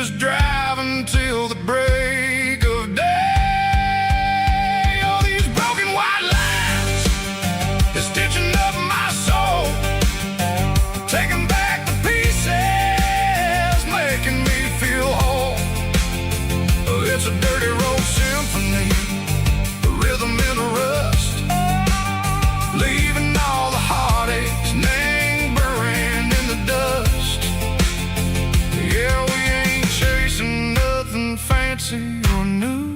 just driving till the break of day. Oh, these broken white lines is stitching up my soul, taking back the pieces, making me feel whole. It's a dirty road symphony, a rhythm in a rust, leaving all the heartaches lingering in the dust. Yeah, we ain't chasing nothing fancy or new,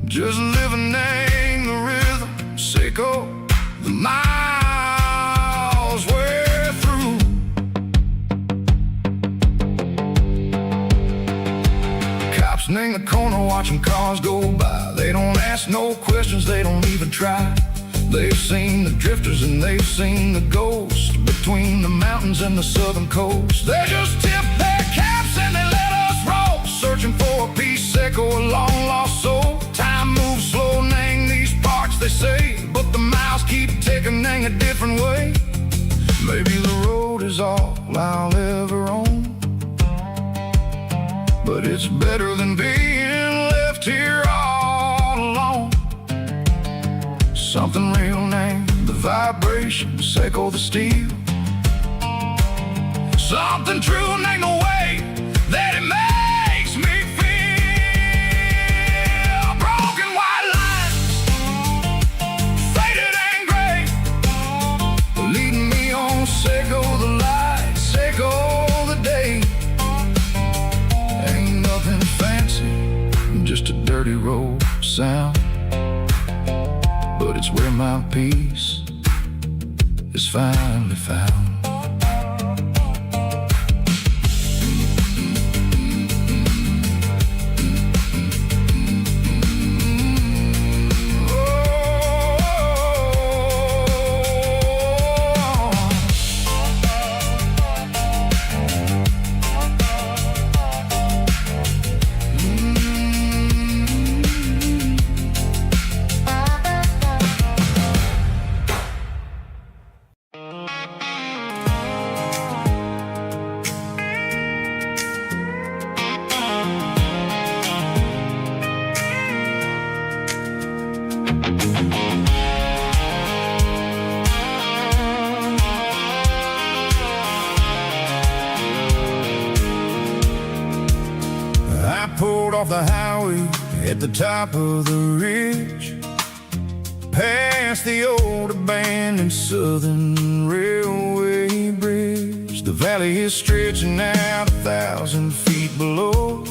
just living in the rhythm, sicko, the miles we're through. Cops in the corner watching cars go by. They don't ask no questions, they don't even try. They've seen the drifters and they've seen the ghosts between the mountains and the southern coast. They just tip their caps and they let us roll, searching for a piece echo, a long lost soul. Time moves slow, nang these parts they say, but the miles keep ticking, nang a different way. Maybe the road is all I'll ever own, but it's better than being left here all alone. Something real named the vibrations echo the steel, something true named the way that it makes me feel. Broken white lines, faded and gray, leading me on, echo the lights, echo the day. Ain't nothing fancy, just a dirty road sound, but it's where my peace is finally found. I pulled off the highway at the top of the ridge, past the old abandoned Southern Railway bridge. The valley is stretching out 1,000 feet below,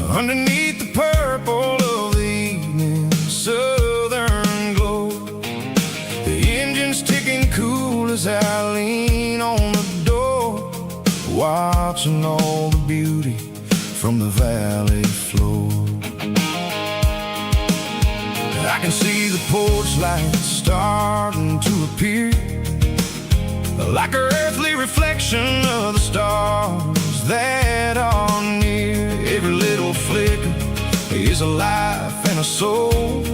underneath the purple of the evening southern glow. The engine's ticking cool as I lean on the door, watching all the beauty from the valley floor. I can see the porch lights starting to appear, like an earthly reflection of the stars that are near. Every little flicker is a life and a soul,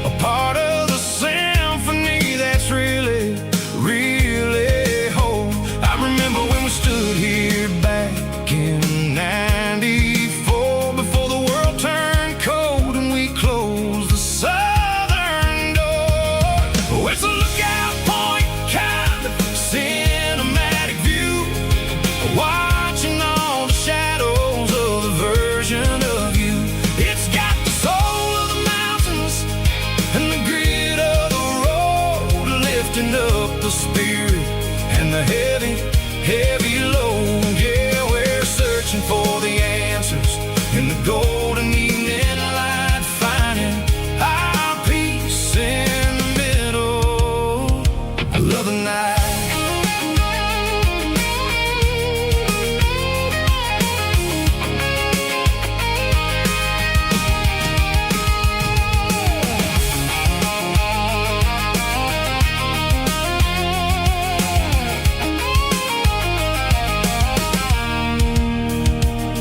a part of the symphony that's really, really whole. I remember when we stood here back in '94, before the world turned cold and we closed the southern door. Oh, it's a lookout point, kind of cinematic view, watching all the shadows of the version of you. It's got the soul of the mountains and the grit of the road, lifting up the spirit and the heavy, heavy load. Yeah, we're searching for the answers in the golden evening light, finding our peace in the middle of the night.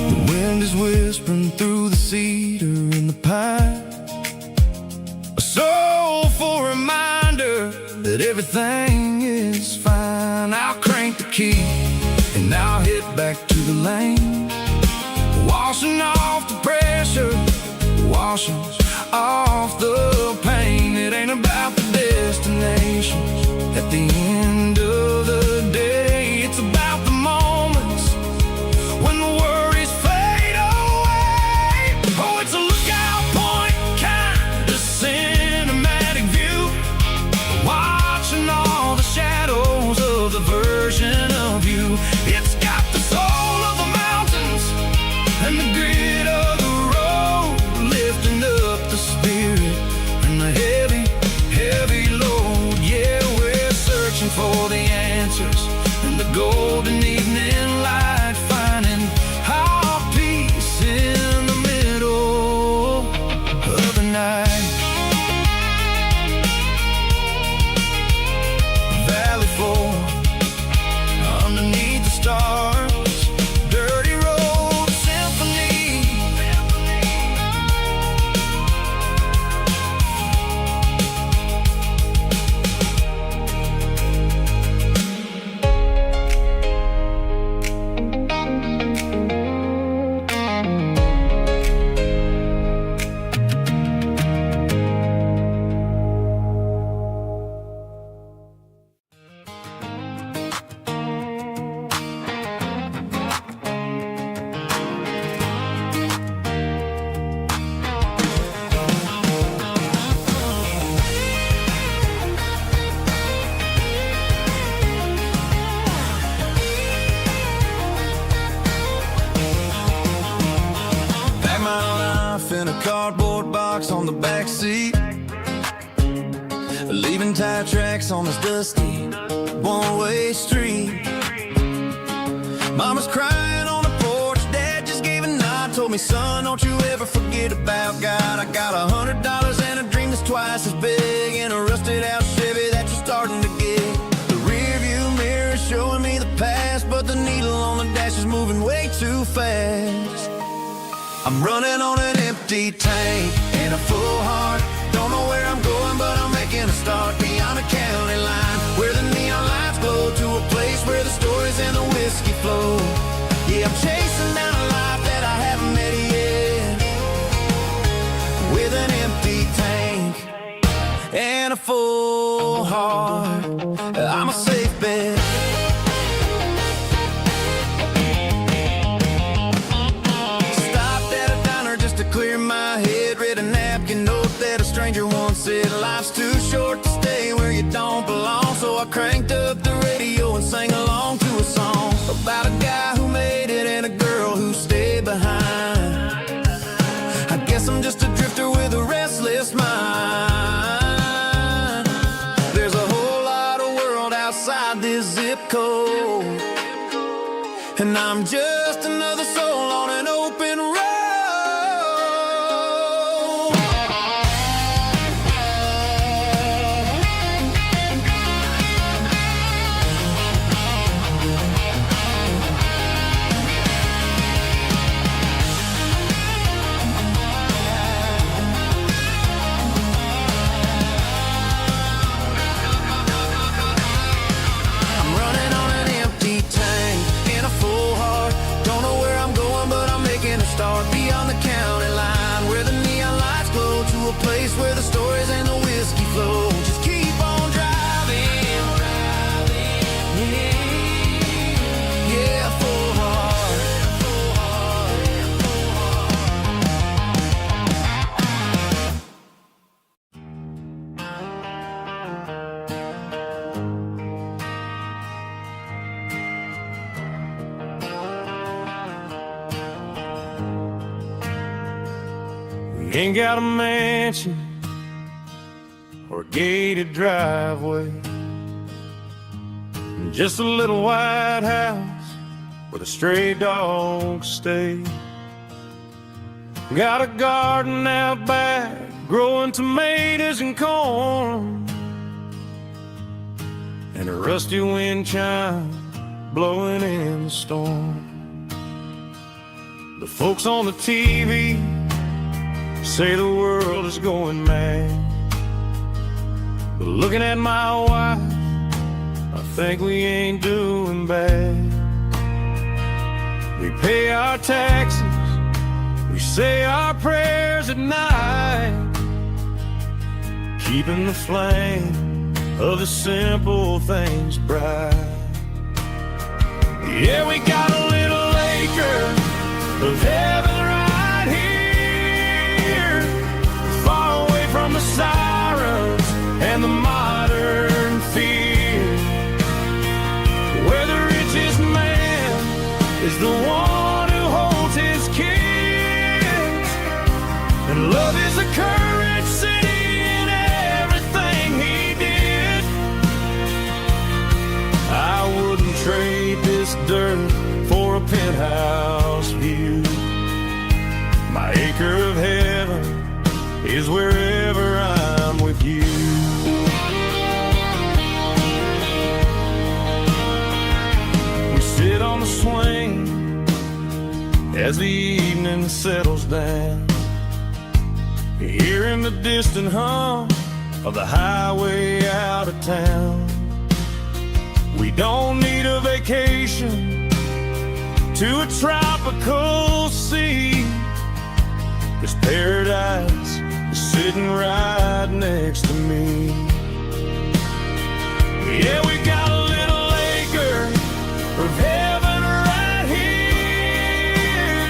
The wind is whispering through the cedar and the pine, a soulful reminder that everything is fine. I'll crank the key and Now hit back to the lane, washing off the pressure, washing off the pain. It ain't about the destination at the end of the day. It's about the moments when the worries fade away. Oh, it's a lookout point kind of cinematic view, watching all the shadows of the version of you. It's got the soul of the mountains and the grit of the road, lifting up the spirit and the heavy, heavy load. Yeah, we're searching for the answers in the golden evening light, finding our peace in the middle of the night. Valley floor underneath the stars, dirty road symphony. Pack my life in a cardboard box on the back seat, leaving tire tracks on this dusty one-way street. Mama's crying on the porch, Dad just gave a nod, told me, son, don't you ever forget about God. I got $100 and a dream that's twice as big, in a rusted out Chevy that you're starting to get. The rear view mirror is showing me the past, but the needle on the dash is moving way too fast. I'm running on an empty tank and a full heart. Don't know where I'm going, but I'm making a start beyond a county line, where the neon lights glow, to a place where the stories and the whiskey flow. Yeah, I'm chasing down a life that I haven't met yet, with an empty tank and a full heart. I'm a safe bet. Clear my head, read a napkin note that a stranger once said, life's too short to stay where you don't belong. So I cranked up the radio and sang along to a song about a guy who made it and a girl who stayed behind. I guess I'm just a drifter with a restless mind. There's a whole lot of world outside this zip code, and I'm just another soul on an open road. Start beyond the county line, where the neon lights glow, to a place where the stories and the whiskey flow. Just keep on driving, yeah, full heart. Ain't got a mansion or a gated driveway, just a little white house where the stray dogs stay. Got a garden out back, growing tomatoes and corn, and a rusty wind chime blowing in the storm. The folks on the TV say the world is going mad, but looking at my wife, I think we ain't doing bad. We pay our taxes, we say our prayers at night, keeping the flame of the simple things bright. Yeah, we got a little acre of heaven right here, far away from the sirens and the modern fear, where the richest man is the one who holds his kids, and love is the currency in everything he did. I wouldn't trade this dirt for a penthouse view. My acre of heaven is wherever I'm with you. We sit on the swing as the evening settles down, hearing the distant hum of the highway out of town. We don't need a vacation to a tropical sea, 'cause paradise is sitting right next to me. Yeah, we got a little acre of heaven right here,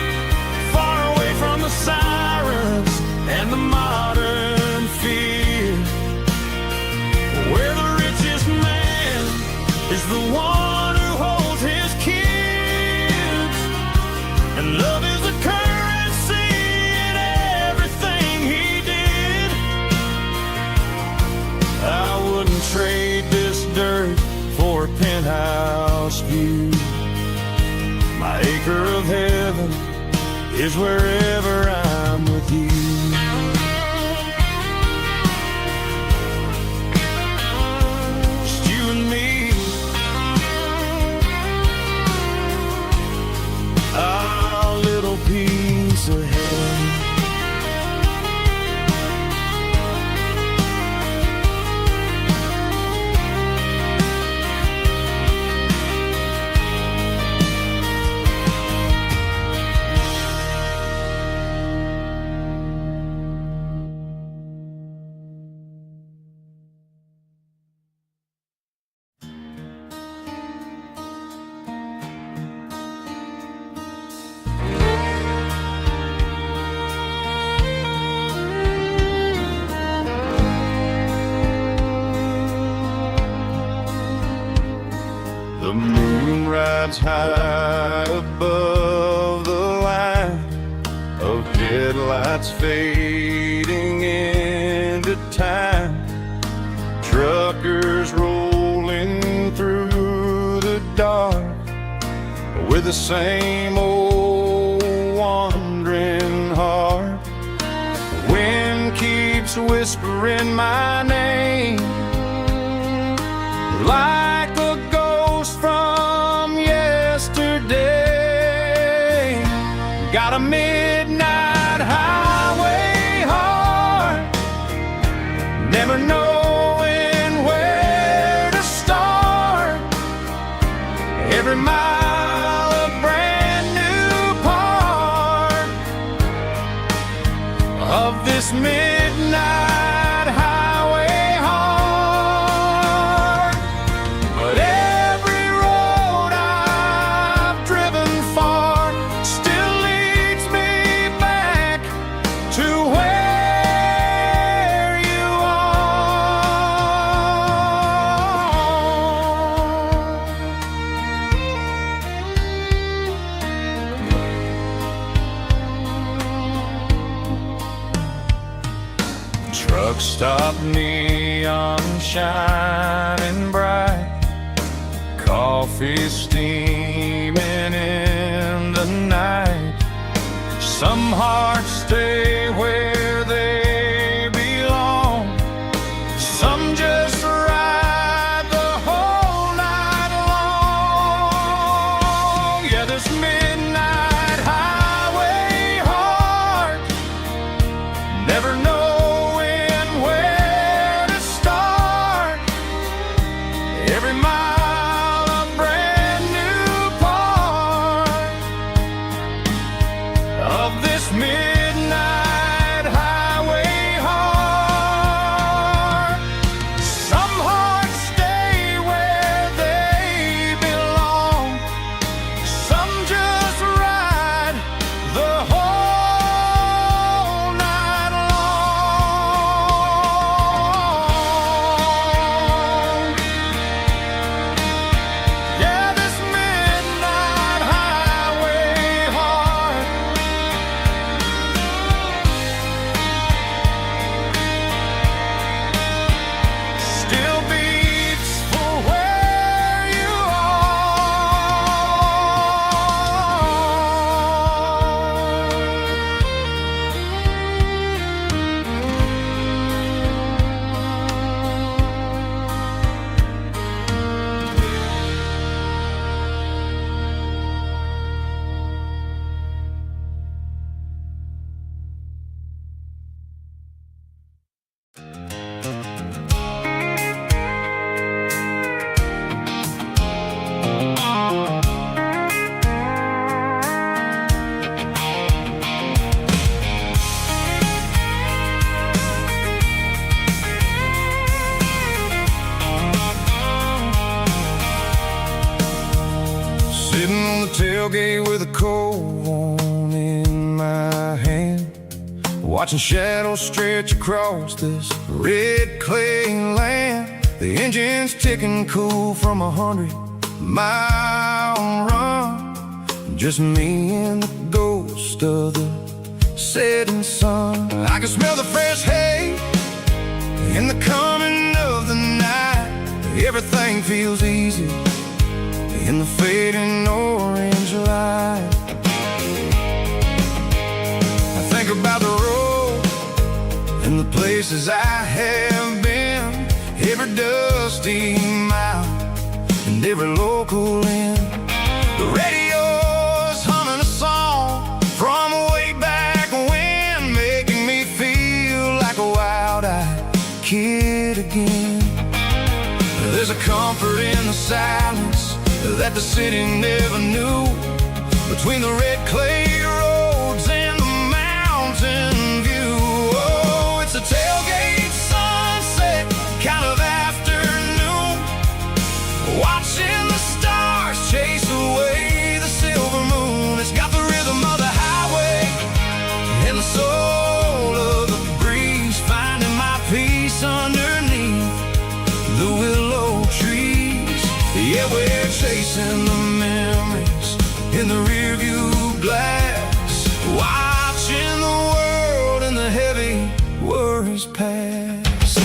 far away from the sirens and the modern fear, where the richest man is the one who holds his kids, and love is the currency in everything he did. I wouldn't trade this dirt for a penthouse view. My acre of heaven is wherever I'm with you. Just you and me, our little piece of heaven. The moon rides high above the line of headlights fading into time. Truckers rolling through the dark with the same old wandering heart. The wind keeps whispering my name like a ghost from yesterday. Got a midnight highway heart, never knowing where to start. Every mile a brand new part of this midnight highway heart. But every road I've driven far still leads me back to where you are. Truck stop, neon shining bright, coffee steaming in the night. Some hearts stay where they belong, some just ride the whole night long. Yeah, this midnight highway heart, never knowing where to start. Every mile a brand new part tailgate with a cold one in my hand, watching shadows stretch across this red clay land. The engine's ticking cool from 100-mile run, just me and the ghost of the setting sun. I can smell the fresh hay in the coming of the night. Everything feels easy in the fading orange light. I think about the road and the places I have been, every dusty mile and every local inn. The radio's humming a song from way back when, making me feel like a wild-eyed kid again. There's a comfort in the silence that the city never knew, between the red clay roads and the mountain view. Oh, it's a tailgate sunset kind of afternoon, watching the stars chase away the silver moon. It's got the rhythm of the highway and the soul of the breeze, finding my peace underneath the willow trees. Yeah, we're chasing the memories in the rearview glass, watching the world and the heavy worries pass.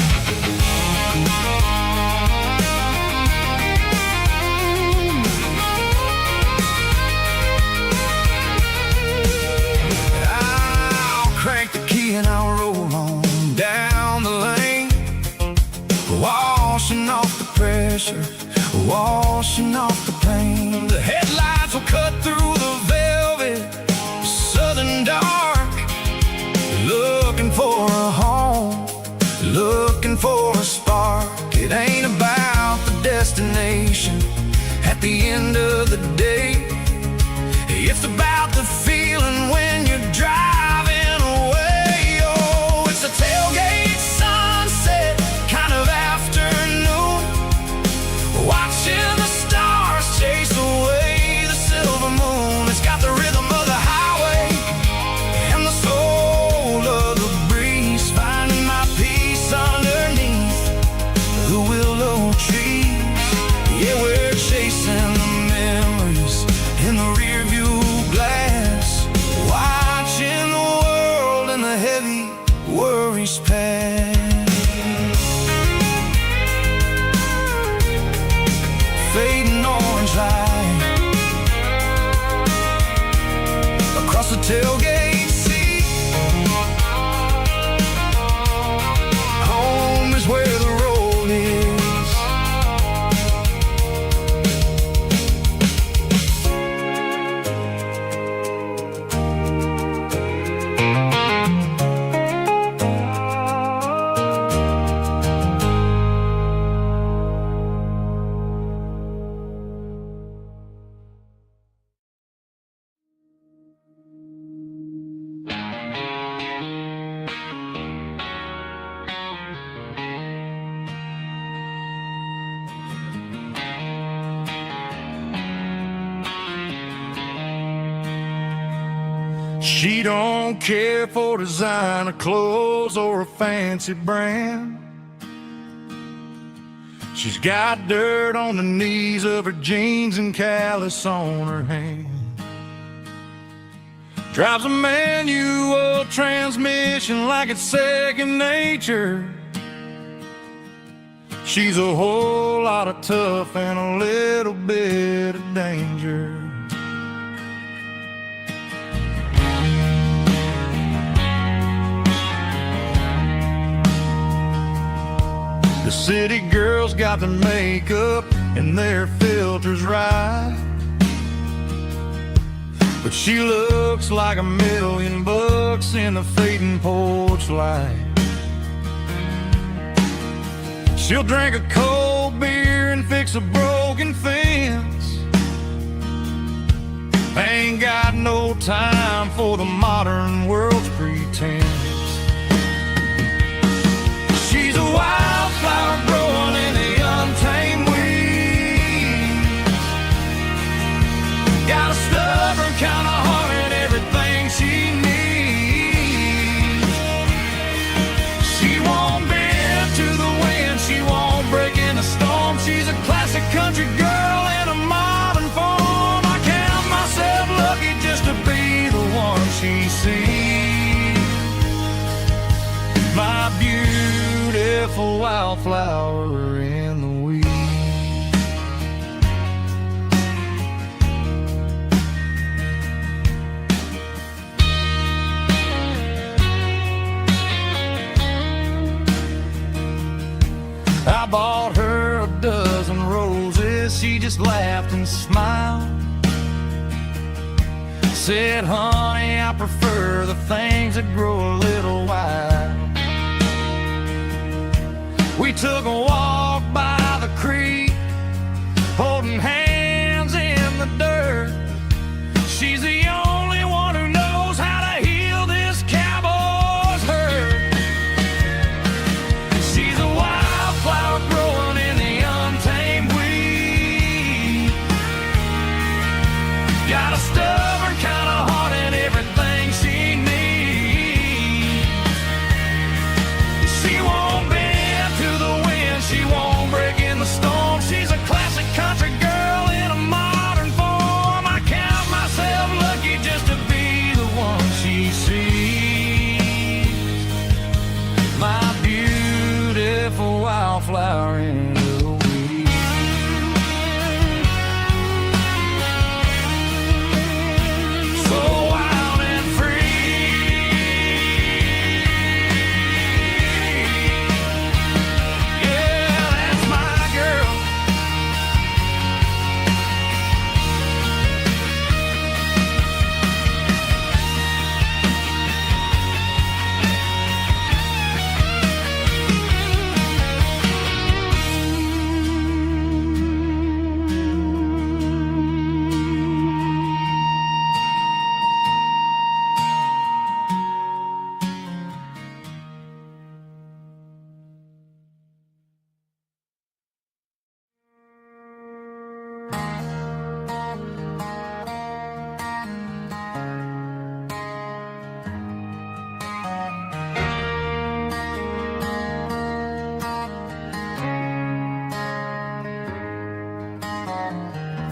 I'll crank the key and I'll roll on down the lane, washing off the pressure, washing off the pain. The headlights will cut through the velvet southern dark, looking for a home, looking for a spark. It ain't about the destination at the end of the day, it's about the feeling when you're driving away. Oh, it's a tailgate sunset kind of afternoon, watching the stars chase away the silver moon. It's got the rhythm of the highway and the soul of the breeze, finding my peace underneath the willow trees. Yeah, we're chasing the memories in the rearview glass, watching the world and the heavy worries pass. Fading orange light across the tailgate seat. Home is where the road is. She don't care for designer clothes or a fancy brand. She's got dirt on the knees of her jeans and callus on her hand. Drives a manual transmission like it's second nature. She's a whole lot of tough and a little bit of danger. The city girls got their makeup and their filters right, but she looks like $1,000,000 in the fading porch light. She'll drink a cold beer and fix a broken fence. Ain't got no time for the modern world's pretense. She's a wildflower growing in the untamed weeds. Got a stuff beautiful wildflower in the weeds. I bought her a dozen roses, she just laughed and smiled. Said, honey, I prefer the things that grow a little wild. We took a walk by the creek, holding hands in the dirt. She's the only one who knows how to heal this cowboy's hurt. She's a wildflower growing in the untamed weed. Got a stubborn kind of heart and everything she needs. She won't bend to the wind, she won't break in the storm. She's a classic country girl in a modern form. I count myself lucky just to be the one she sees. My beautiful wildflower in the weeds. So wild and free, yeah, that's my girl.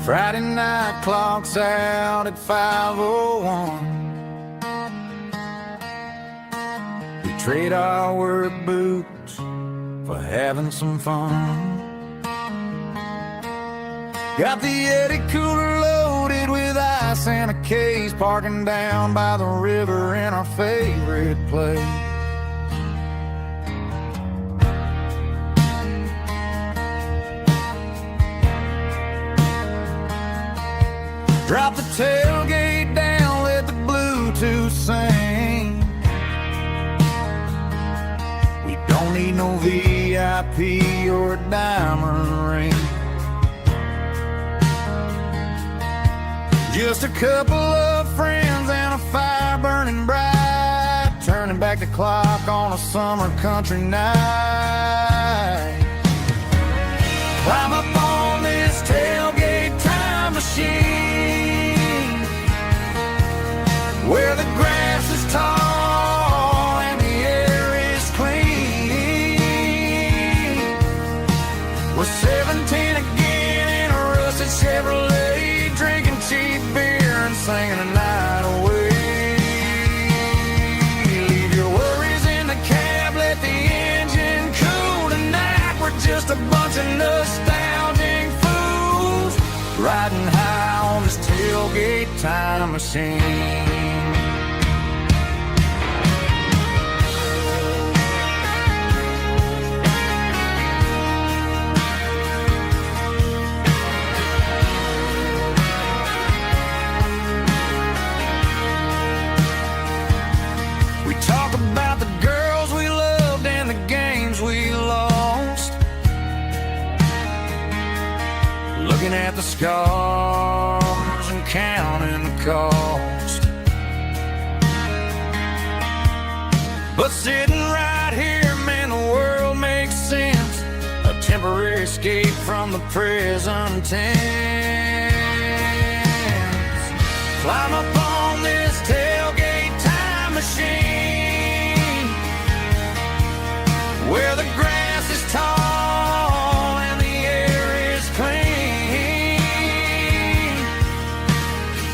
Friday night clock's out at 5:01. We trade our work boots for having some fun. Got the Yeti cooler loaded with ice and a case, parking down by the river in our favorite place. Drop the tailgate down, let the Bluetooth sing. We don't need no VIP or a diamond ring. Just a couple of friends and a fire burning bright, turning back the clock on a summer country night. Climb up on this tailgate time machine, where the grass is tall and the air is clean. We're 17 again in a rusted Chevrolet, drinking cheap beer and singing the night away. Leave your worries in the cab, let the engine cool tonight. We're just a bunch of nostalgic fools, riding high on this tailgate time machine. We talk about the girls we loved and the games we lost, looking at the scars and counting the cost. But sitting right here, man, the world makes sense. A temporary escape from the present tense. Climb up on this tailgate time machine, where the grass is tall and the air is clean.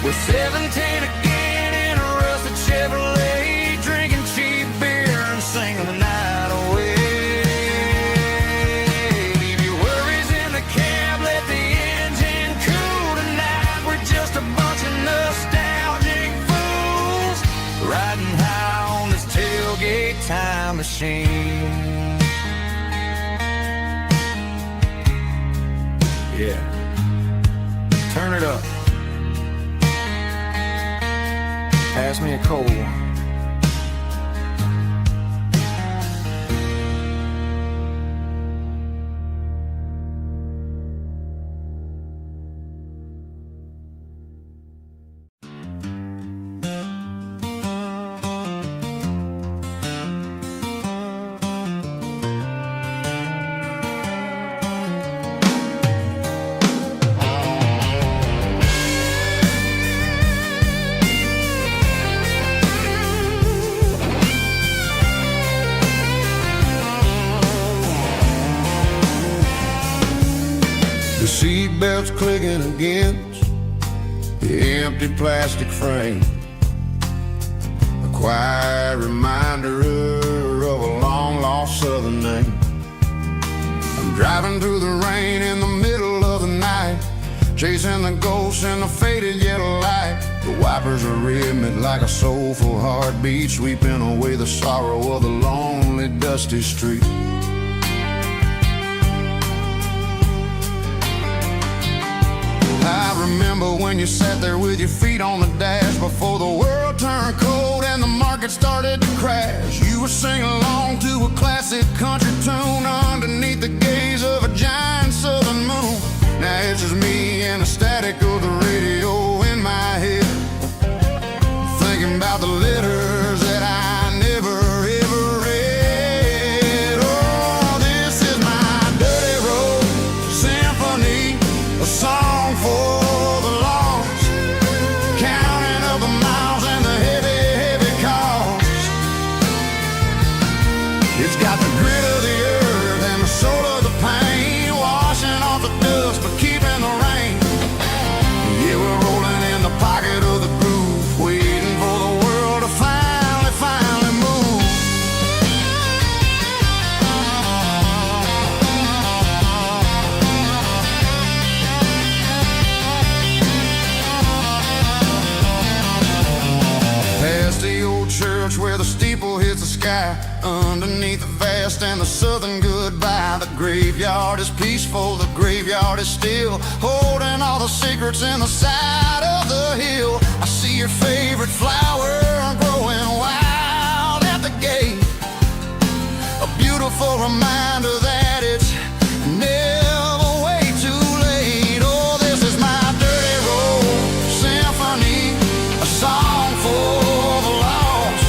We're 17 again in a rusted Chevrolet, drinking cheap beer and singing the night away. time machine. Yeah, turn it up. Pass me a cold one. The seatbelt's clicking against the empty plastic frame, a quiet reminder of a long-lost southern name. I'm driving through the rain in the middle of the night, chasing the ghosts in the faded yellow light. The wipers are rhythmic like a soulful heartbeat, sweeping away the sorrow of the lonely, dusty street. I remember when you sat there with your feet on the dash before the world turned cold and the market started to crash. You were singing along to a classic country tune underneath the gaze of a giant southern moon. Now it's just me and the static of the radio in my head, thinking about the letters that I never ever read. Oh, this is my dirty road symphony, a song for the lost, counting up the miles and the heavy, heavy cost. It's got the grit of the earth and the soul of the pain, washing off the dust but keeping the rain. Yeah, we're rolling in the pocket of the groove, waiting for the world to finally move. Past the old church where the steeple hits the sky, underneath the vast and the southern goodbye. The graveyard is peaceful, the graveyard is still, holding all the secrets in the side of the hill. I see your favorite flower growing wild at the gate, a beautiful reminder that it's never way too late. Oh, this is my dirty road symphony, a song for the lost,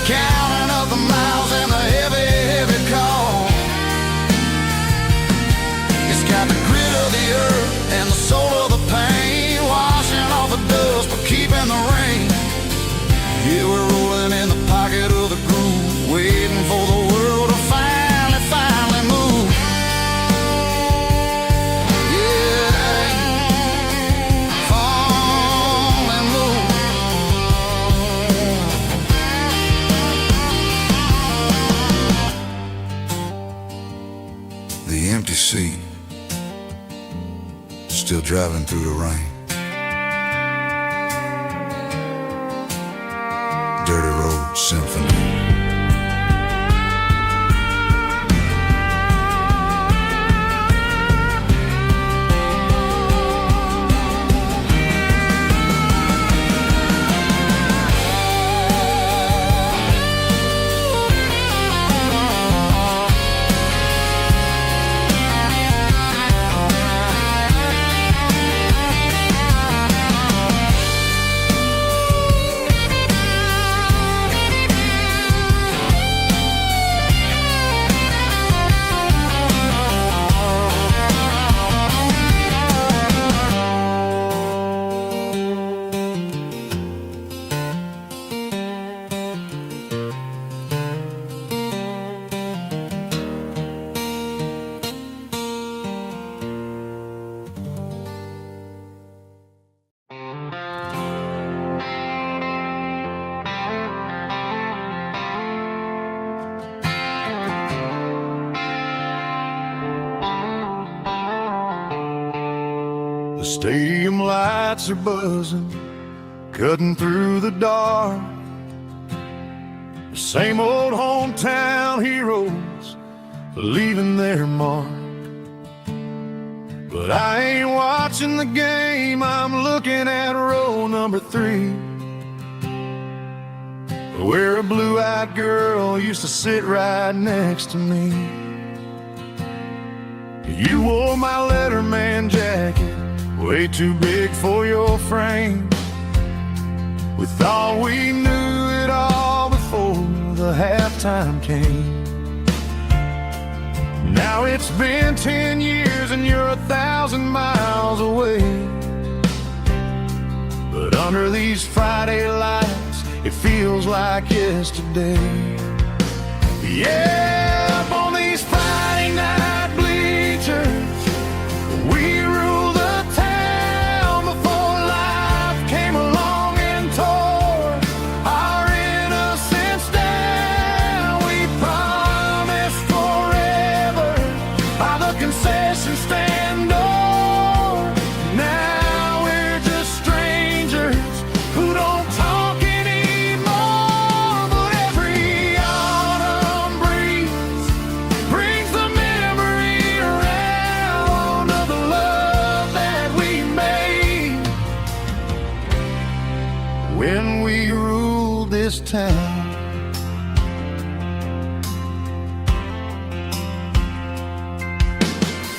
counting up the miles and the heavy, heavy call. It's got the grit of the earth and the soul of the pain, washing off the dust but keeping the rain. Yeah, we're rolling in the pocket of the groove, waiting for the world to finally move. Yeah, fall and move. The empty seat, still driving through the rain. Dirty Road Symphony. The stadium lights are buzzing, cutting through the dark. The same old hometown heroes leaving their mark. But I ain't watching the game, I'm looking at row number 3, where a blue-eyed girl used to sit right next to me. You wore my Letterman jacket, way too big for your frame. We thought we knew it all before the halftime came. Now it's been 10 years and you're 1,000 miles away. But under these Friday lights, it feels like yesterday. Yeah, up on these Friday night bleachers, we rule the town before life came along and tore our innocence down. We promised forever by the concession stand door. Now we're just strangers who don't talk anymore. But every autumn breeze brings the memory around of the love that we made when we ruled this town.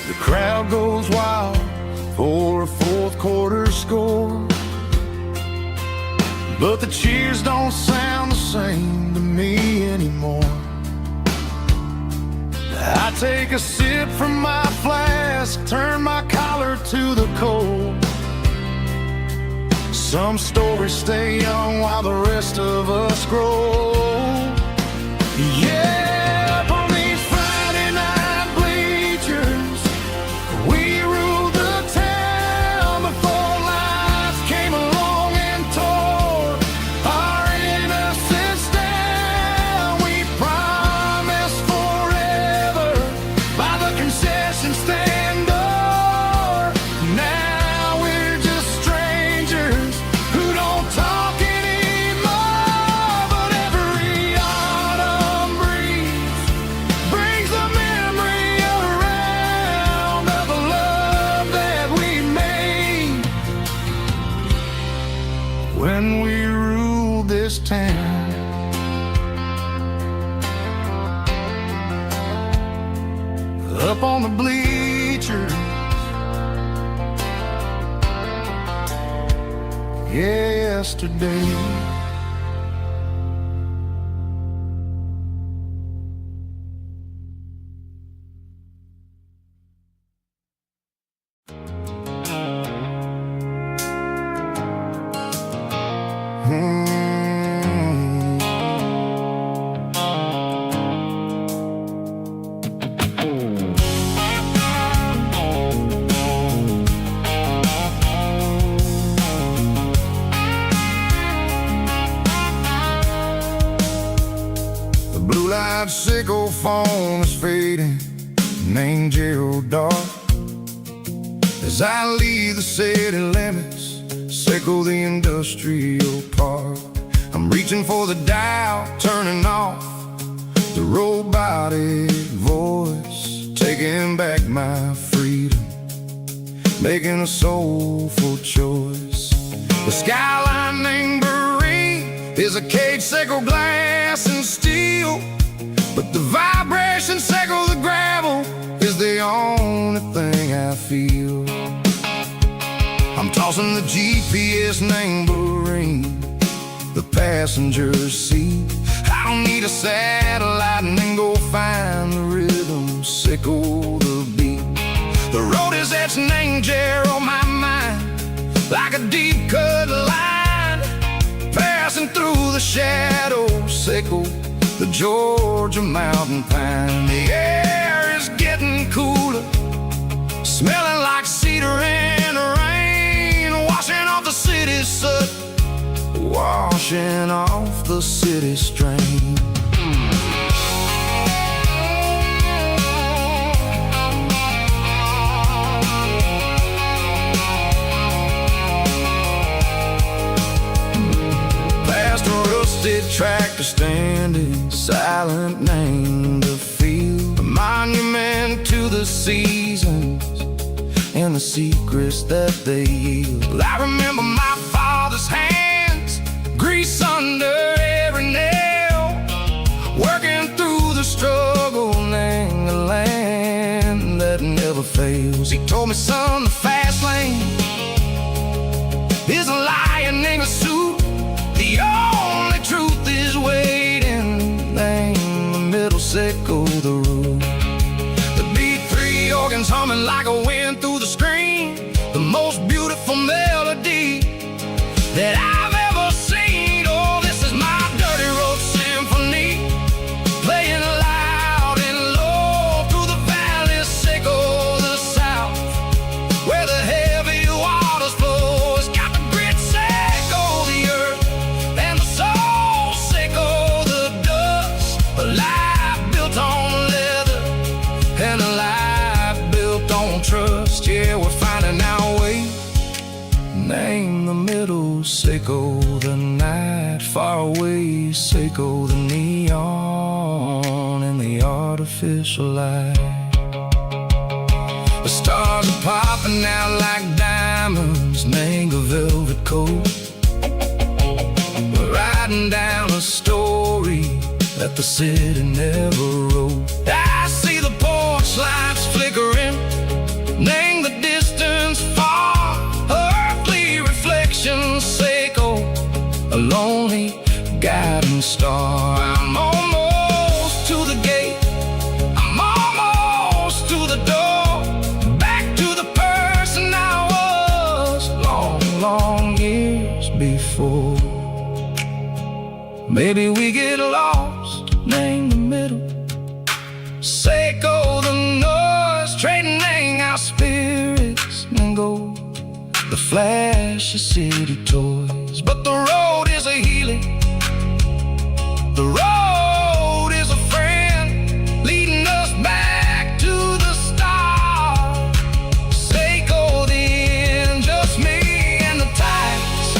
The crowd goes wild for a fourth quarter score, but the cheers don't sound the same to me anymore. I take a sip from my flask, turn my collar to the cold. Some stories stay young while the rest of us grow. Yeah, up on these Friday night bleachers, we ruled the town before life came along and tore our innocence down. We promised forever by the concession stand door. Now we're just strangers who don't talk anymore. But every autumn breeze brings the memory around of the love that we made when we ruled this town. Up on the bleachers, yesterday. The blue light sickle phone is fading, named Gerald Dark. As I leave the city limits, sickle the industrial park. I'm reaching for the dial, turning off the robotic voice, taking back my freedom, making a soulful choice. The skyline named Marine is a cage, sickle glass and steel, but the vibration sickle the gravel is the only thing I feel. I'm tossing the GPS named Marine, the passenger seat. I don't need a satellite and then go find the rhythm, sickle the beat. The road is etched named Jer on my mind, like a deep cut line, passing through the shadows, sickle the Georgia mountain pine. The air is getting cooler, smelling like cedar in the rain, washing off the city soot, washing off the city strain. Past a rusted tractor standing silent, named the field, a monument to the seasons and the secrets that they yield. I remember my father's hands, grease under every nail, working through the struggle in the land that never fails. He told me, son, the fast lane is a lion in a suit. The only truth is waiting. Name the middle, sickle the root. The B3 organs humming like a wind through the screen, the most beautiful melody that I've ever seen. Oh, this is my dirty road symphony, playing loud and low through the valleys, sickle the south, where the heavy waters flow. It's got the grit, sickle the earth, and the soul, sickle the dust. A life built on leather and a life built on trust. Yeah, we're finding our way. Name the middle, sickle the night, far away, sickle the neon and the artificial light. The stars are popping out like diamonds, mango velvet coat. We're riding down a story that the city never wrote. I see the porch lights flickering, name the distance far, earthly reflections, sickle a lonely guiding star. I'm almost to the gate, I'm almost to the door, back to the person I was long, long years before. Maybe we get lost, name the middle, sickle the noise, trading our spirits and go the flash of city toys. But the road is a healing, the road is a friend, leading us back to the start. Sickle the end, just me and the tides,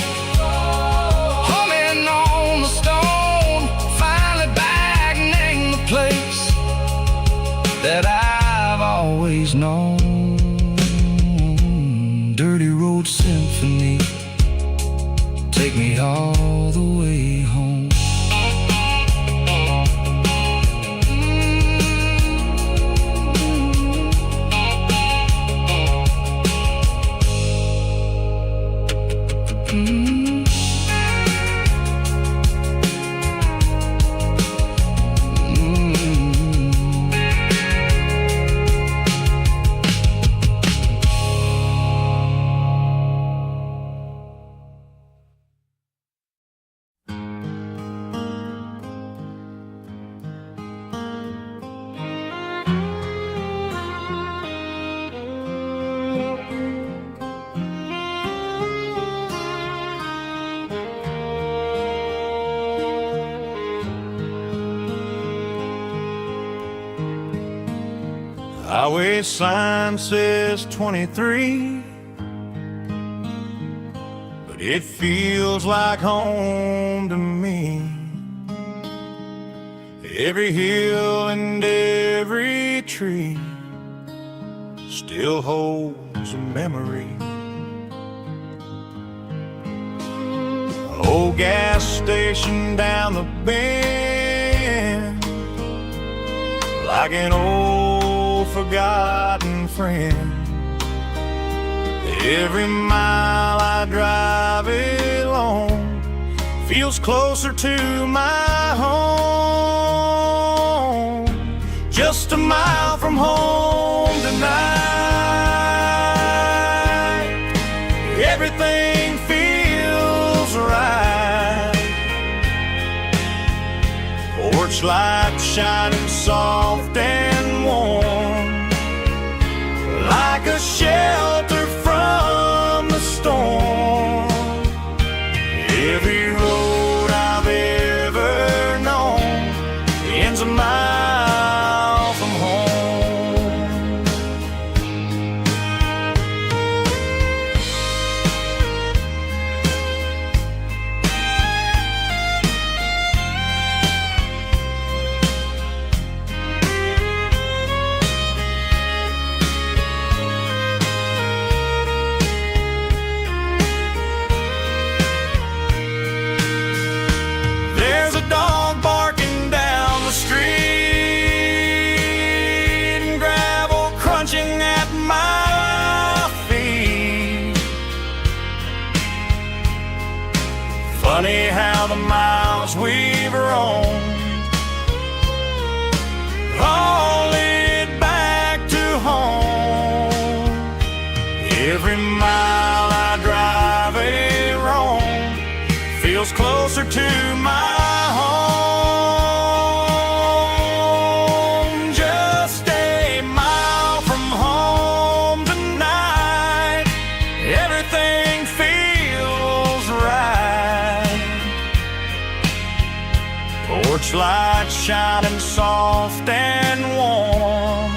humming on the stone, finally back, name the place that I've always known. Dirty road symphony, take me all the way home. Highway sign says 23, but it feels like home to me. Every hill and every tree still holds a memory. An old gas station down the bend, like an old forgotten friend. Every mile I drive it along feels closer to my home. Just a mile from home tonight, everything feels right. Porch light shining soft and warm, like a shelter from the storm. Every road I've ever known ends a mile from home. Funny how the miles we've roamed all lead back to home. Every mile I drive a roam feels closer to my home. Just a mile from home tonight, everything feels right. Porch light shining soft and warm,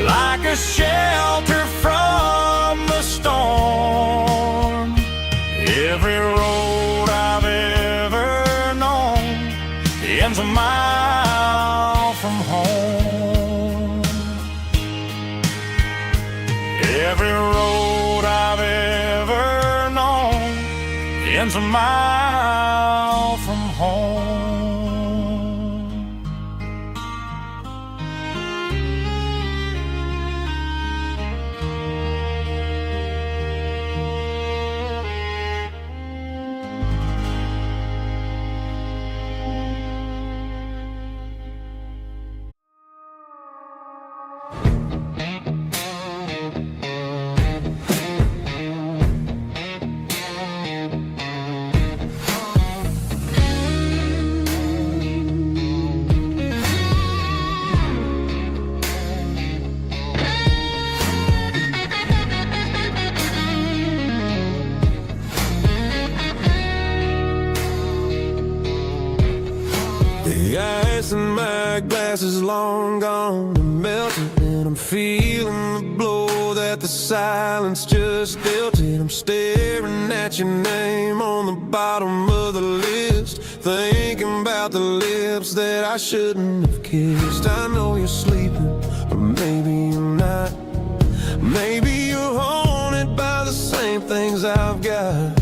like a shelter from the storm. Every road I've ever known ends a mile from home. Every road I've ever known ends a mile from home. The ice in my glass is long gone and melted, and I'm feeling the blow that the silence just dealt it. I'm staring at your name on the bottom of the list, thinking about the lips that I shouldn't have kissed. I know you're sleeping, or maybe you're not. Maybe you're haunted by the same things I've got.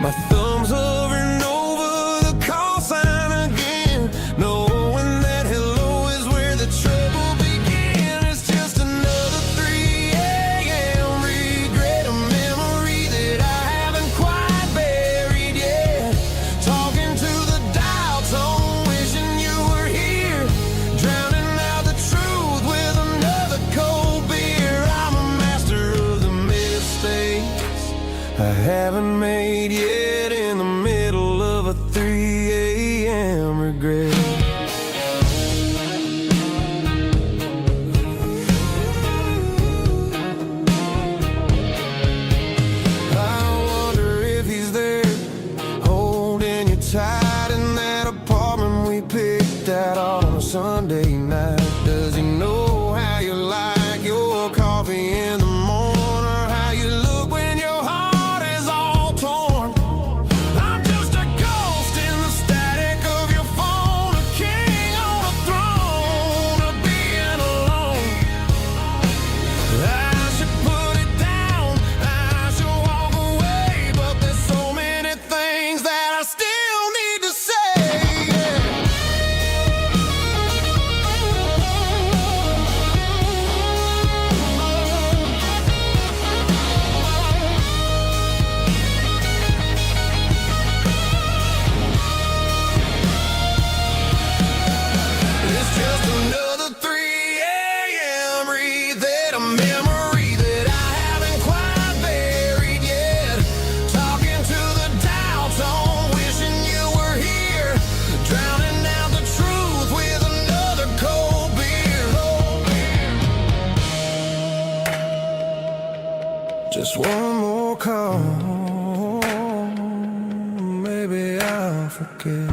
My thumb's hovering over the call sign again, knowing that hello is where the trouble began. It's just another 3 a.m. regret, a memory that I haven't quite buried yet. Talking to the dial tone, wishing you were here, drowning out the truth with another cold beer. I'm a master of the mistakes I haven't made yet, in the middle of a 3 a.m. regret. I wonder if he's there, holding you tight in that apartment we picked out on a Sunday night. Does he know how you like your coffee in the morning, or how you look when your heart is all torn? I'm just a ghost in the static of your phone, a king on a throne of being alone. I should put it down, I should walk away, but there's so many things that I still need to say. It's just another 3 a.m. read that a memory that I haven't quite buried yet. Talking to the dial tone, wishing you were here, drowning out the truth with another cold beer. Just one more call, maybe I'll forget.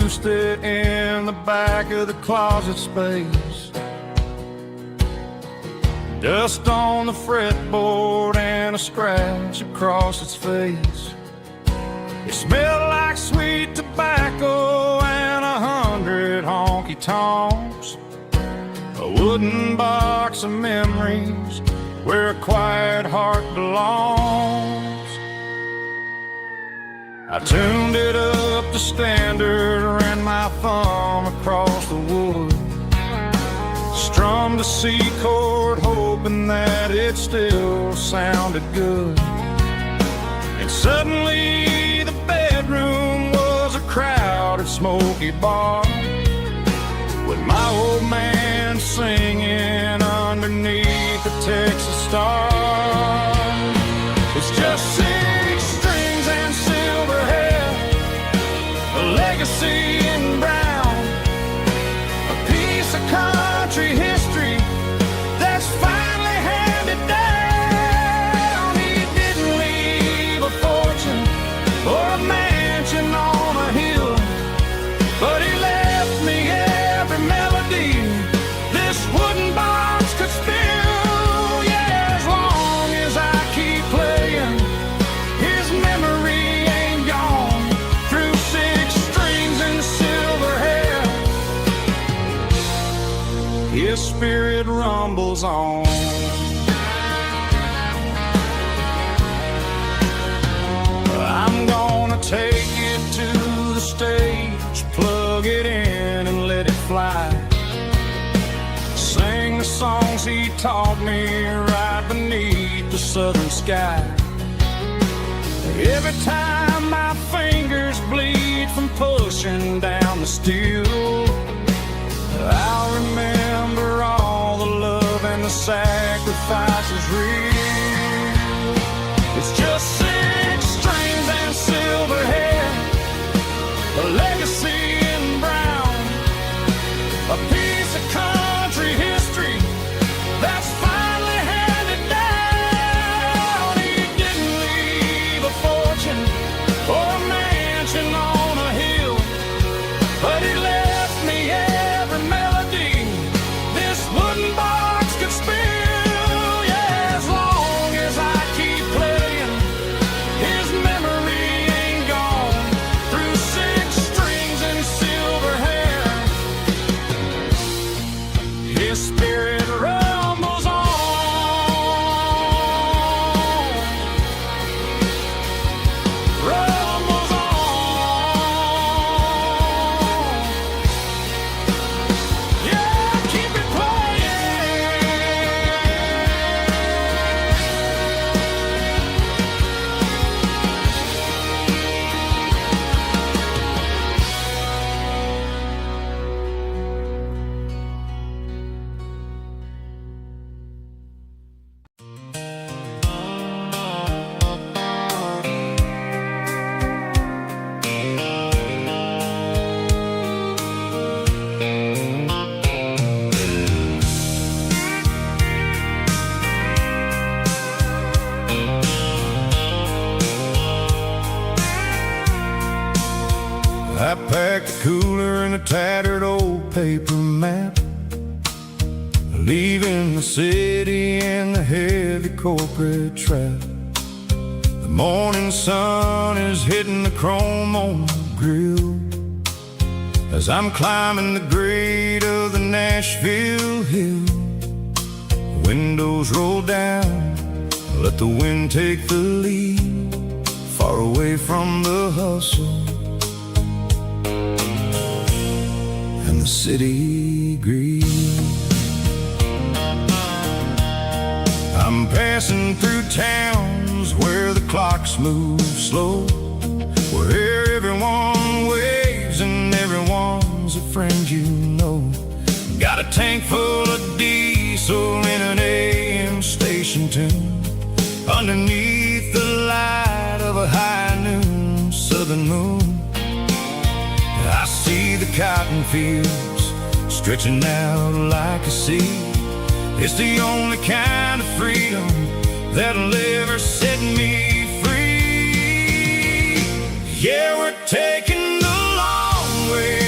used it in the back of the closet space. Dust on the fretboard and a scratch across its face. It smelled like sweet tobacco and 100 honky-tonks. A wooden box of memories where a quiet heart belongs. I tuned it up to standard, ran my thumb across the wood, strummed a C chord hoping that it still sounded good. And suddenly the bedroom was a crowded smoky bar, with my old man singing underneath the Texas stars. It's just 6 strings and silver hair, a legacy in brown, a piece of country history that's finally handed down. He didn't leave a fortune or a mansion on a hill, but he left me every melody this wooden box could spill. Yeah, as long as I keep playing, his memory ain't gone. Through 6 strings and silver hair, his spirit rumbles on. I'm gonna take it to the stage, plug it in and let it fly. Sing the songs he taught me right beneath the southern sky. Every time my fingers bleed from pushing down the steel, I'll remember all the love and the sacrifices real. It's just 6 strings and silver hair, a legacy in brown, a piece of country history that's finally handed down. He didn't leave a fortune or a mansion on a hill, but he left me every melody this wooden box could spill. Yeah, as long as I keep playing, his memory ain't gone. Through 6 strings and silver hair, his spirit rumbles on. Rumbles on. Yeah, keep it playing. I packed the cooler in a tattered old paper map, leaving the city in the heavy corporate trap. The morning sun is hitting the chrome on the grill as I'm climbing the grade of the Nashville hill. The windows roll down, let the wind take the lead, far away from the hustle and the city greed. I'm passing through towns where the clocks move slow, where everyone waves and everyone's a friend you know. Got a tank full of diesel in an AM station tune, underneath the light of a high noon southern moon. I see the cotton fields stretching out like a sea. It's the only kind of freedom that'll ever set me free. Yeah, we're taking the long way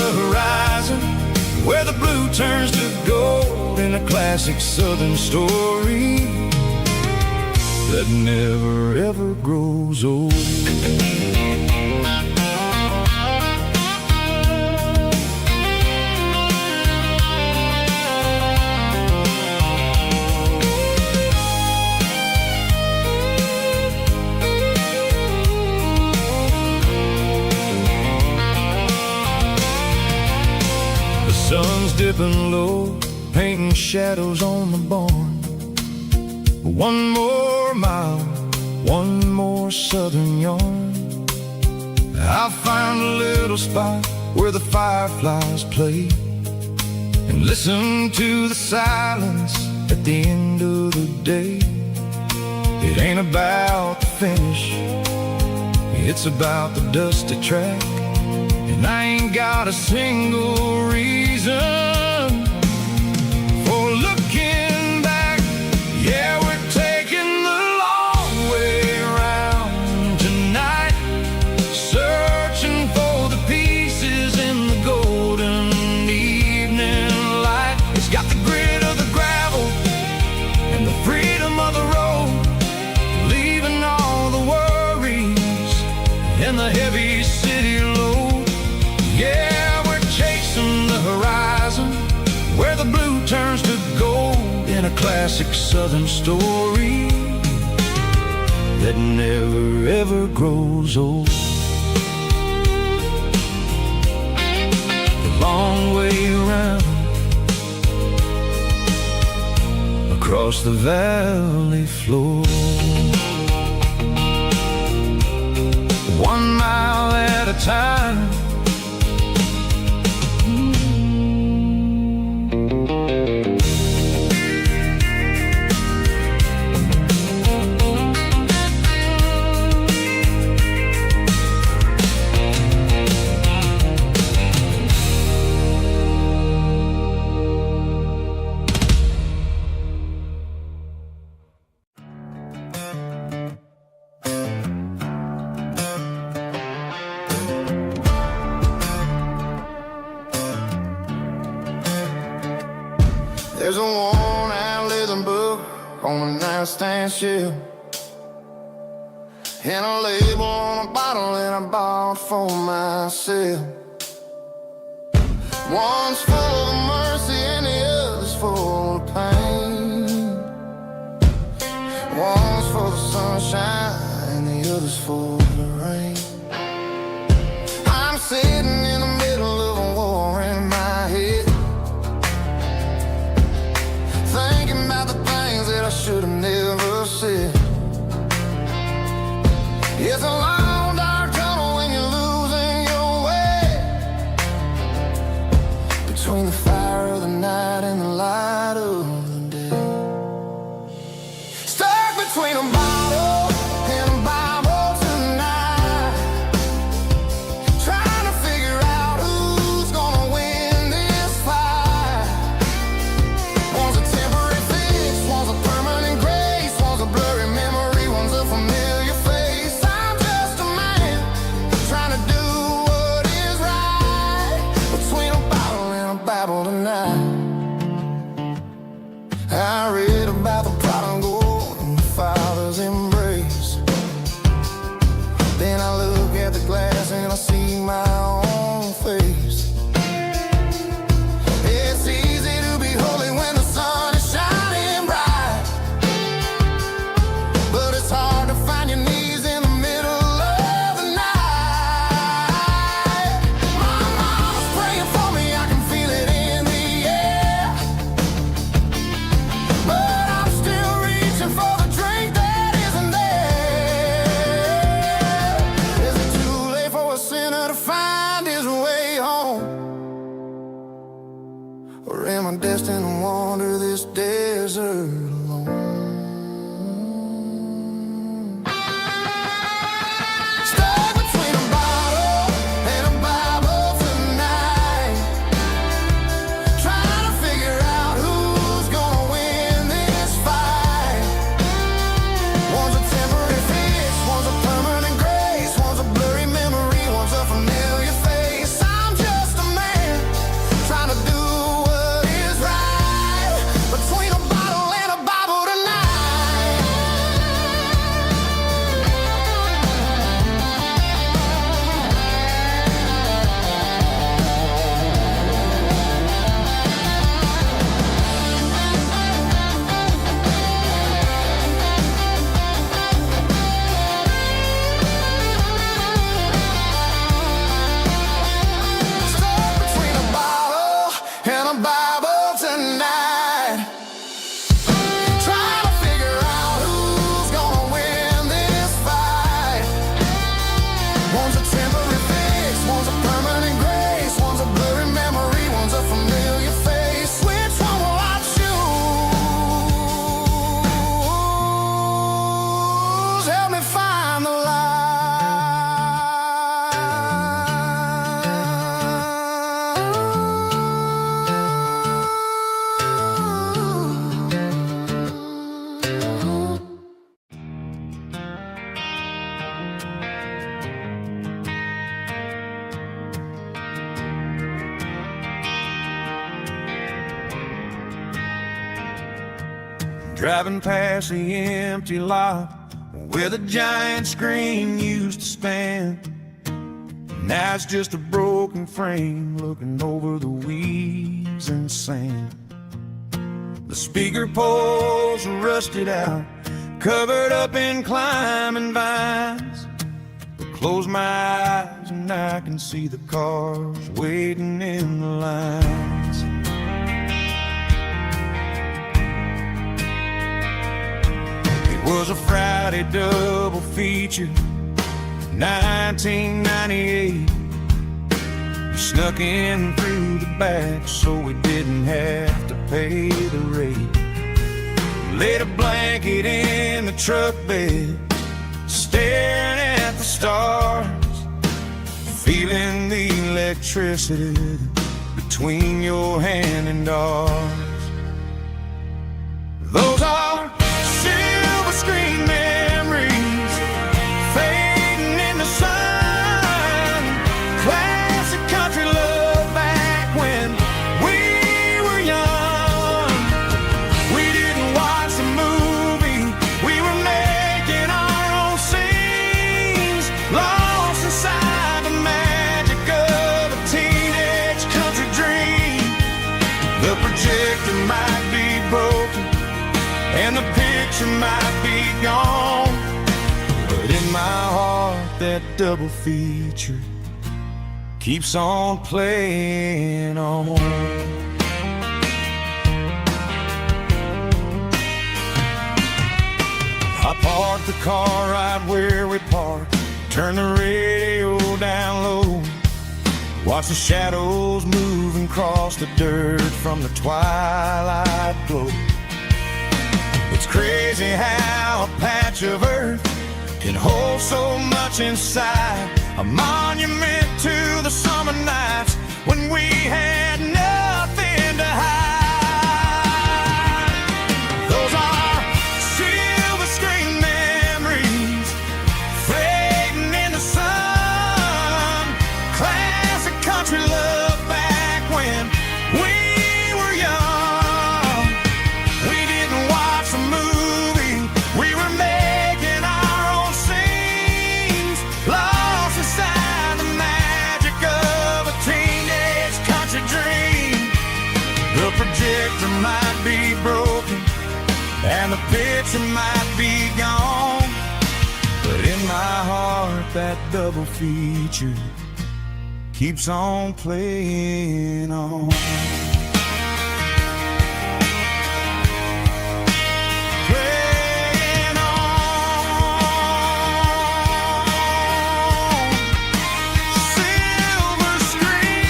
the horizon, where the blue turns to gold in a classic southern story that never ever grows old. Sun's dipping low, painting shadows on the barn. One more mile, one more southern yarn. I'll find a little spot where the fireflies play and listen to the silence at the end of the day. It ain't about the finish, it's about the dusty track. And I ain't got a single reason for looking back. Yeah, we're taking the long way around tonight, searching for the pieces in the golden evening light. It's got the grit of the gravel and the freedom of the road, leaving all the worries and the heavy city load. Yeah, we're chasing the horizon, where the blue turns to gold in a classic southern story that never ever grows old. The long way around, across the valley floor, 1 mile at a time. There's a worn-out leather book on the nightstand shelf, and a label on a bottle that I bought for myself. One's full of mercy and the other's full of pain. One's for the sunshine and the other's for the rain. I'm sitting in the middle of a war in my head, thinking about the things that I should have never said. It's a long dark tunnel when you're losing your way, between the fire of the night and the light of the day. Stuck between a bottle and a Bible tonight, trying to figure out who's gonna win this fight. One's a temporary fix, one's a permanent grace, one's a blurry memory, one's a familiar face. I'm just a man trying to do what is right, between a bottle and a Bible tonight. I read about the prodigal and the father's embrace. Then I look at the glass and I see my own face. It's easy to be holy when the sun is shining bright, but it's hard to find your knees in the middle of the night. My mama's praying for me, I can feel it in the air, but I'm still reaching for the drink that isn't there. Is it too late for a sinner to find his way home? Or am I destined to wander this desert alone? Stuck between a bottle and a Bible tonight, trying to figure out who's gonna win this fight. One's a temporary fix, one's a permanent grace, one's a blurry memory, one's a familiar face. I'm just a man Driving past the empty lot where the giant screen used to stand. Now it's just a broken frame looking over the weeds and sand. The speaker poles are rusted out, covered up in climbing vines. But close my eyes and I can see the cars waiting in the lines. It was a Friday double feature, 1998. We snuck in through the back so we didn't have to pay the rate. Laid a blanket in the truck bed, staring at the stars, feeling the electricity between your hand and ours. Those are silver screen memories fading in the sun. Classic country love back when we were young. We didn't watch the movie, we were making our own scenes, lost inside the magic of a teenage country dream. The projector might be broken and the picture might be gone, but in my heart that double feature keeps on playing on. I parked the car right where we parked, turned the radio down low, watched the shadows move and cross the dirt from the twilight glow. It's crazy how a patch of earth can hold so much inside, a monument to the summer nights when we had nothing to hide. Those are silver screen memories fading in the sun. Classic country love back when we were young. We didn't watch the movie, we were making our own scenes, lost inside the magic of a teenage country dream. The projector might be broken and the picture might be gone, but in my heart that double feature keeps on playing on. Playing on. Silver screen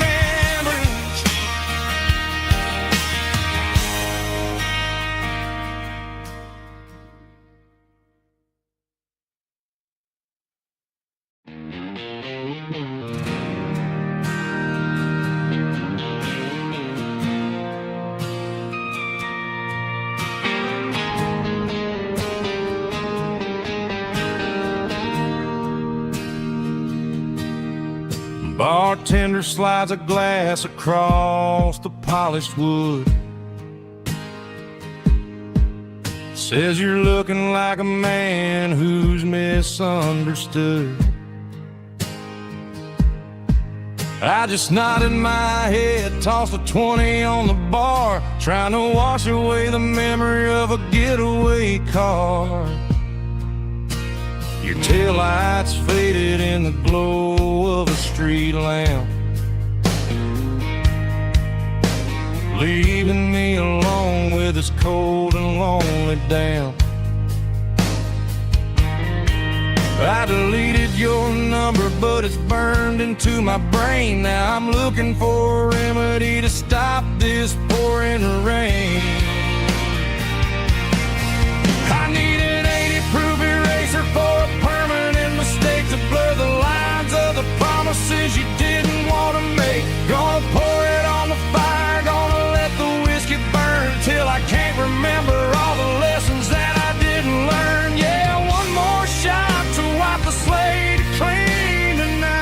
memories. Bartender slides a glass across the polished wood, says you're looking like a man who's misunderstood. I just nodded my head, tossed a 20 on the bar, trying to wash away the memory of a getaway car. Your taillights faded in the glow of a street lamp, leaving me alone with this cold and lonely damp. I deleted your number, but it's burned into my brain. Now I'm looking for a remedy to stop this pouring rain. I need an 80-proof eraser for a permanent mistake to blur the lines of the promises you didn't want to make. Gonna pour it on the fire, gonna let the whiskey burn till I can't remember all the lessons that I didn't learn. Yeah, one more shot to wipe the slate clean tonight.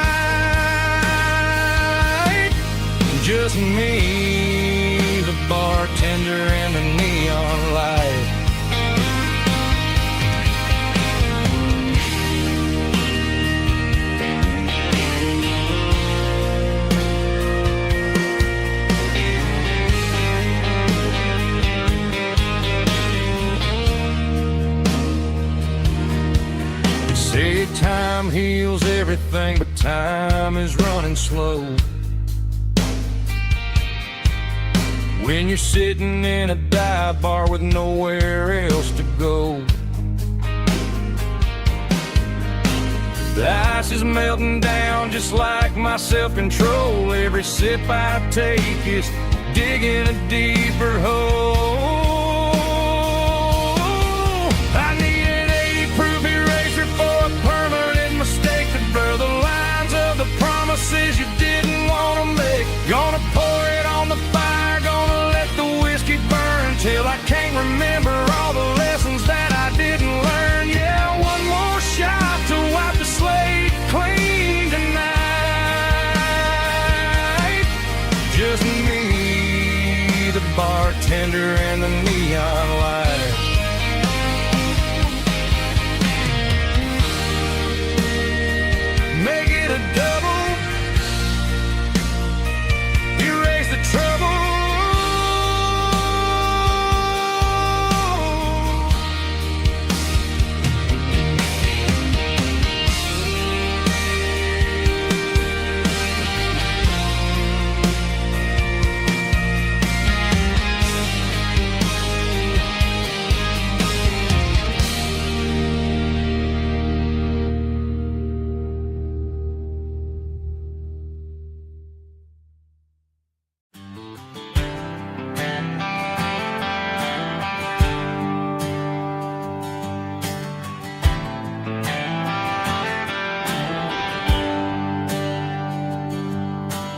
Say time heals everything, but time is running slow. When you're sitting in a dive bar with nowhere else to go. The ice is melting down just like my self-control. Every sip I take is digging a deeper hole. I need an 80-proof eraser for a permanent mistake to blur the lines of the promises you didn't want to make. Gonna pour it on the fire, gonna let the whiskey burn till I can't remember all the lessons that I didn't learn. Yeah, one more shot to wipe the slate clean tonight. Just me, the bartender, and the neon light. Make it a double, erase the trouble.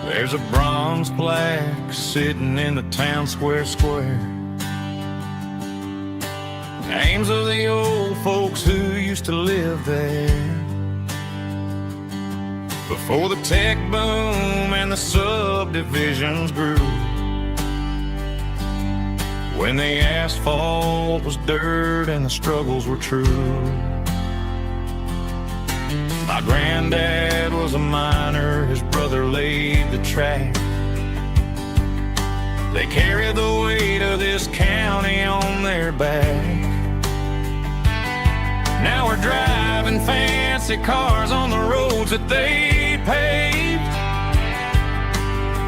There's a bronze plaque sitting in the town square. Names of the old folks who used to live there before the tech boom and the subdivisions grew. When the asphalt was dirt and the struggles were true. My granddad was a miner, his brother laid the track. They carried the weight of this county on their back. Now we're driving fancy cars on the roads that they paved,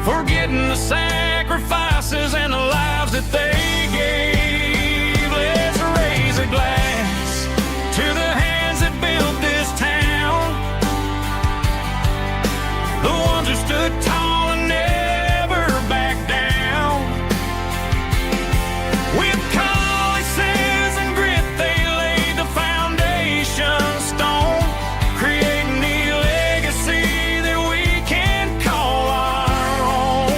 forgetting the sacrifices and the lives that they gave. Let's raise a glass to the hands that built this town, the ones who stood tall and never backed down. With calluses and grit they laid the foundation stone, creating the legacy that we can call our own.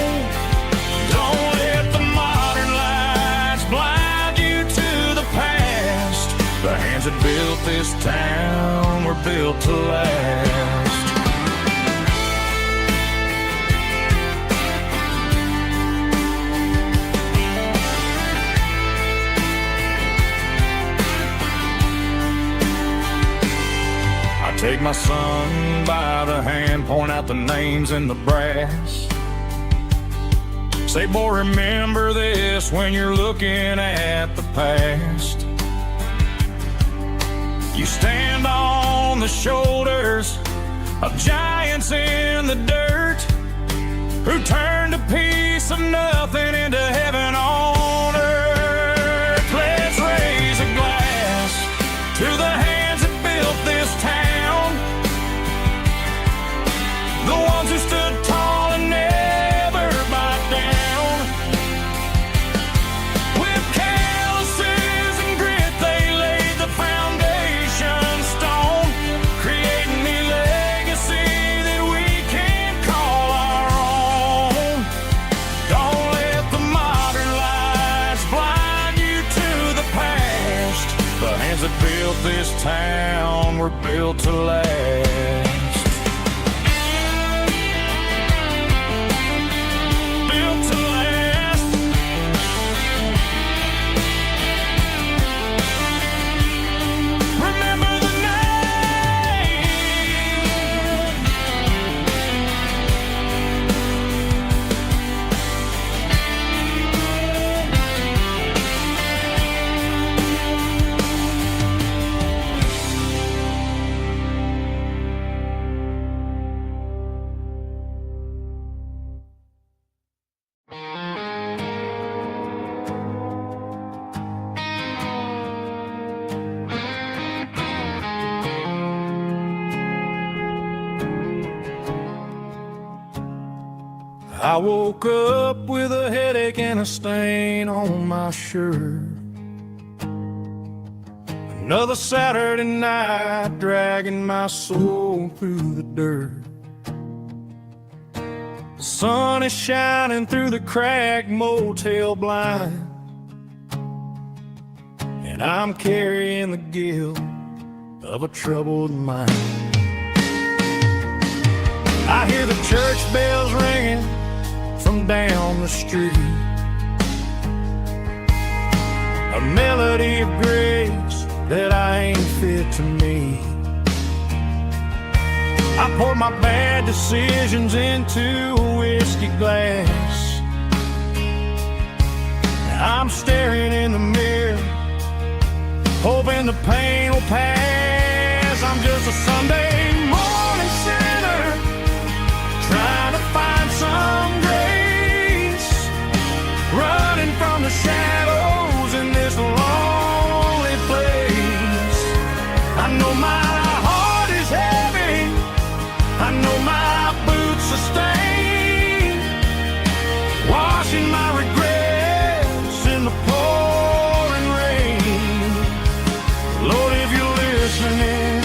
Don't let the modern lights blind you to the past. The hands that built this town were built to last. Take my son by the hand, point out the names in the brass. Say, boy, remember this when you're looking at the past. You stand on the shoulders of giants in the dirt who turned a piece of nothing into heaven on earth. Let's raise a glass to the hands that built this town, the ones who stood tall and never backed down. With calluses and grit they laid the foundation stone, creating the legacy that we can call our own. Don't let the modern lights blind you to the past. The hands that built this town were built to last. I woke up with a headache and a stain on my shirt. Another Saturday night dragging my soul through the dirt. The sun is shining through the cracked motel blind, and I'm carrying the guilt of a troubled mind. I hear the church bells ringing from down the street, a melody of grace that I ain't fit to meet. I poured my bad decisions into a whiskey glass. I'm staring in the mirror, hoping the pain will pass. I'm just a Sunday morning sinner, trying to find some grace, running from the shadows in this lonely place. I know my heart is heavy, I know my boots are stained, washing my regrets in the pouring rain. Lord, if you're listening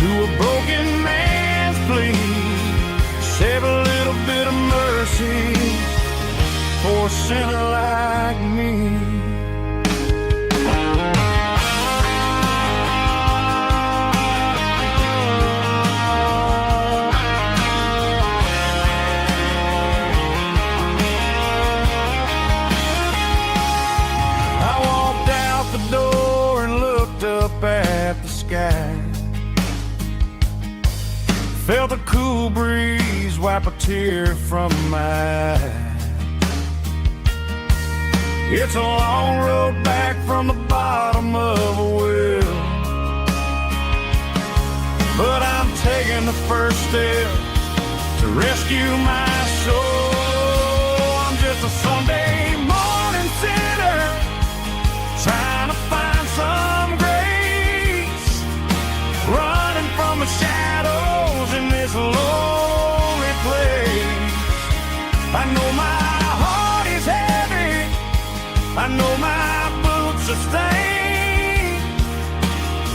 to a broken man's plea, save a little bit of mercy for a sinner like me. I walked out the door and looked up at the sky, felt a cool breeze wipe a tear from my eye. It's a long road back from the bottom of a well, but I'm taking the first step to rescue my soul. I'm just a Sunday morning sinner, trying to find some grace, running from the shadows in this lonely place. I know my heart is heavy, I know my boots are stained,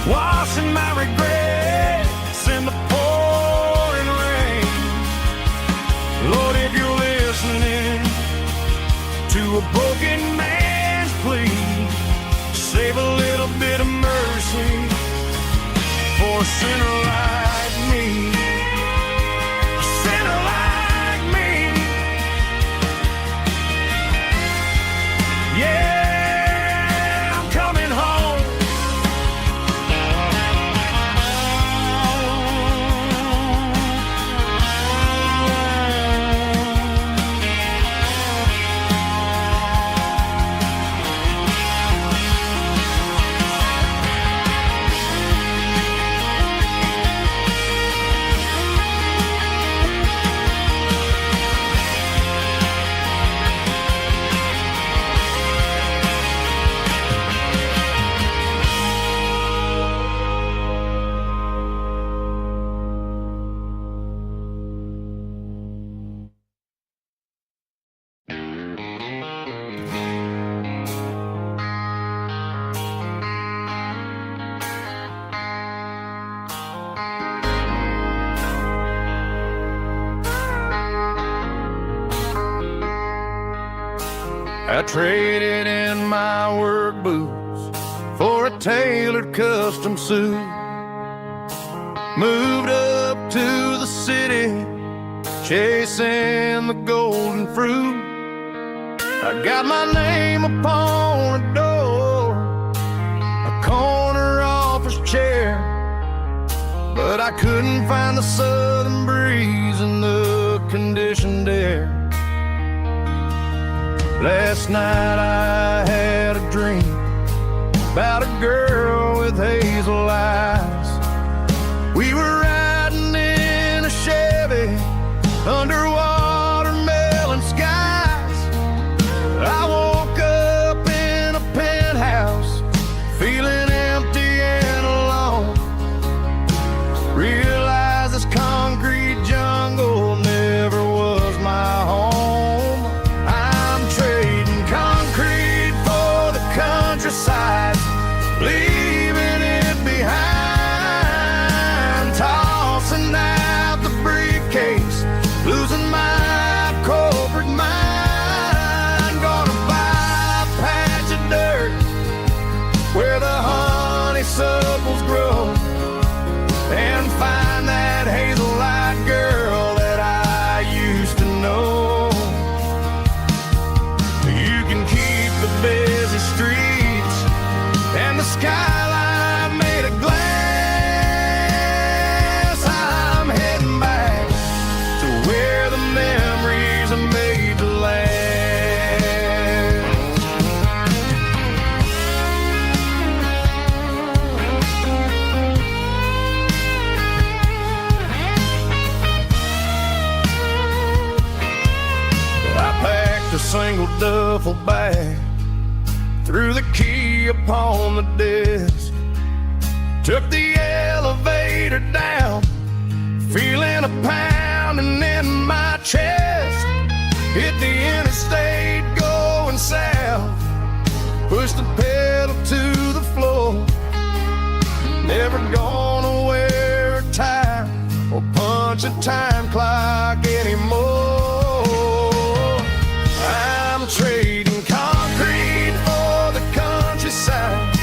washing my regrets in the pouring rain. Lord, if you're listening to a broken man's plea, save a little bit of mercy for a sinner like me. A sinner like me. Yeah, I'm coming home. I traded in my work boots for a tailored custom suit, moved up to the city, chasing the golden fruit. I got my name upon a door, a corner office chair, but I couldn't find the southern breeze in the conditioned air. Last night I had a dream about a girl with hazel eyes. We were riding in a Chevy under watermelon skies. I woke up in a penthouse feeling empty and alone. Realized this concrete jungle never was my circles grow and find that hazel-eyed girl that I used to know. You can keep the busy streets and the skyline made of glass. I'm heading back to where the memories are made to last. A single duffel bag, threw the key upon the desk, took the elevator down, feeling a pounding in my chest. Hit the interstate going south, pushed the pedal to the floor. Never gonna wear a tie or punch a time clock anymore. I'm trading concrete for the countryside,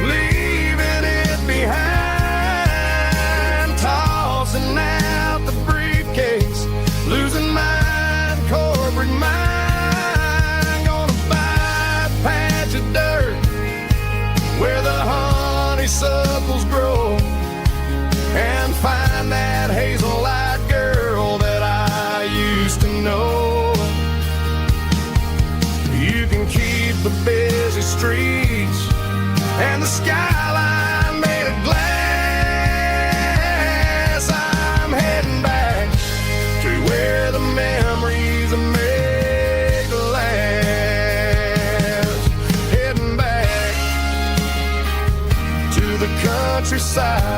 leaving it behind, tossing out the briefcase, losing my corporate mind. Gonna buy a patch of dirt where the honeysuckles grow and find that hazel-eyed girl that I used to know. The busy streets and the skyline made of glass. I'm heading back to where the memories are made to last. Heading back to the countryside.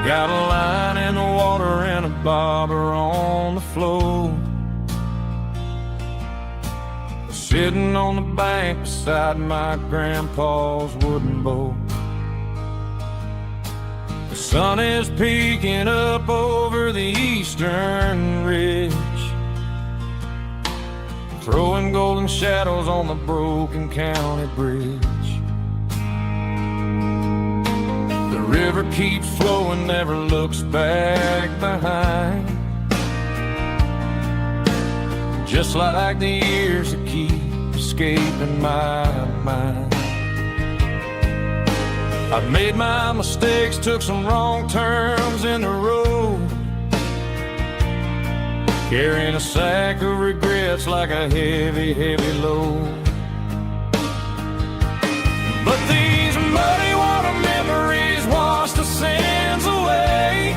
Got a line in the water and a bobber on the floor, sitting on the bank beside my grandpa's wooden boat. The sun is peeking up over the eastern ridge, throwing golden shadows on the broken county bridge. The river keeps flowing, never looks back behind, just like the years that keep escaping my mind. I've made my mistakes, took some wrong turns in the road, carrying a sack of regrets like a heavy, heavy load. But these muddy water memories wash the sins away.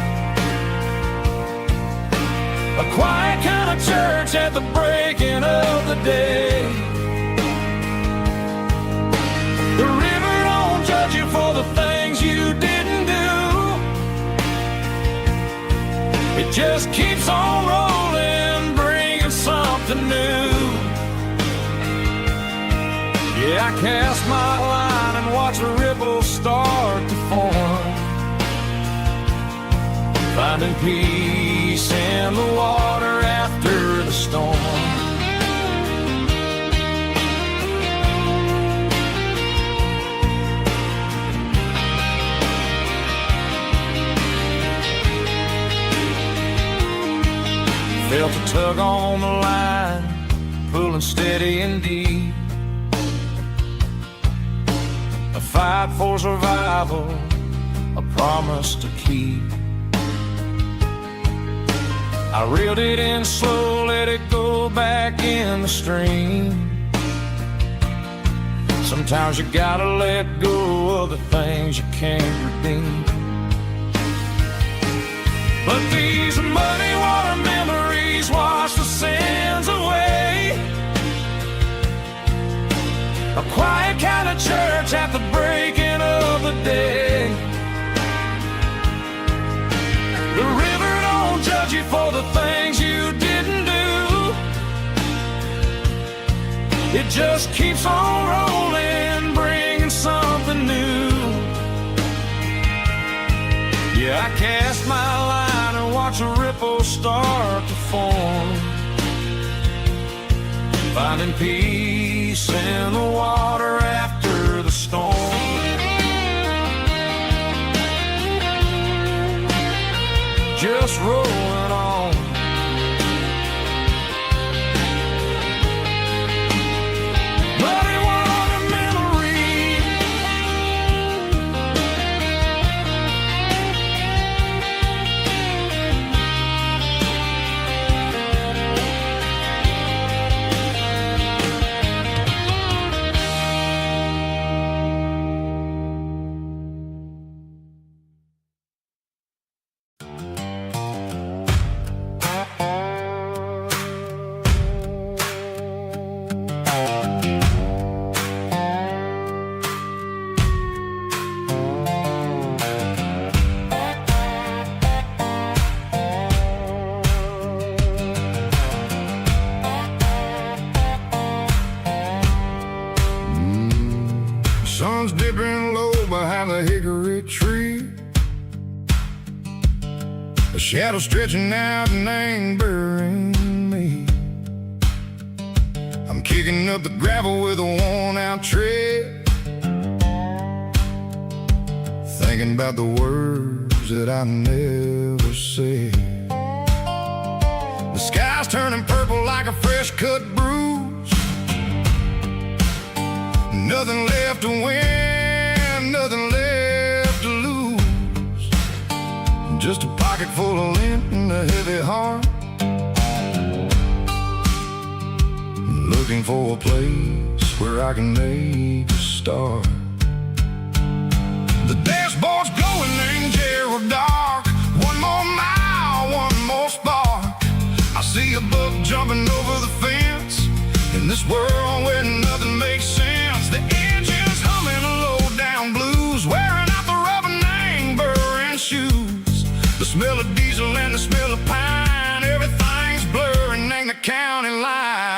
A quiet kind of church at the breaking of the day. The river don't judge you for the things you didn't do. It just keeps on rolling, bringing something new. Yeah, I cast my line and watch the ripples start to form, finding peace in the water after the storm. Felt a tug on the line, pulling steady and deep. A fight for survival, a promise to keep. I reeled it in slow, let it go back in the stream. Sometimes you gotta let go of the things you can't redeem. But these muddy water things you didn't do. It just keeps on rolling, bringing something new. Yeah, I cast my line and watch a ripple start to form, finding peace in the water after the storm. Just rolling on. But it was a memory. Sun's dipping low behind the hickory tree. A shadow stretching out and angering me. I'm kicking up the gravel with a worn-out tread, thinking about the words that I never said. The sky's turning purple like a fresh-cut bruise. Nothing left to win, nothing left to lose. Just a pocket full of lint and a heavy heart, looking for a place where I can make a start. The dashboard's glowing angel dark. One more mile, one more spark. I see a buck jumping over the fence in this world where nothing makes sense. The engine's humming a low-down blues, wearing out the rubber name, burring shoes. The smell of diesel and the smell of pine, everything's blurring, ain't the county line.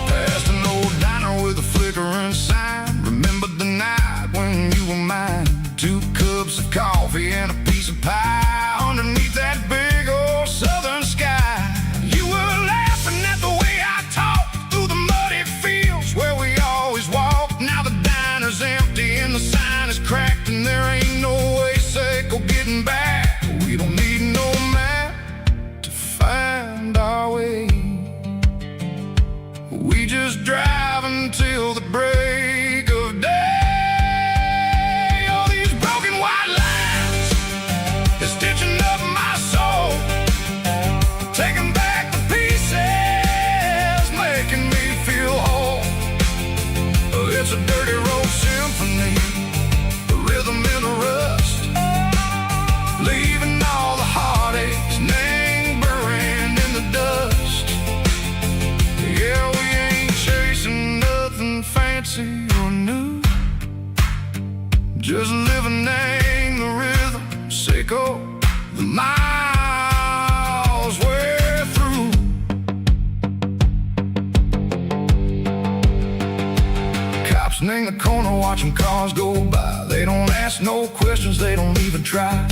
Past an old diner with a flickering sign. Remember the night when you were mine. 2 cups of coffee and a piece of pie underneath that big old southern sky. You were laughing at the way I talked through the muddy fields where we always walked. Now the diner's empty and the sign is cracked, and there ain't no way safe of getting back. We don't need no map to find our way. We just drive until the break of day. Stitching up my soul, taking back the pieces, making me feel whole. It's a dirty road symphony, the rhythm in the rust, leaving all the heartaches lingering in the dust. Yeah, we ain't chasing nothing fancy or new, just living in the rhythm. Sicko, the miles we're through. Cops in the corner watching cars go by. They don't ask no questions, they don't even try.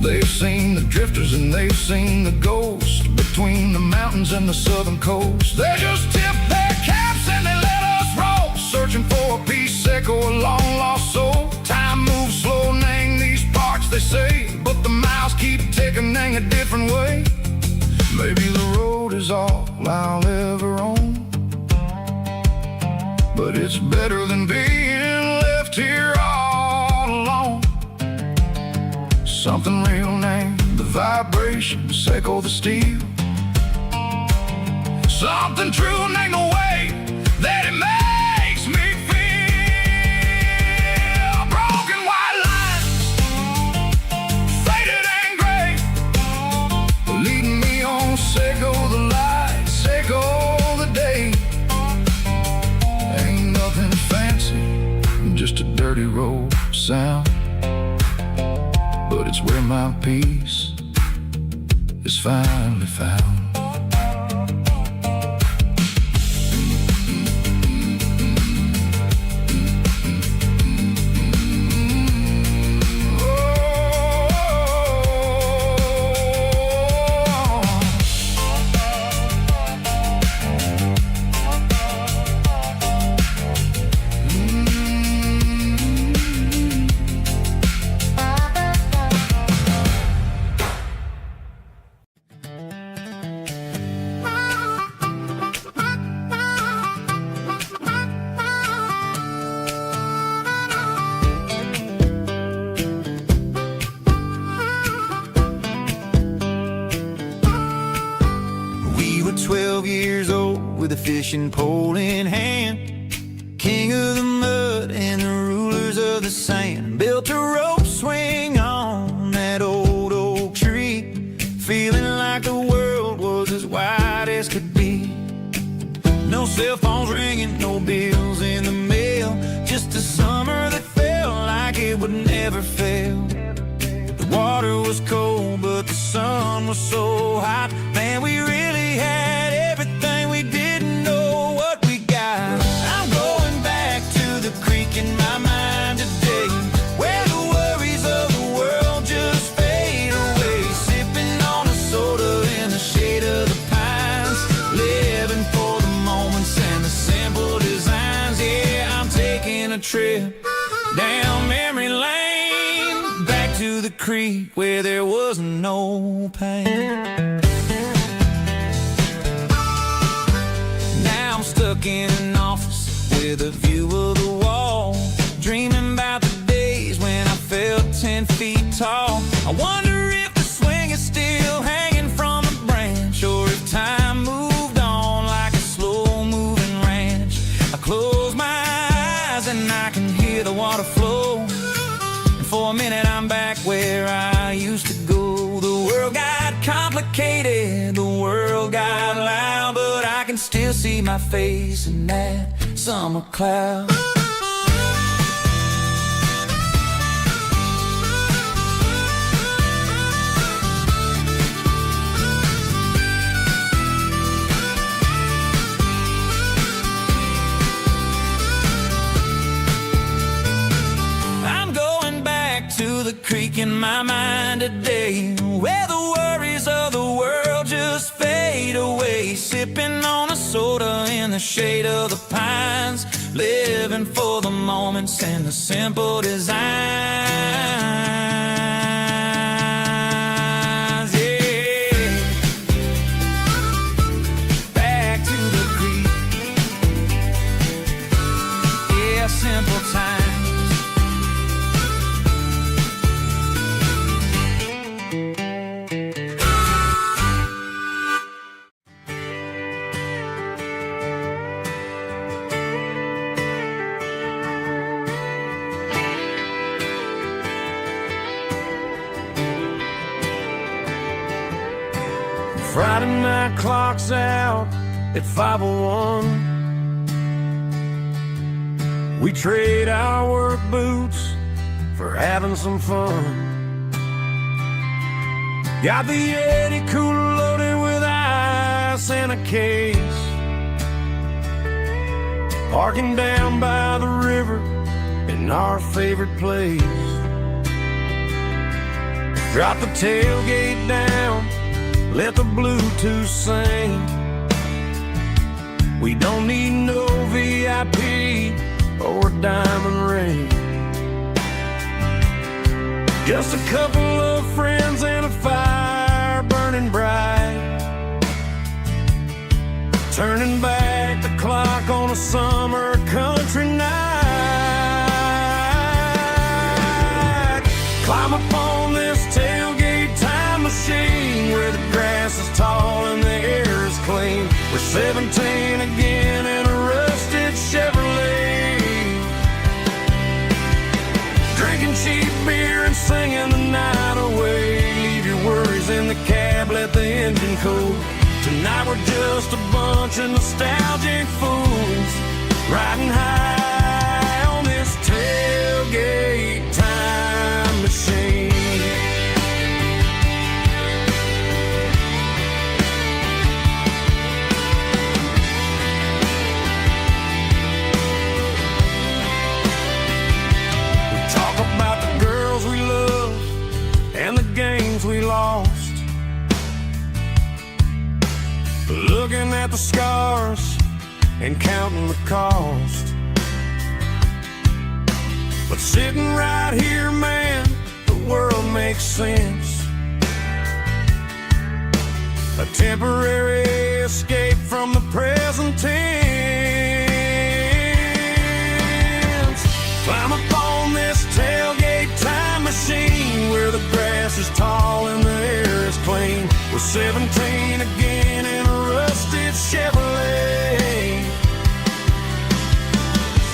They've seen the drifters and they've seen the ghosts between the mountains and the southern coast. They just tip their caps and they let us roll, searching for a piece echo, a long lost soul. Time moves slow, name these parts they say, but the miles keep ticking in a different way. Maybe the road is all I'll ever own, but it's better than being left here all alone. Something real named the vibrations echo the steel. Something true named the way that it makes me feel. Broken white lines, faded and gray, leading me on, Seco the light, Seco the day. dirty road sound, but it's where my peace is finally found. We were 12 years old with a fishing pole in hand, king of the mud and the rulers of the sand. Built a rope swing on that old oak tree, feeling like the world was as wide as could be. No cell phones ringing, no bills in the mail, just a summer that felt like it would never fail. The water was cold, but the sun was so hot. Man, we really had everything, we didn't know what we got. I'm going back to the creek in my mind today, where the worries of the world just fade away. Sipping on a soda in the shade of the pines, living for the moments and the simple designs. Yeah, I'm taking a trip down memory lane, back to the creek where there was no pain. Now I'm stuck in an office with a view of the wall, dreaming about the days when I felt 10 feet tall. I wonder if the swing is still hanging from the branch, or if time moved on like a slow-moving ranch. I close my eyes and I can hear the water flow, and for a minute I'm back where I used to go. The world got complicated, the world got loud, but I can still see my face in that summer cloud. I'm going back to the creek in my mind today, where the worries of the world just fade away. Sipping on a soda in the shade of the pines, living for the moments and the simple designs. Yeah, back to the creek. Yeah, simple times. Friday night clock's out at 5:01. We trade our work boots for having some fun. Got the Yeti cooler loaded with ice and a case, parking down by the river in our favorite place. Drop the tailgate down, let the Bluetooth sing. We don't need no VIP or a diamond ring, just a couple of friends and a fire burning bright, turning back the clock on a summer country night. Climb up on this tailgate time machine, where the grass is tall and the air is clean. We're 17 again in a rusted Chevrolet, drinking cheap beer and singing the night away. Leave your worries in the cab, let the engine cool. Tonight we're just a bunch of nostalgic fools, riding high on this tailgate looking at the scars and counting the cost. But sitting right here, man, the world makes sense. A temporary escape from the present tense. Climb up on this tailgate time machine where the grass is tall and the air is clean. We're 17 again in a rusted Chevrolet,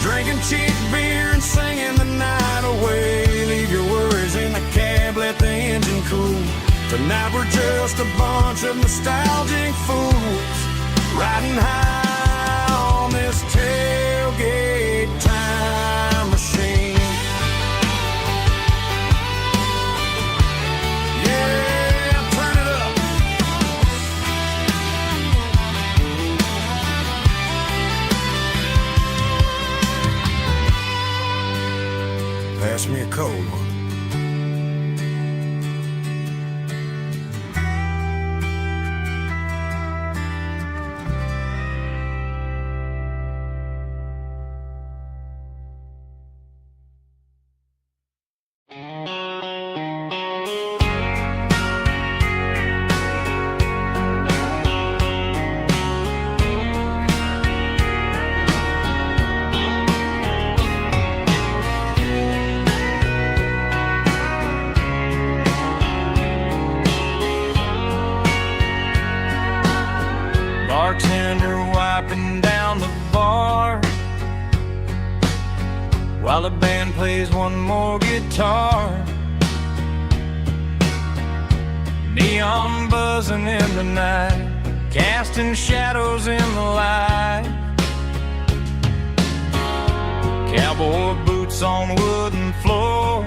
drinking cheap beer and singing the night away. Leave your worries in the cab, let the engine cool. Tonight we're just a bunch of nostalgic fools riding high on this tailgate time machine. Yeah, turn it up. Pass me a cold one. Bartender wiping down the bar while the band plays one more guitar. Neon buzzing in the night, casting shadows in the light. Cowboy boots on wooden floors,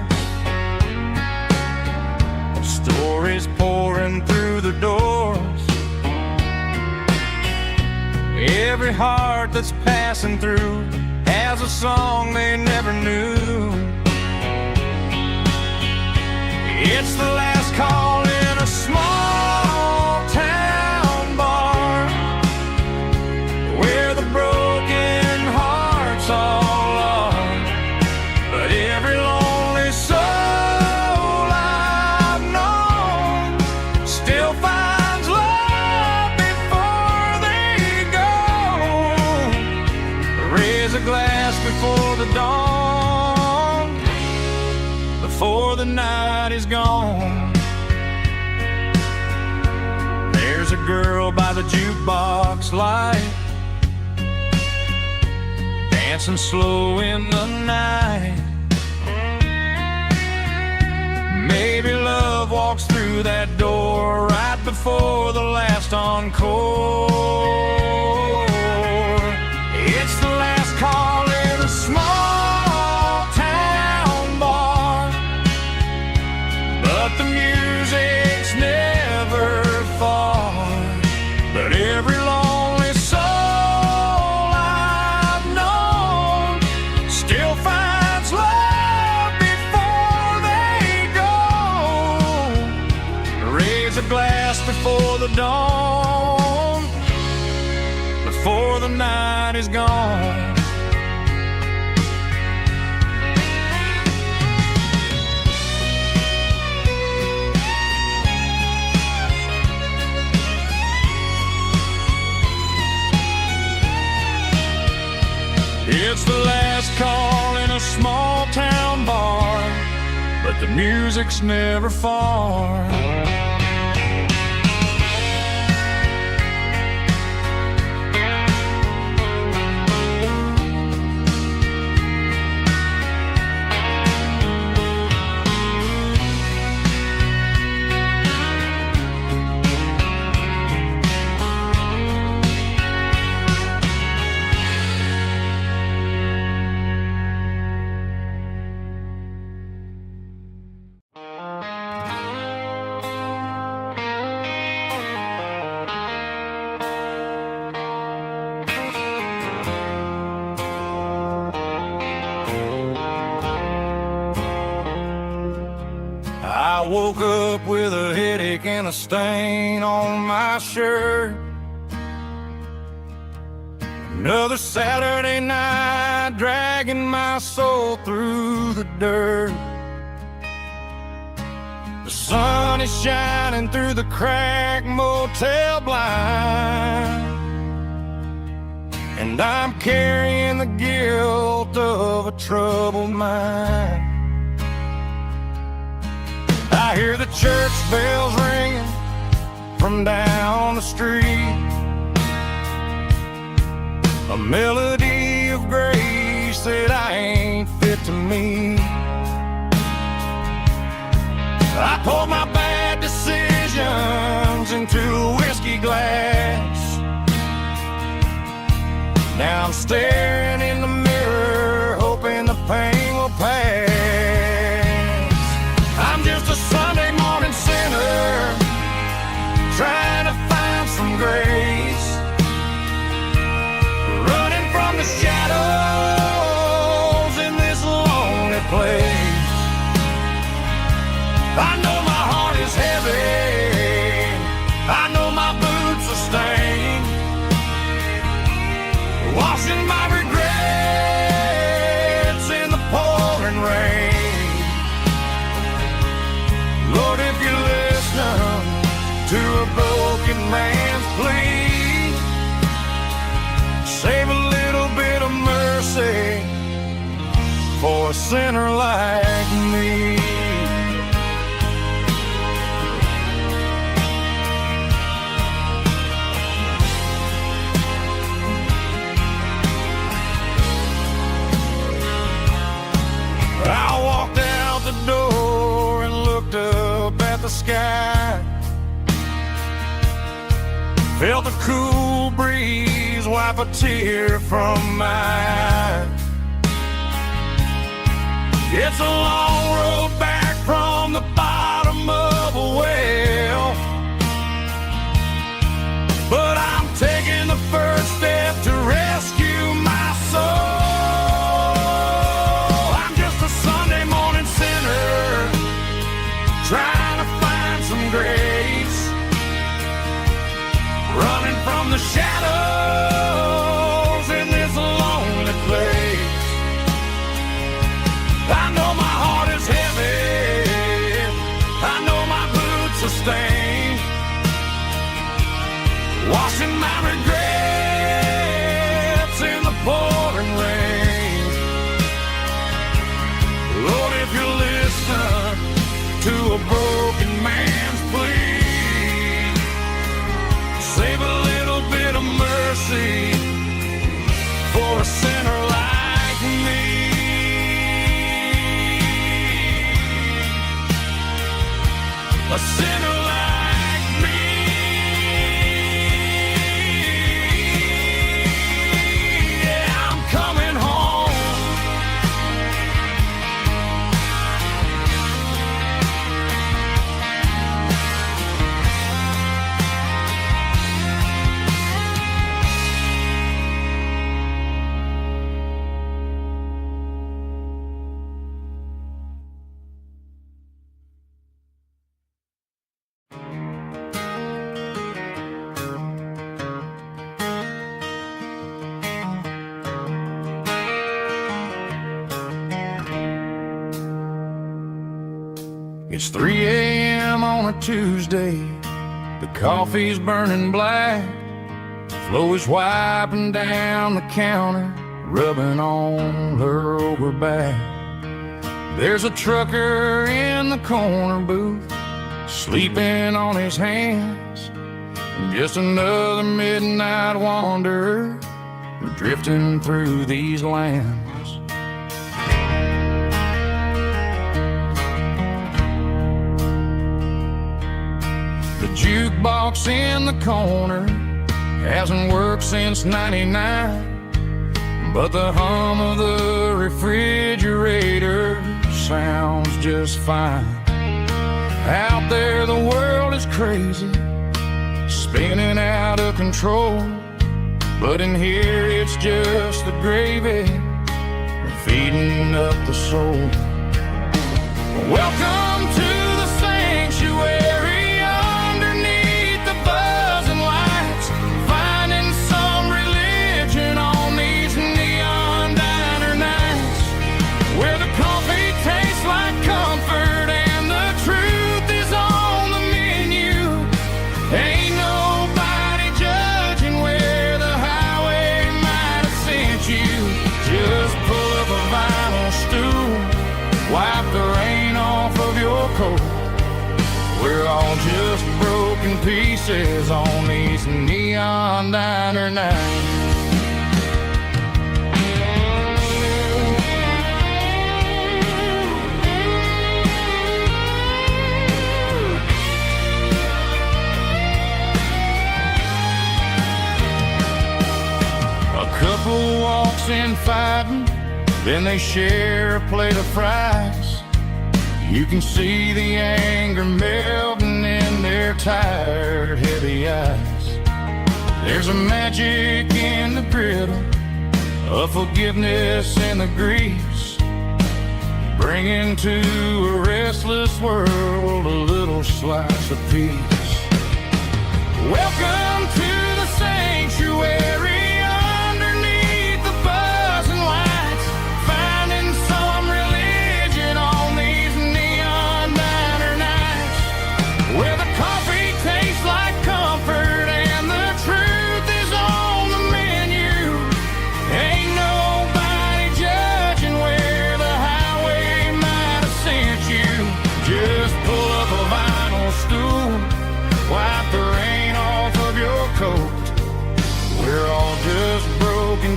stories pouring through the doors. Every heart that's passing through has a song they never knew. It's the last call in a small town bar where the broken hearts all are. But every lonely soul I've known still finds love before they go. Raise a glass before the dawn, before the night is gone. There's a girl by the jukebox light, dancing slow in the night. Maybe love walks through that door right before the last encore. It's the last call in a small town bar, but the music's never far. But every lonely soul I've known still finds love before they go. Raise a glass before the dawn, before the night is gone. It's the last call in a small town bar, but the music's never far. I woke up with a headache and a stain on my shirt. Another Saturday night, dragging my soul through the dirt. The sun is shining through the cracked motel blind, and I'm carrying the guilt of a troubled mind. I hear the church bells ringing from down the street, a melody of grace that I ain't fit to meet. I poured my bad decisions into a whiskey glass. Now I'm staring in the mirror, hoping the pain will pass. I'm just a Sunday morning sinner, trying to find some grace, running from the shadows in this lonely place. I know my heart is heavy, I know my boots are stained, washing my regrets in the pouring rain. Lord, if you listen to a broken man's plea, save a little bit of mercy for a sinner like me. I walked out the door and looked up at the sky, felt a cool breeze wipe a tear from my eye. It's a long road back from the bottom of a well, but I'm taking the first step to rescue my soul. Trying to find some grace, running from the shadows in this lonely place. I know my heart is heavy, I know my boots are stained, washing my regrets in the pouring rain. Lord, if you listen to a broken man's plea, save a little bit of mercy for a sinner like me. A sinner like me. Yeah, I'm coming home. It's 3 a.m. on a Tuesday, the coffee's burning black, Flo is wiping down the counter, rubbing on her over back. There's a trucker in the corner booth, sleeping on his hands, just another midnight wanderer drifting through these lands. The jukebox in the corner hasn't worked since '99, but the hum of the refrigerator sounds just fine. Out there the world is crazy, spinning out of control, but in here it's just the gravy feeding up the soul. Welcome to the sanctuary, underneath the buzzing lights, finding some religion on We're all just broken pieces on these neon diner nights. Couple walks in fighting, then they share a plate of fries. You can see the anger melting in their tired, heavy eyes. There's a magic in the griddle, a forgiveness in the grease, bringing to a restless world a little slice of peace. Welcome to the sanctuary.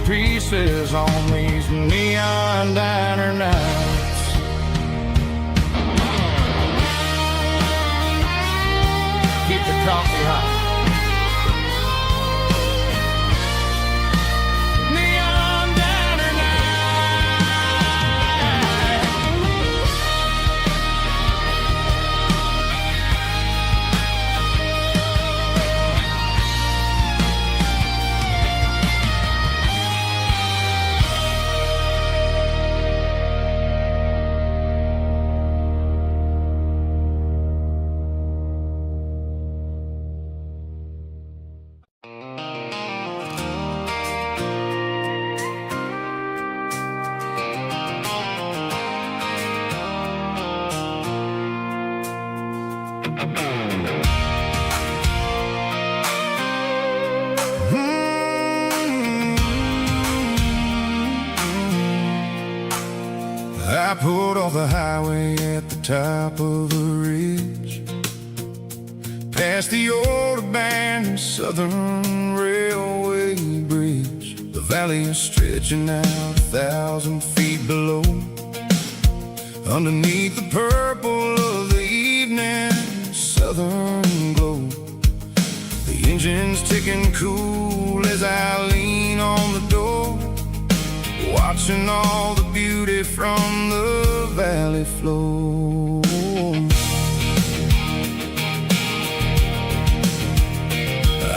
Pieces on these neon diner nights. Keep the coffee hot. Neon diner I pulled off the highway at the top of a ridge, past the old abandoned Southern Railway bridge. The valley is stretching out 1,000 feet below, underneath the purple of the evening southern glow. The engine's ticking cool as I lean on the door, watching all the beauty from the valley flow.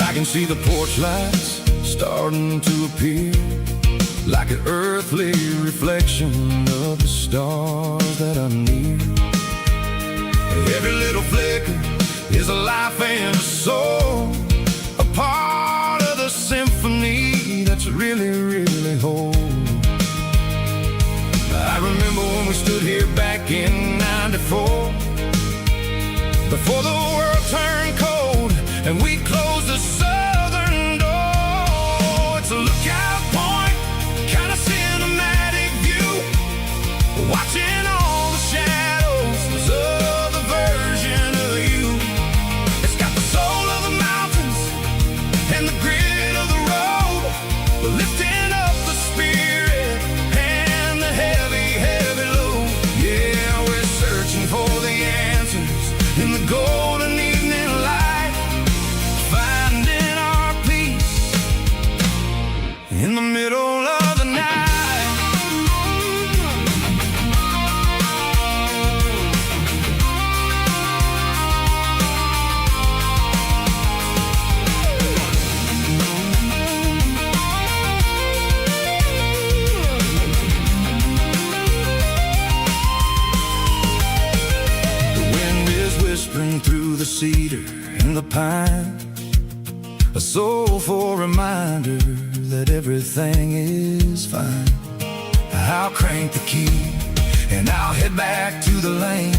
I can see the porch lights starting to appear, like an earthly reflection of the stars that are near. Every little flicker is a life and a soul, a part of the symphony that's really, really whole. I remember when we stood here back in '94, before the world turned cold and we closed the southern door. It's a lookout point, kind of cinematic view, watching all the shadows of the version of you. It's got the soul of the mountains and the grit of the road, lifting up the spirit and the heavy, heavy load. Yeah, we're searching for the answers in the golden evening light, finding our peace in the middle of the night. Whispering through the cedar and the pine, a soulful reminder that everything is fine. I'll crank the key and I'll head back to the lane,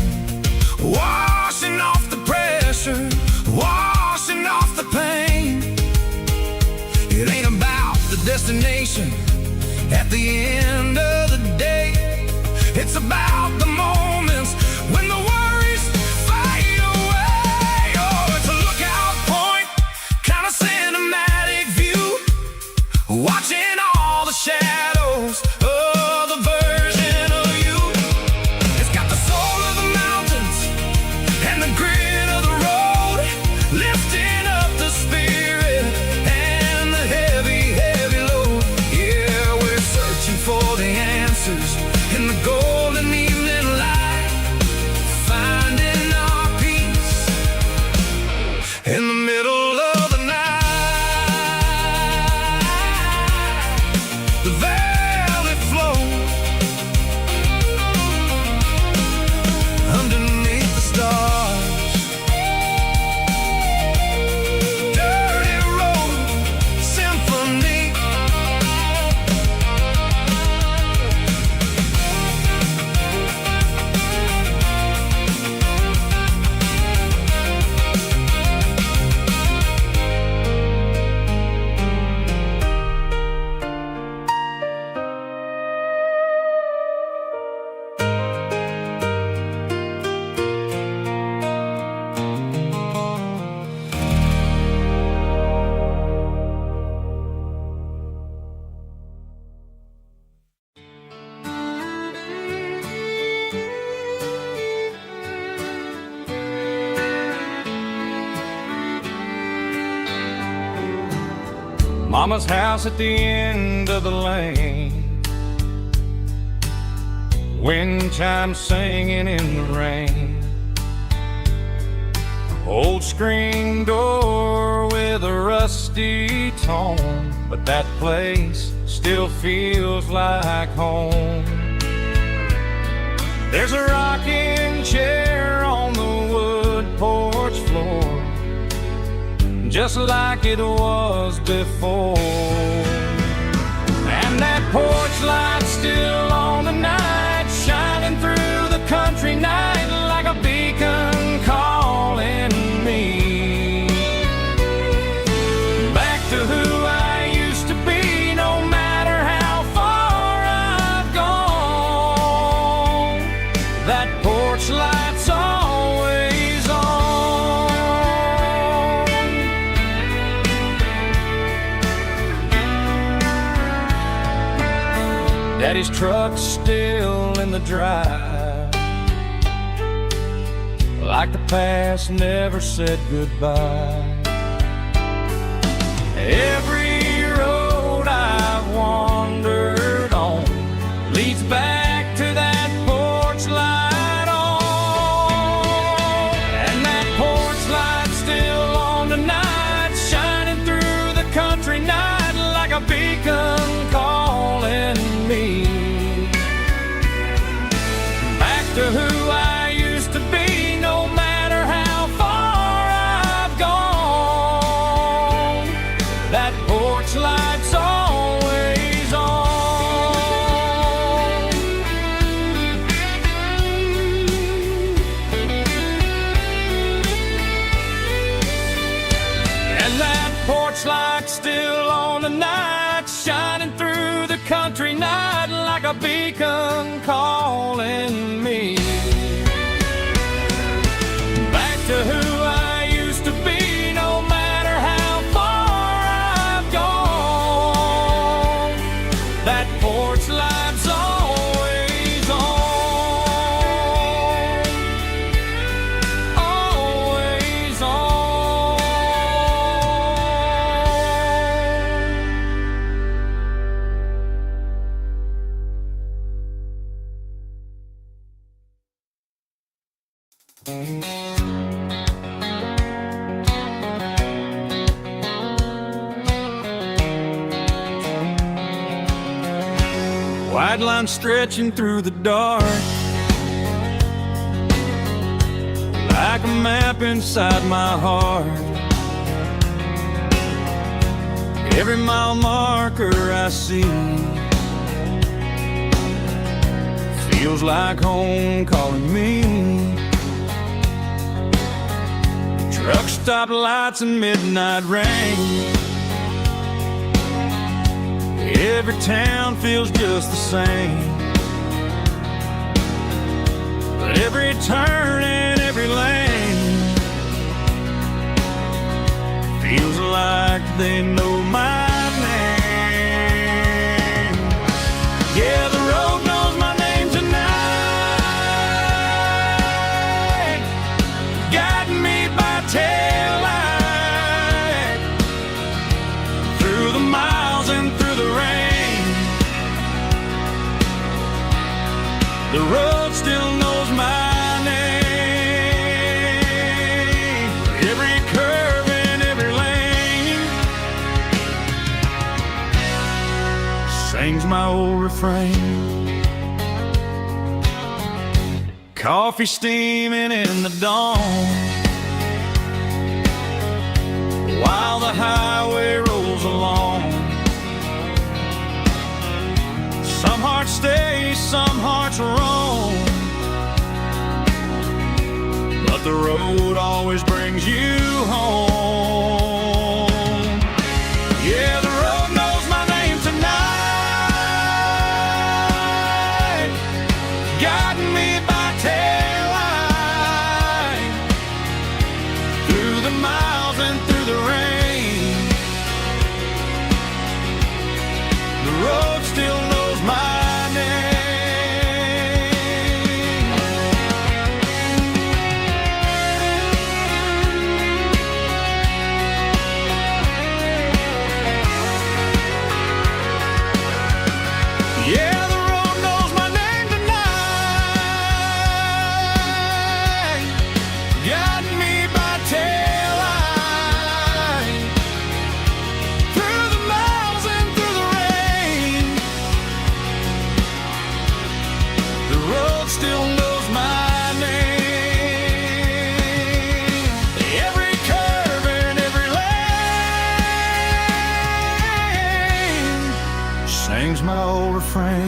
washing off the pressure, washing off the pain. It ain't about the destination at the end of the day, it's about the moments when the worries fade away. answers in the golden evening light, finding our peace in the middle of the night. The valley flows underneath the stars. Dirty road symphony. Mama's house at the end of the lane, wind chimes singing in the rain. Old screen door with a rusty tone, but that place still feels like home. There's a rocking chair on the wood porch floor, just like it was before. And that porch light's still on the night, shining through the country night like a beacon calling me back to who I used to be. No matter how far I've gone, that porch light's always on. Daddy's truck's still in the drive, like the past never said goodbye. Every road I've wandered on leads back to that porch light on. And that porch light's still on tonight, shining through the country night like a beacon calling me back to who I used to be. No matter how far I've gone, that porch light's always on. And that porch light's still on tonight, shining through the country night like a beacon calling me back to who I used to be. No matter how far I've gone, that porch light's always on, always on. White line stretching through the dark, like a map inside my heart. Every mile marker I see feels like home calling me. Truck stop lights and midnight rain, every town feels just the same. But every turn and every lane feels like they know my name. Yeah, the road knows my name tonight, guiding me by taillight through the miles and through the rain. The road still knows my name. Every curve and every lane sings my old refrain. Coffee steaming in the dawn, while the highway rolls along. Some hearts stay, some hearts roam, but the road always brings you home. Yeah, the road knows my name tonight, guiding me by taillight, through the miles and through the rain. The road still knows my name. Yeah, the road knows my name tonight, guiding me by taillight, through the miles and through the rain. The road still knows my name. Every curve and every lane sings my old refrain.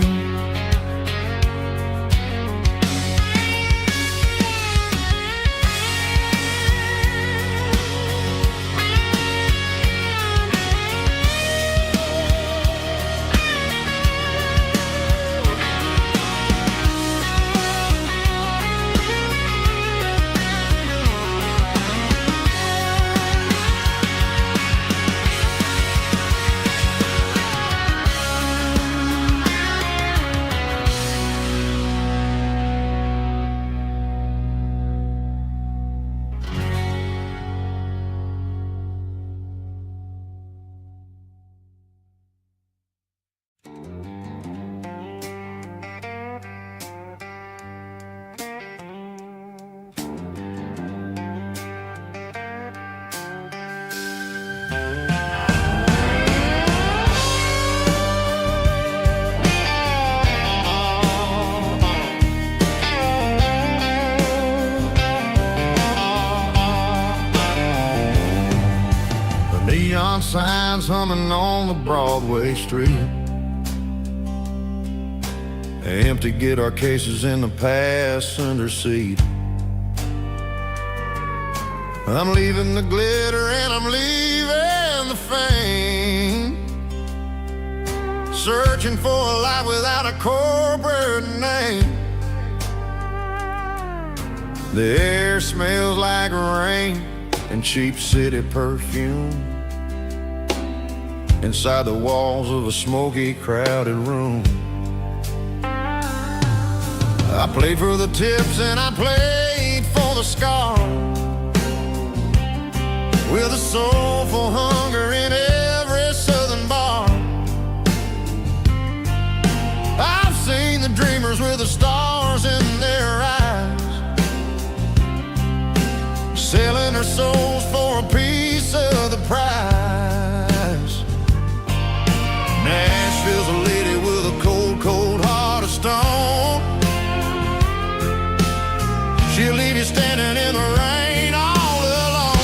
Neon signs humming on the Broadway street. Empty guitar cases in the passenger seat. I'm leaving the glitter and I'm leaving the fame, searching for a life without a corporate name. The air smells like rain and cheap city perfume inside the walls of a smoky, crowded room. I played for the tips and I played for the scars, with a soulful hunger in every southern bar. I've seen the dreamers with the stars in their eyes, selling their souls for a piece of the prize. Nashville's a lady with a cold, cold heart of stone. She'll leave you standing in the rain all alone.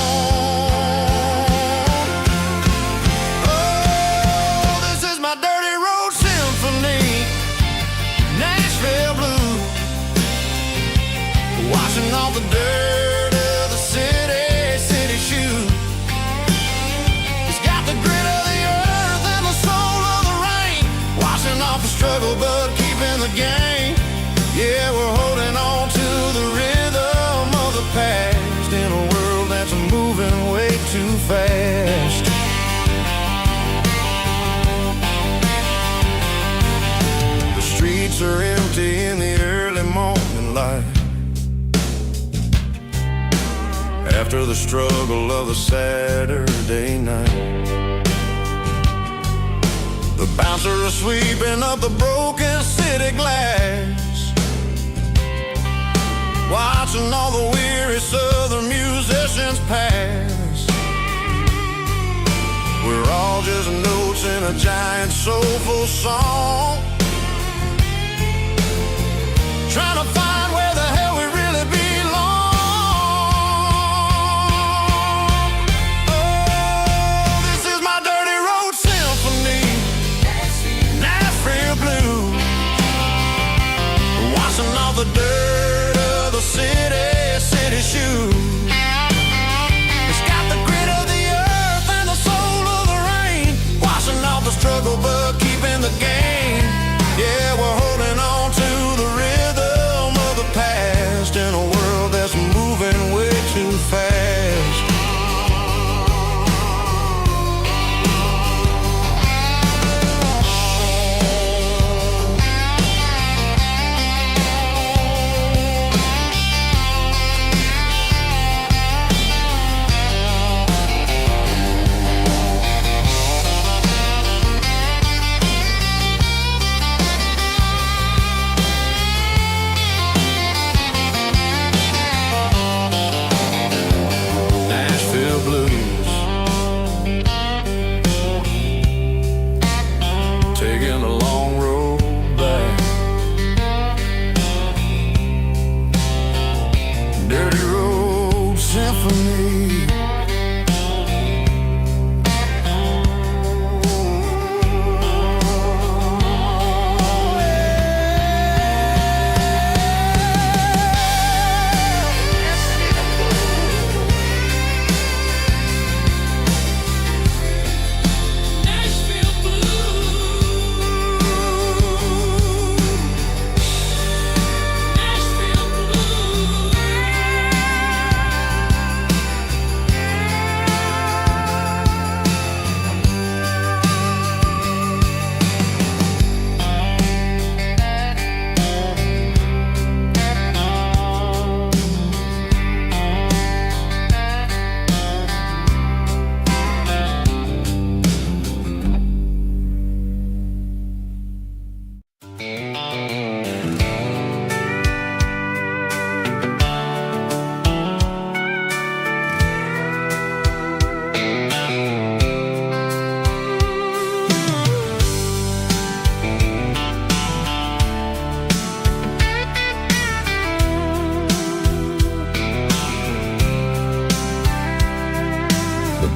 Oh, this is my dirty road symphony, Nashville blues, washing off the dirt of the city shoes. It's got the grit of the earth and the soul of the rain, washing off the struggle but keeping the game. Yeah, we're holding on to the rhythm of the past in a world that's moving way too fast. The streets are empty in the early morning light, after the struggle of the Saturday night. The bouncers are sweeping up the broken city glass, watching all the weary southern musicians pass. We're all just notes in a giant soulful song, trying to find where the hell we really belong. Oh, this is my dirty road symphony, Nashville blues, washing off the dirt of the city shoes. It's got the grit of the earth and the soul of the rain, washing off the struggle but keeping the game. Yeah, we're holding on to the rhythm of the past in a world that's moving way too fast.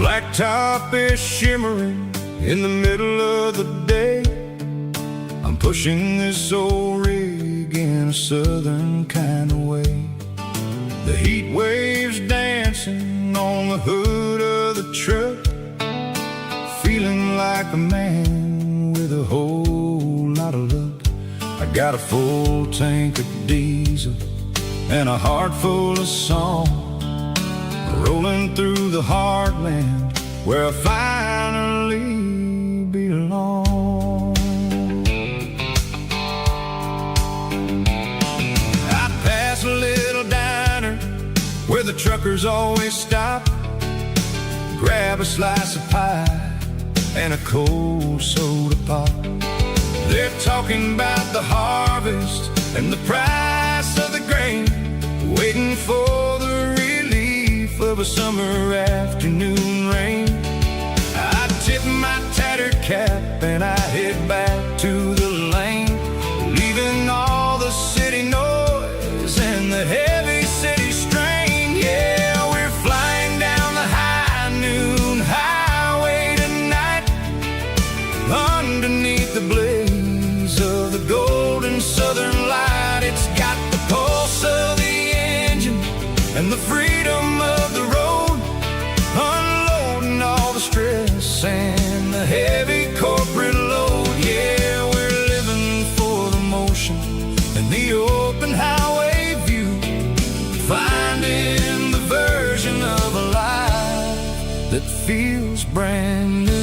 Blacktop is shimmering in the middle of the day. I'm pushing this old rig in a southern kind of way. The heat waves dancing on the hood of the truck, feeling like a man with a whole lot of luck. I got a full tank of diesel and a heart full of song, rolling through the heartland where I finally belong. I'd pass a little diner where the truckers always stop, grab a slice of pie and a cold soda pop. They're talking about the harvest and the price of the grain, waiting for the relief of a summer afternoon rain. I tip my tattered cap and I head back to the lane, leaving all the city noise and the heavy city strain. Yeah, we're flying down the high noon highway tonight, underneath the blaze of the golden southern light. It's got the pulse of the engine and the freedom of the road, unloading all the stress and the heavy corporate load. Yeah, we're living for the motion and the open highway view, finding the version of a life that feels brand new.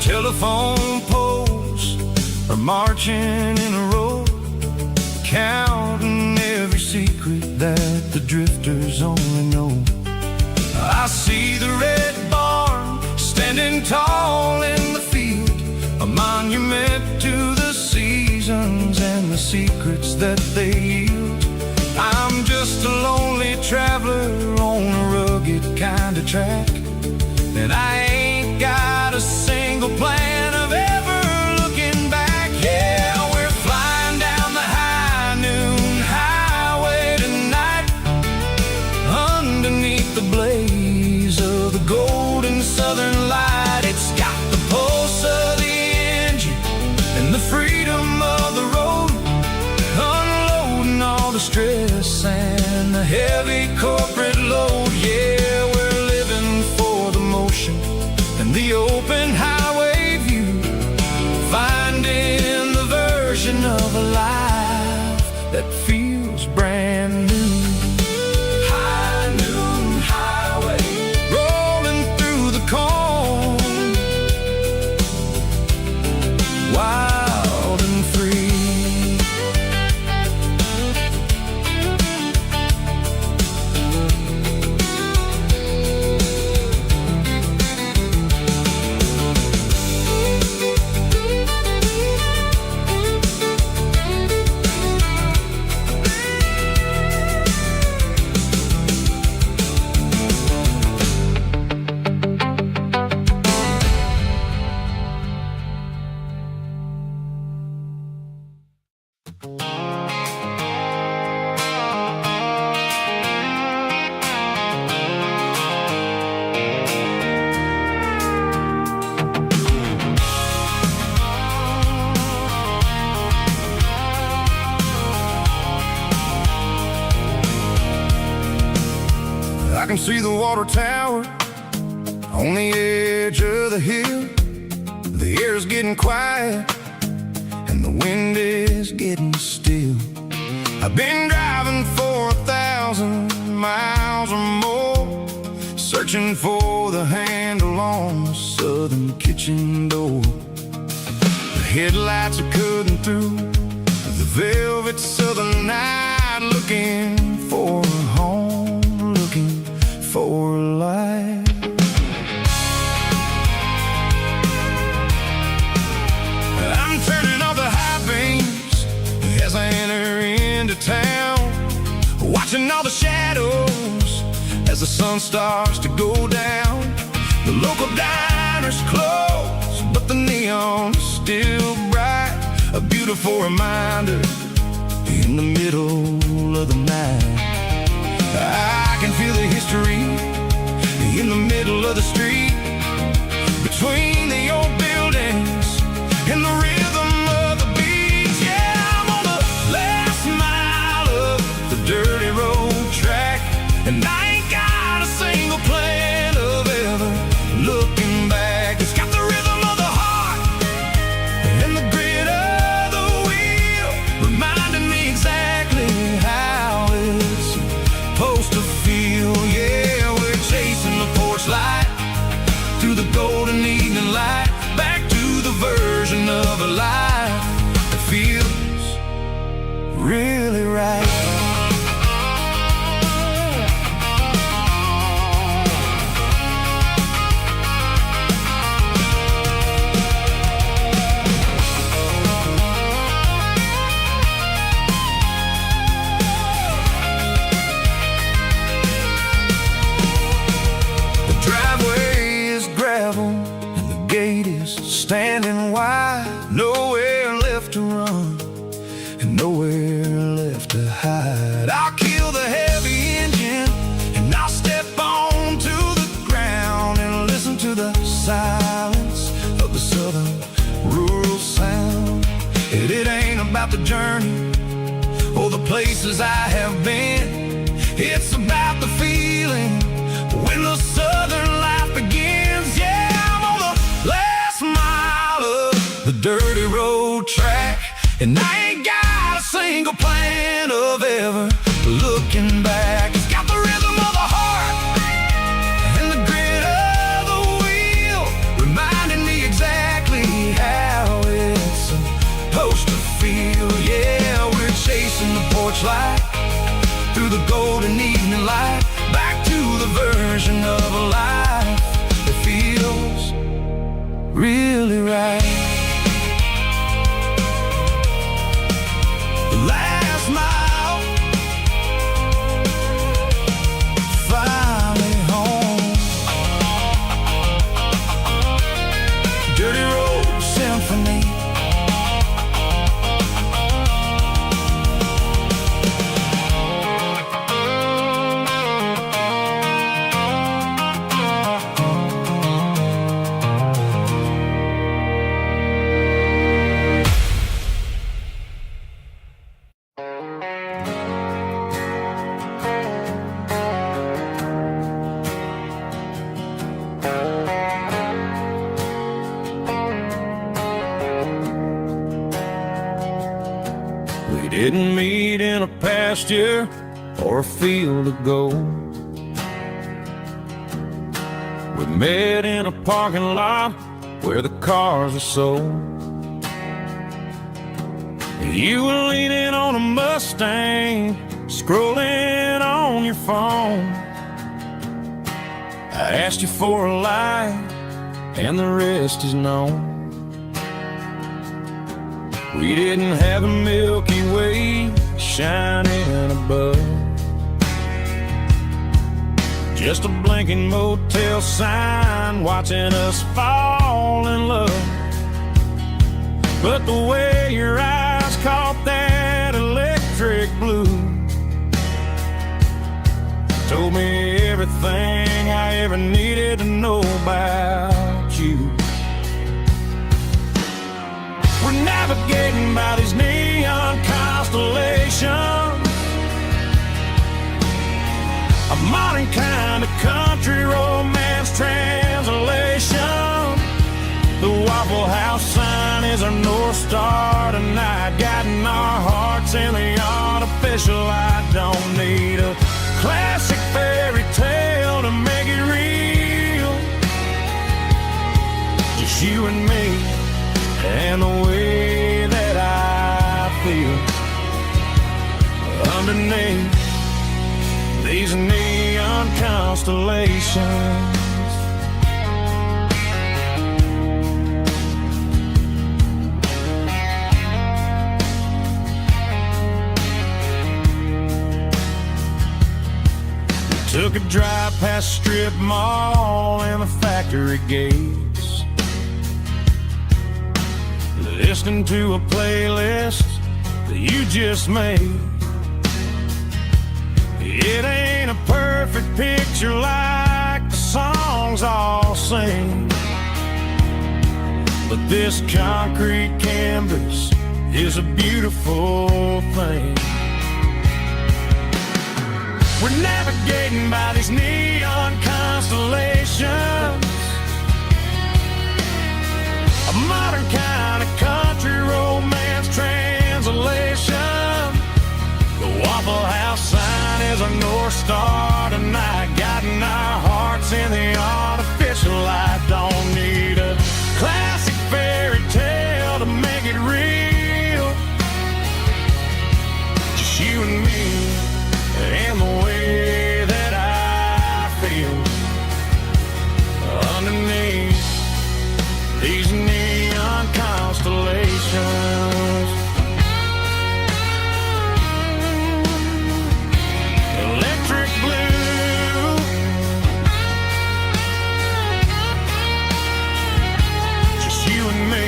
Telephone poles are marching in a row, counting every secret that the drifters only know. I see the red barn standing tall in the field, a monument to the seasons and the secrets that they yield. I'm just a lonely traveler on a rugged kind of track, and I ain't got a single plan of ever looking back. Yeah, we're flying down the high noon highway tonight, underneath the blaze of the golden southern light. It's got the pulse of the engine and the freedom of the road, unloading all the stress and the heavy corporate load. Yeah, we're living for the motion and the open highway view, finding the version of a life that feels brand new. High noon highway, rolling through the corn, wild and free. I can see the water tower on the edge of the hill. The air's getting quiet and the wind is getting still. I've been driving for 1,000 miles or more, searching for the handle on the southern kitchen door. The headlights are cutting through the velvet southern night, looking for a home, looking for life. I'm turning off the high beams as I enter into town, watching all the shadows as the sun starts to go down. The local diner's closed, but the neon is still bright, a beautiful reminder in the middle of the night. I can feel the history in the middle of the street, between the old buildings and the rhythm of the beat. Yeah, I'm on the last mile of the dirty road track, and I ain't got a single plan of ever looking back. It's got the rhythm of the heart and the grit of the wheel, reminding me exactly how it's supposed to feel. Yeah, we're chasing the porch light through the golden evening light, back to the version of a life that feels really right. Standing wide, nowhere left to run and nowhere left to hide. I'll kill the heavy engine and I'll step onto the ground and listen to the silence of the southern rural sound. It ain't about the journey or the places I have been, it's about the feeling when the southern life begins. Yeah, I'm on the last mile of the dirty road track, and I ain't got a single plan of ever looking back. It's got the rhythm of the heart and the grit of the wheel, reminding me exactly how it's didn't meet in a pasture or a field of gold. We met in a parking lot where the cars are sold. You were leaning on a Mustang, scrolling on your phone. I asked you for a light, and the rest is known. We didn't have a Milky Way shining above, just a blinking motel sign watching us fall in love. But the way your eyes caught that electric blue told me everything I ever needed to know about you. We're navigating by these neon constellations, a modern kind of country romance translation. The Waffle House sign is our North Star tonight, guiding our hearts in the artificial. I don't need a classic fairy tale to make it real, just you and me and the way that I feel underneath these neon constellations. Took a drive past Strip Mall and the factory gates, listening to a playlist that you just made. It ain't a perfect picture like the songs all sing, but this concrete canvas is a beautiful thing. We're navigating by these neon constellations, a modern kind of country romance translation. The Waffle House sign is our North Star tonight, guiding our hearts in the artificial light. Don't need a classic fairy tale to make it real, just you and me and the way that I feel underneath these neon constellations. Electric blue, just you and me.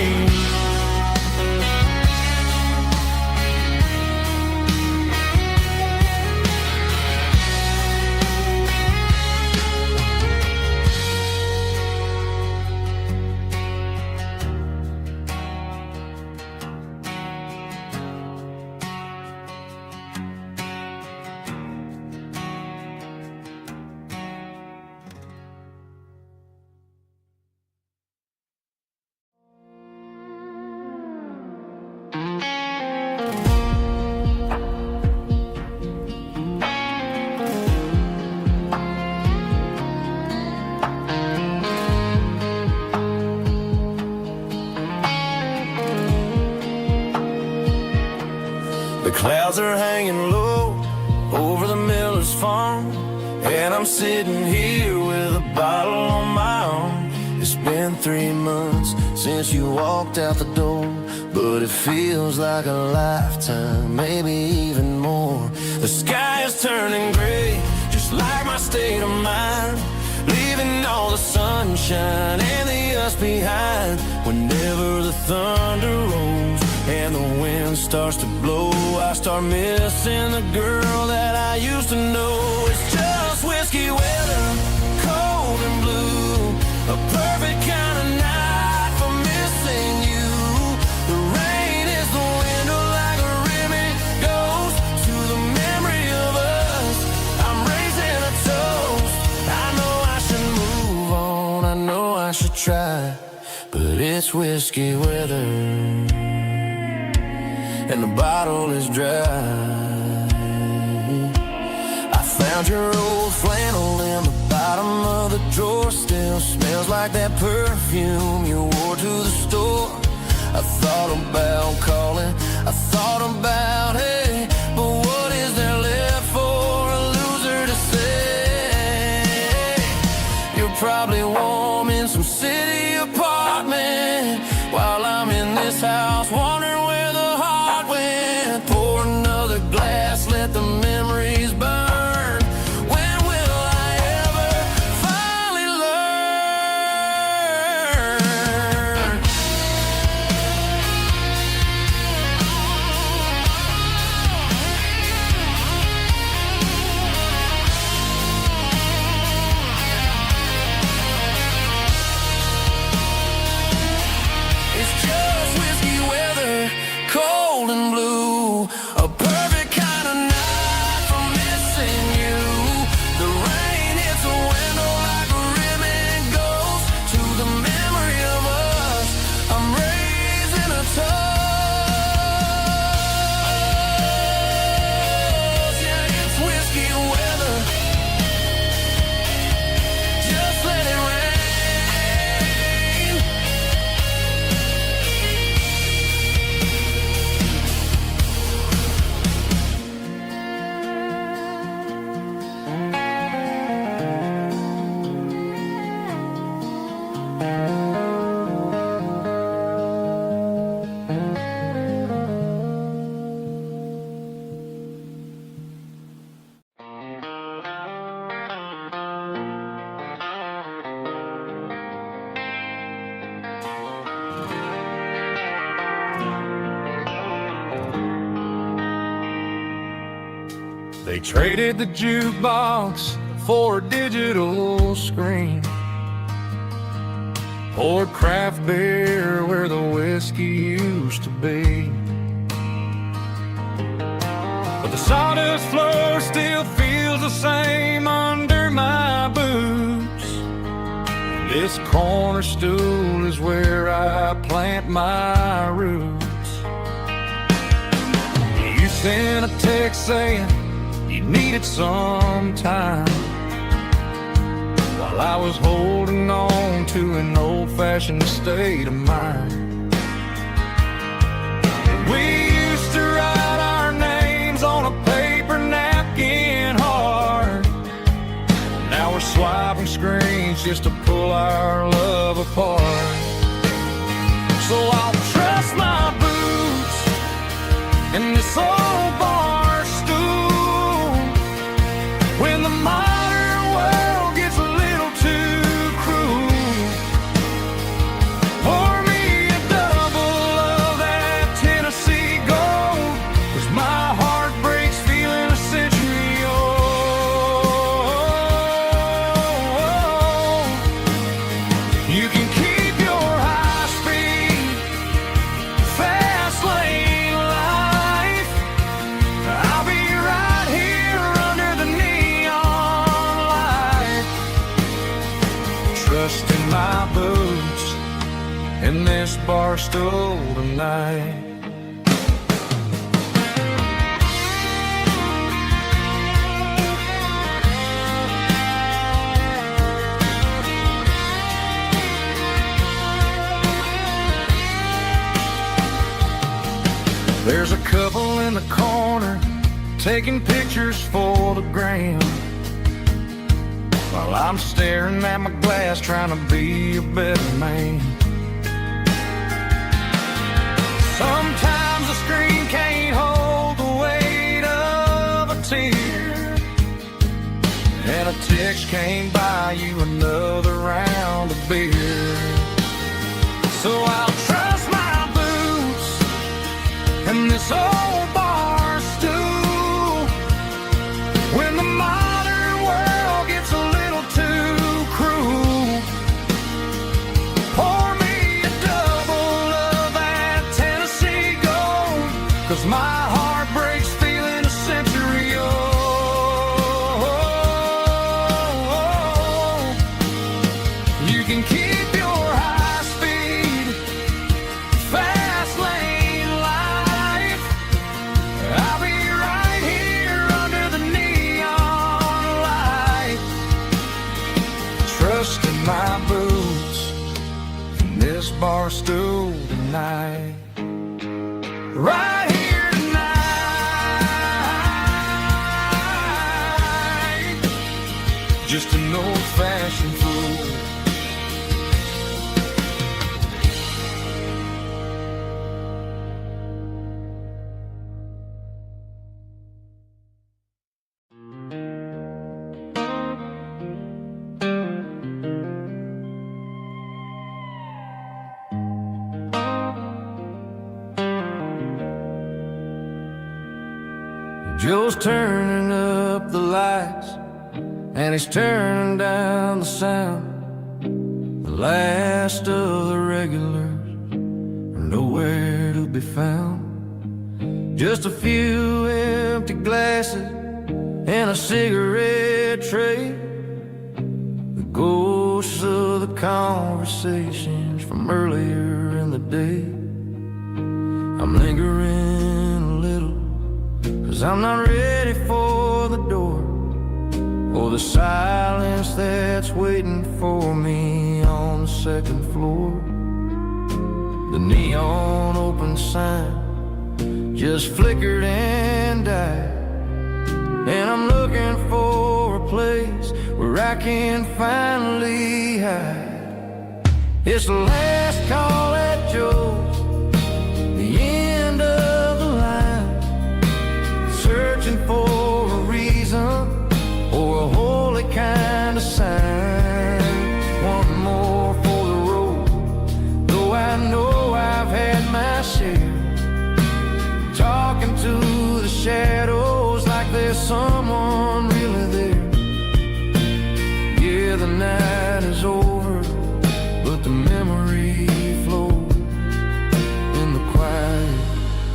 The clouds are hanging low over the miller's farm, and I'm sitting here with a bottle on my arm. It's been 3 months since you walked out the door, but it feels like a lifetime, maybe even more. The sky is turning gray, just like my state of mind, leaving all the sunshine and the us behind. Whenever the thunder rolls and the wind starts to blow, I start missing the girl that I used to know. It's just whiskey weather, cold and blue, a perfect kind of night for missing you. The rain is the window like a ribbon goes to the memory of us. I'm raising a toast. I know I should move on, I know I should try, but it's whiskey weather, and the bottle is dry. I found your old flannel in the bottom of the drawer. Still smells like that perfume you wore to the store. I thought about calling, I thought about, hey, but what is there left for a loser to say? You're probably warm in some city apartment, while I'm in this house wondering where the heart went. Pour another glass, let the memories burn. When will I ever finally learn? It's just whiskey weather, cold and blue. A perfect kind of night for missing you. The rain hits a window like a ribbon goes to the memory of us. I'm raising a toast. Yeah, it's whiskey weather. Just let it rain. They traded the jukebox for a digital screen, poured craft beer where the whiskey used to be. But the sawdust floor still feels the same under my boots. This corner stool is where I plant my roots. You sent a text saying you needed some time, while I was holding on to an old-fashioned state of mind. We used to write our names on a paper napkin hard. Now we're swiping screens just to pull our love apart. So I'll trust my boots in this old bar stool when the modern world gets a little too cruel. Pour me a double of that Tennessee Gold, 'cause my heart breaks feeling a century old. You can keep your high speed, fast lane life. I'll be right here under the neon light, trusting my boots in this bar stool tonight. There's a couple in the corner taking pictures for the gram, while I'm staring at my glass trying to be a better man. Sometimes the screen can't hold the weight of a tear, and a text can't buy you another round of beer. So I'll trust my boots and this old bar stool when the modern world gets a little too cruel. Pour me a double of that Tennessee Gold, 'cause my heart breaks feeling a century old. You can keep your high speed, fast lane life. this bar stool tonight. Right here tonight. Just an old-fashioned fool. Joe's turning up the lights, and he's turning down the sound. The last of the regulars are nowhere to be found. Just a few empty glasses and a cigarette tray, the ghosts of the conversations from earlier in the day. I'm lingering a little, 'cause I'm not ready for the door, or the silence that's waiting for me on the second floor. The neon open sign just flickered and died, and I'm looking for a place where I can finally hide. It's the last call at Joe's, the end of the line, searching for a reason or a holy kind of sign. One more for the road, though I know I've had my share, talking to the shadows like there's someone really there. Yeah, the night is over, but the memory flows in the quiet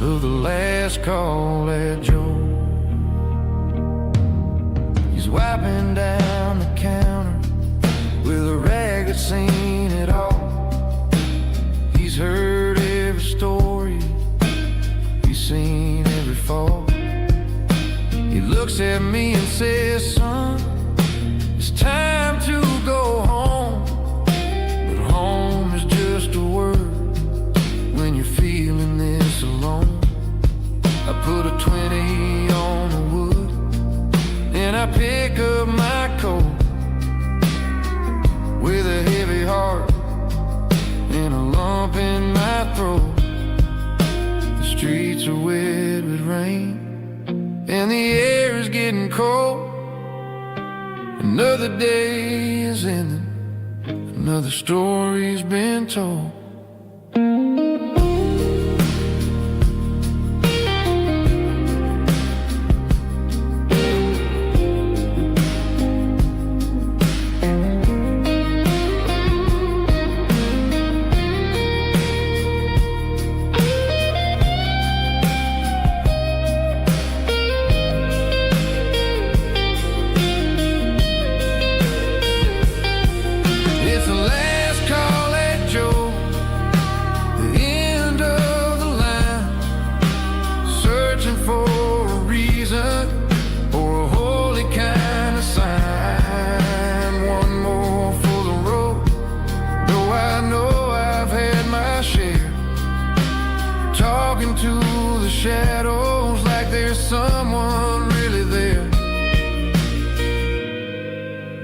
of the last call at Joe. He's wiping down the counter with a rag that's seen it all. He's heard every story, he's seen every fall. He looks at me and says, son, it's time to go home. But home is just a word when you're feeling this alone. I put a 20 on the wood, and I pick up my coat with a heavy heart and a lump in my throat. The streets are wet with rain, and the air is getting cold. Another day is ending, another story's been told. Shadows like there's someone really there.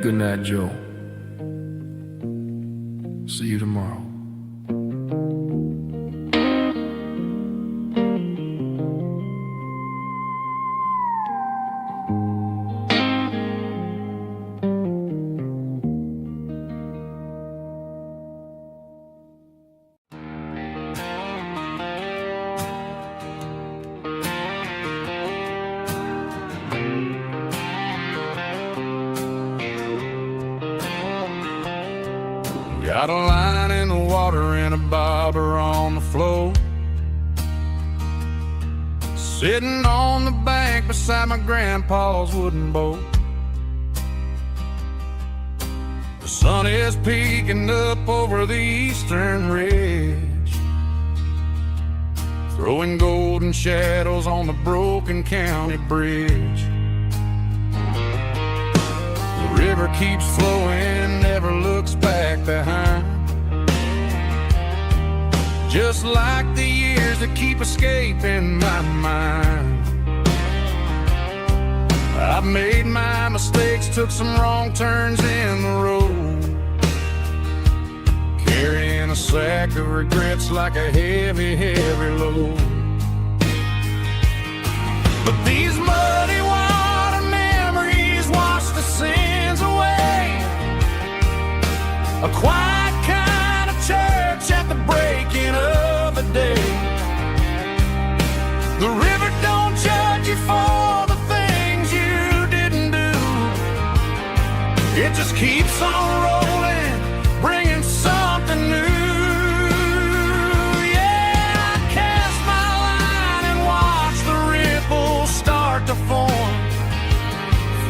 Good night, Joe. See you tomorrow. Got a line in the water and a bobber on the floor, sitting on the bank beside my grandpa's wooden boat. The sun is peeking up over the eastern ridge, throwing golden shadows on the broken county bridge. The river keeps flowing, never looks back behind. just like the years that keep escaping my mind. I've made my mistakes, took some wrong turns in the road, carrying a sack of regrets like a heavy, heavy load. But these muddy water memories wash the sins away. A quiet kind of church at the breaking of the day. The river don't judge you for the things you didn't do. It just keeps on rolling, bringing something new. Yeah, I cast my line and watch the ripples start to form,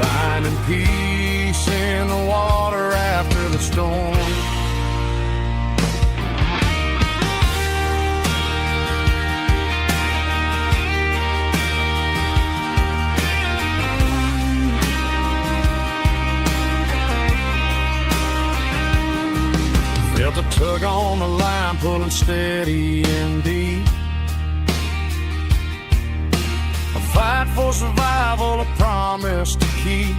finding peace in the water after the storm. Felt a tug on the line, pulling steady and deep. A fight for survival, a promise to keep.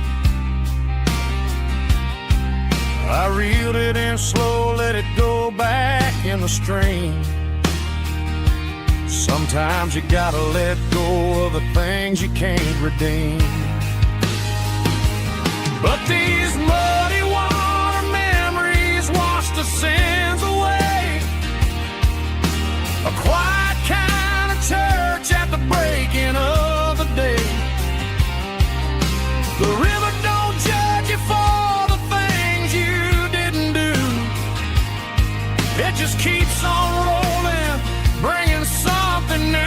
I reeled it in slow, let it go back in the stream. Sometimes you gotta let go of the things you can't redeem. But these muddy water memories wash the sins away. A quiet kind of church at the breaking of the day. The river don't judge you for the things you didn't do. It just keeps on rolling, bringing something new.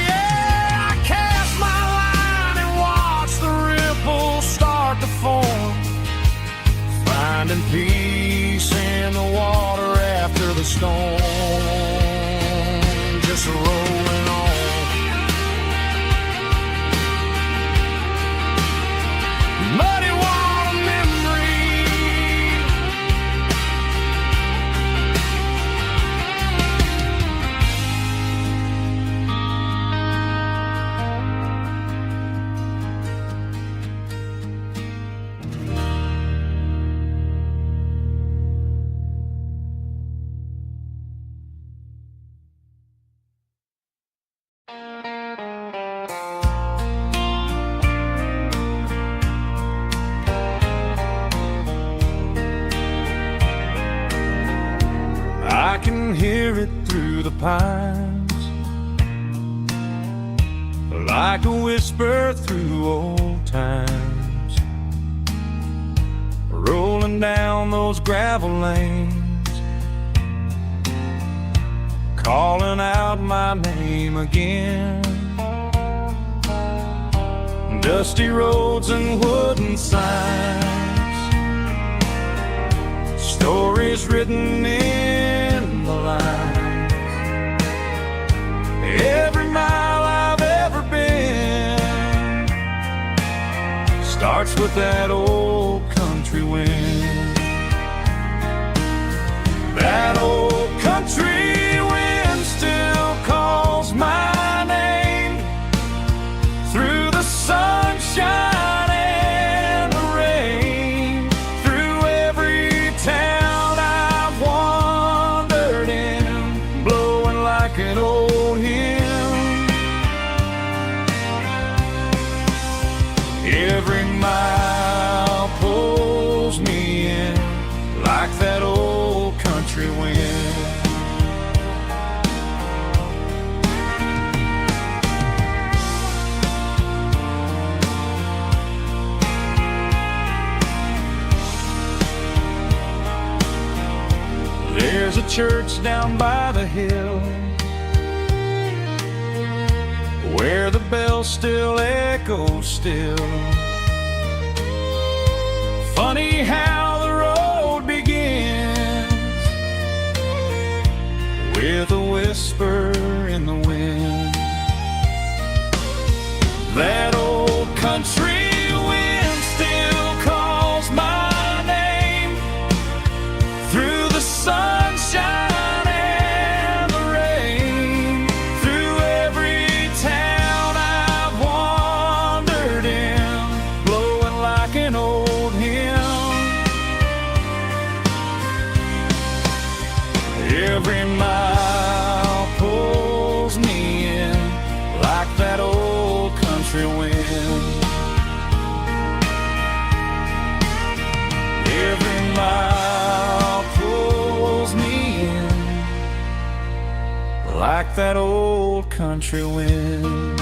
Yeah, I cast my line and watch the ripples start to form, finding peace in the water after the storm. Just rolling on. Muddy water memory. I can hear it through the pines, like a whisper through old times, rolling down those gravel lanes, calling out my name again. Dusty roads and wooden signs, stories written in the lines. Every mile I've ever been starts with that old country wind. That old country wind still calls my name through the sunshine and the rain, through every town I've wandered in, blowing like an old hymn. Every mile pulls me in like that old country wind. There's a church down by the hill where the bells still echo still. Funny how the road begins with a whisper in the wind. That old country wind still calls my name through the sunshine Every mile pulls me in like that old country wind. Every mile pulls me in like that old country wind.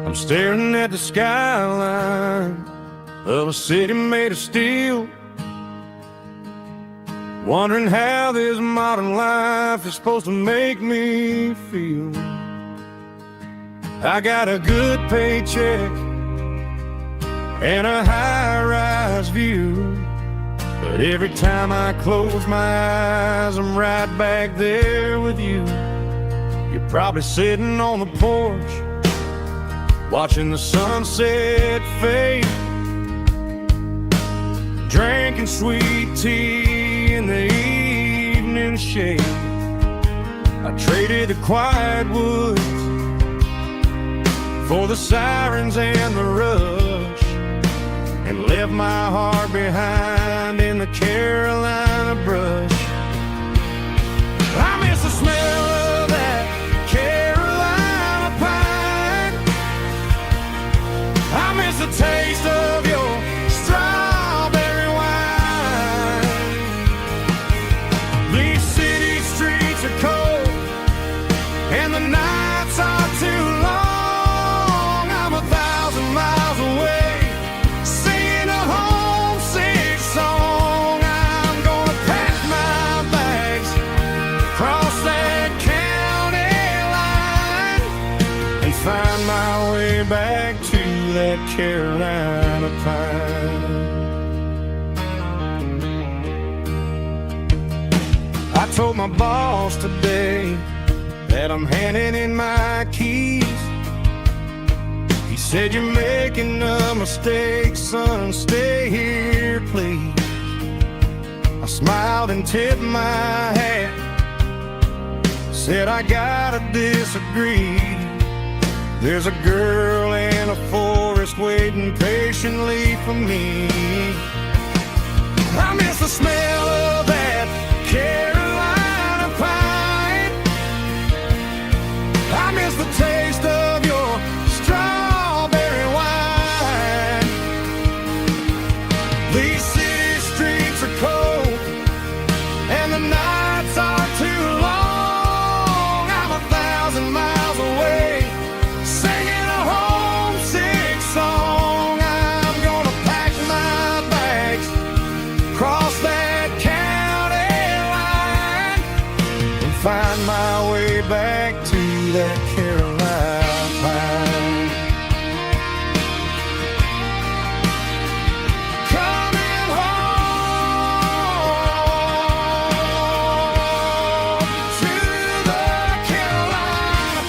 I'm staring at the skyline of a city made of steel, wondering how this modern life is supposed to make me feel. I got a good paycheck and a high-rise view, but every time I close my eyes, I'm right back there with you. You're probably sitting on the porch, watching the sunset fade, drinking sweet tea in the evening shade. I traded the quiet woods for the sirens and the rush, and left my heart behind in the Carolina brush. I miss the smell of that Carolina pine. I miss the taste of your strawberry wine. These city streets are cold and the nights are too long. I'm 1,000 miles away, singing a homesick song. I'm gonna pack my bags, cross that county line, and find my way back to that Carolina pine. I told my boss today that I'm handing in my keys. He said, "You're making a mistake, son, stay here, please." I smiled and tipped my hat, said, "I gotta disagree. There's a girl in a forest waiting patiently for me." I miss the smell of that Carolina pine. I miss the taste of your strawberry wine. These city streets are cold and the nights are too long. I'm 1,000 miles away, singing a homesick song. I'm gonna pack my bags, cross that county line, and find my way back to that Carolina pine. Coming home to the Carolina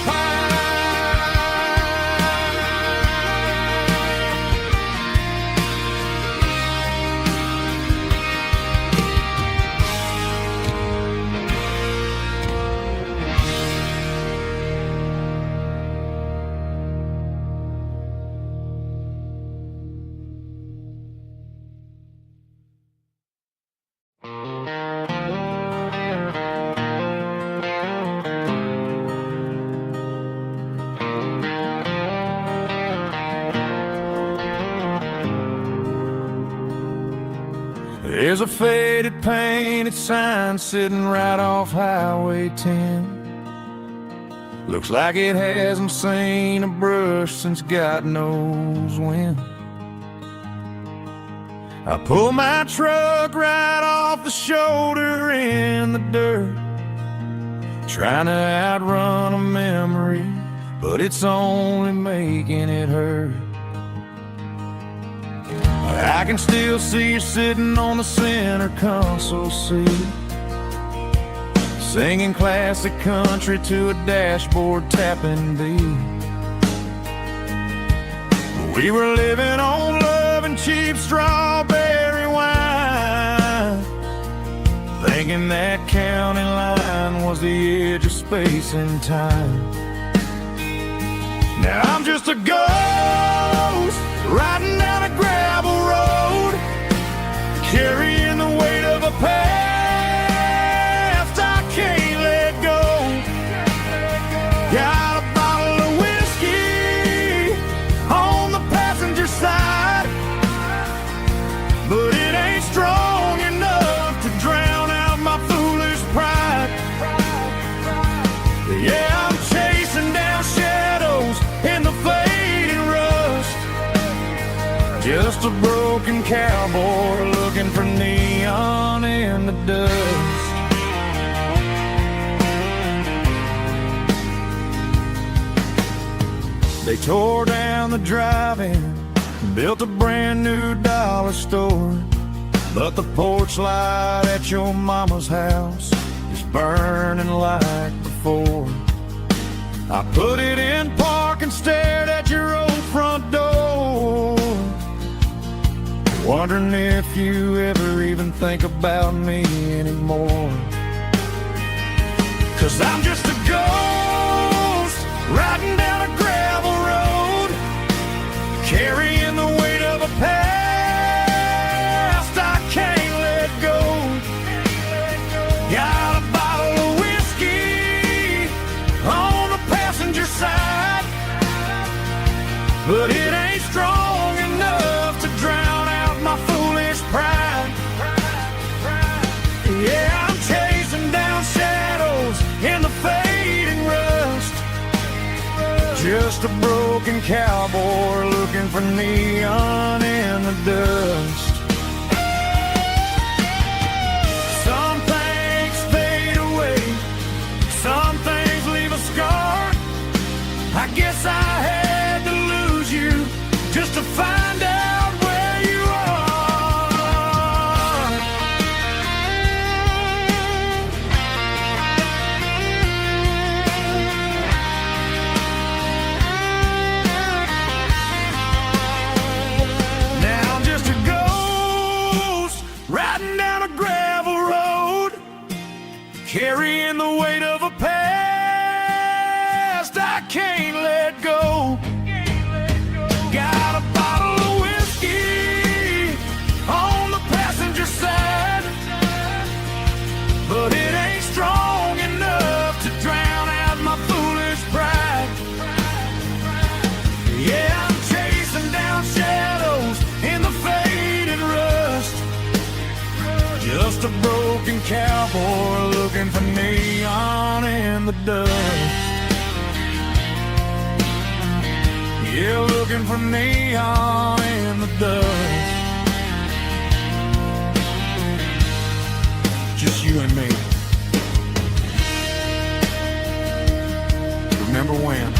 There's a faded painted sign sitting right off Highway 10. Looks like it hasn't seen a brush since God knows when. I pull my truck right off the shoulder in the dirt, trying to outrun a memory, but it's only making it hurt. I can still see you sitting on the center console seat, singing classic country to a dashboard tapping beat. We were living on love and cheap strawberry wine, thinking that county line was the edge of space and time. Now I'm just a ghost riding down a gravel road, carrying the weight of a past I can't let go. Got a bottle of whiskey on the passenger side, but it ain't strong enough to drown out my foolish pride. Yeah, I'm chasing down shadows in the fading rust, just a broken cowboy looking for neon in the dust. They tore down the drive-in, built a brand new dollar store, but the porch light at your mama's house is burning like before. I put it in park and stared at your old front door, wondering if you ever even think about me anymore. 'Cause I'm just a ghost riding down a gravel road, carrying the weight of a past I can't let go. Got a bottle of whiskey on the passenger side, but it ain't strong enough to drown out my foolish pride. Yeah, I'm chasing down shadows in the fading rust, just a broken cowboy looking for neon in the dust. Some things fade away, some things leave a scar. I guess I had to lose you just to find out where you are. Now I'm just a ghost riding down a gravel road, carrying the weight of a past I can't let go. Got a bottle of whiskey on the passenger side, but it ain't strong enough to drown out my foolish pride. Yeah, I'm chasing down shadows in the faded rust, just a broken cowboy looking for neon in the dust. Yeah, looking for neon in the dust. Just you and me. Remember when?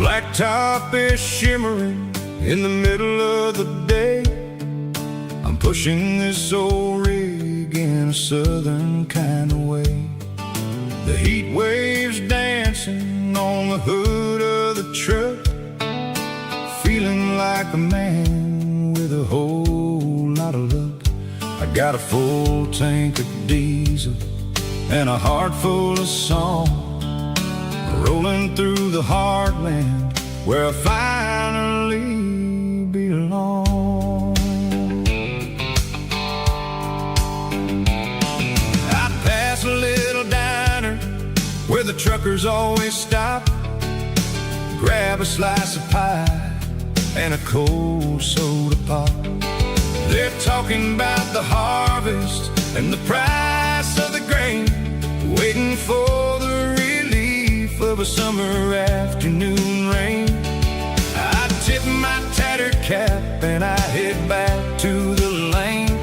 Blacktop is shimmering in the middle of the day. I'm pushing this old rig in a southern kind of way. The heat waves dancing on the hood of the truck, feeling like a man with a whole lot of luck. I got a full tank of diesel and a heart full of song, rolling through the heartland where I finally belong. I pass a little diner where the truckers always stop, grab a slice of pie and a cold soda pop. They're talking about the harvest and the price of the grain, waiting for the relief of a summer afternoon rain. I tip my tattered cap and I head back to the lane,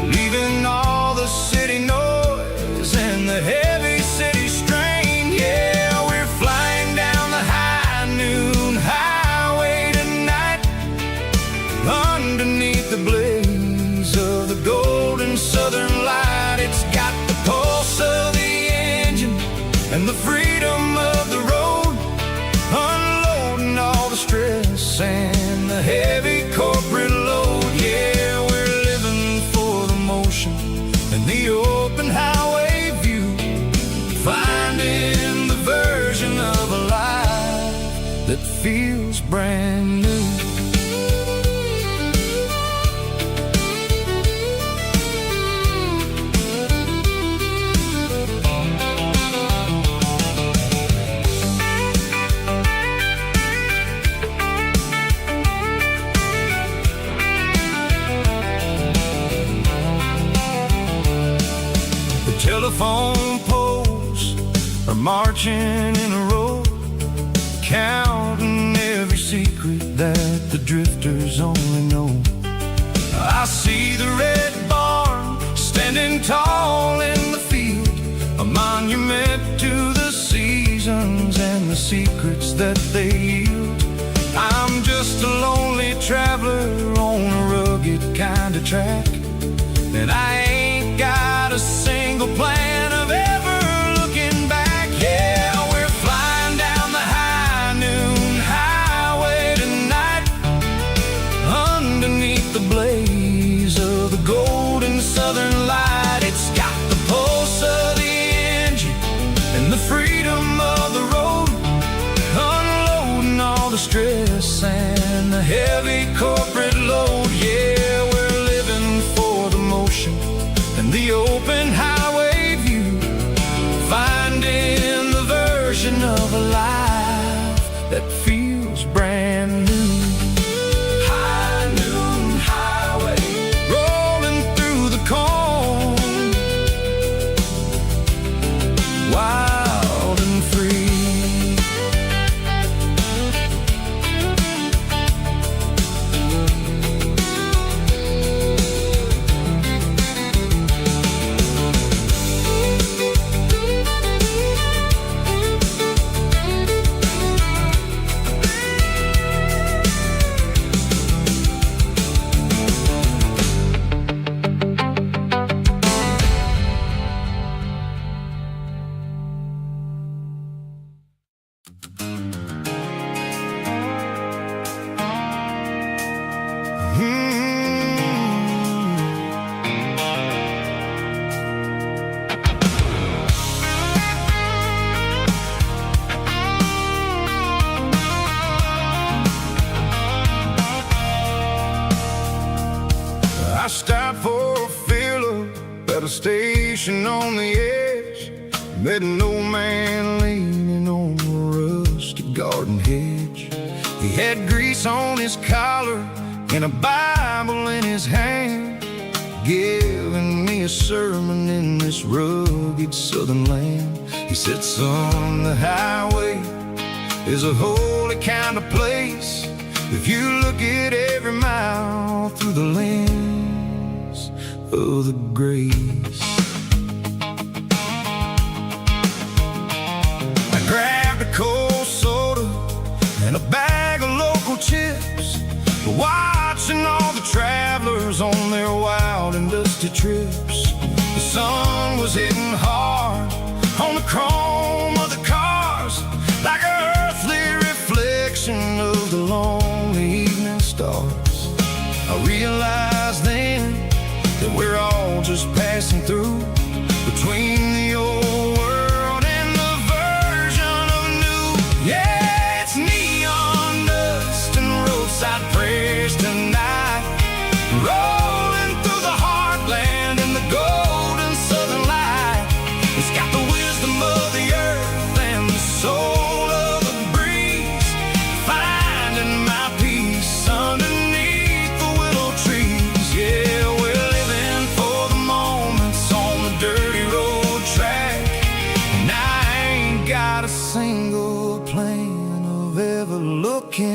leaving all the city noise and the heavy city strain. Yeah, we're flying down the high noon highway tonight, underneath the blaze of the golden southern light. It's got the pulse of the engine and the freedom of the road, unloading all the stress and the heavy corporate load. Yeah, we're living for the motion and the open highway view, finding the version of a life that feels brand new. Telephone poles are marching in a row, counting every secret that the drifters only know. I see the red barn standing tall in the field, a monument to the seasons and the secrets that they yield. I'm just a lonely traveler on a rugged kind of track, and I ain't got a single plan of ever looking back. Yeah, we're flying down the high noon highway tonight, underneath the blaze of the golden southern light. It's got the pulse of the engine and the freedom of the road, unloading all the stress and the heavy corporate load. Yeah, we're living for the motion and the open highway view, finding the version of a life that feels brand new. High noon highway, rolling through the corn, wild and free. I stopped for a fill-up at a station on the edge, met an old man leaning on a rusty garden hedge. He had grease on his collar and a Bible in his hand, giving me a sermon in this rugged southern land. He said, son, the highway is a holy kind of place if you look at every mile through the lens of the grace. I grabbed a cold soda and a bag of local chips, watching all the travelers on their wild and dusty trips. The sun was hitting hard on the chrome of the cars, like an earthly reflection of the lonely evening stars. I realized then that we're all just passing through between the old world and the version of new. Yeah, it's neon dust and roadside prayers tonight, rolling through the heartland in the golden southern light. It's got the wisdom of the earth and the soul of the breeze, finding my peace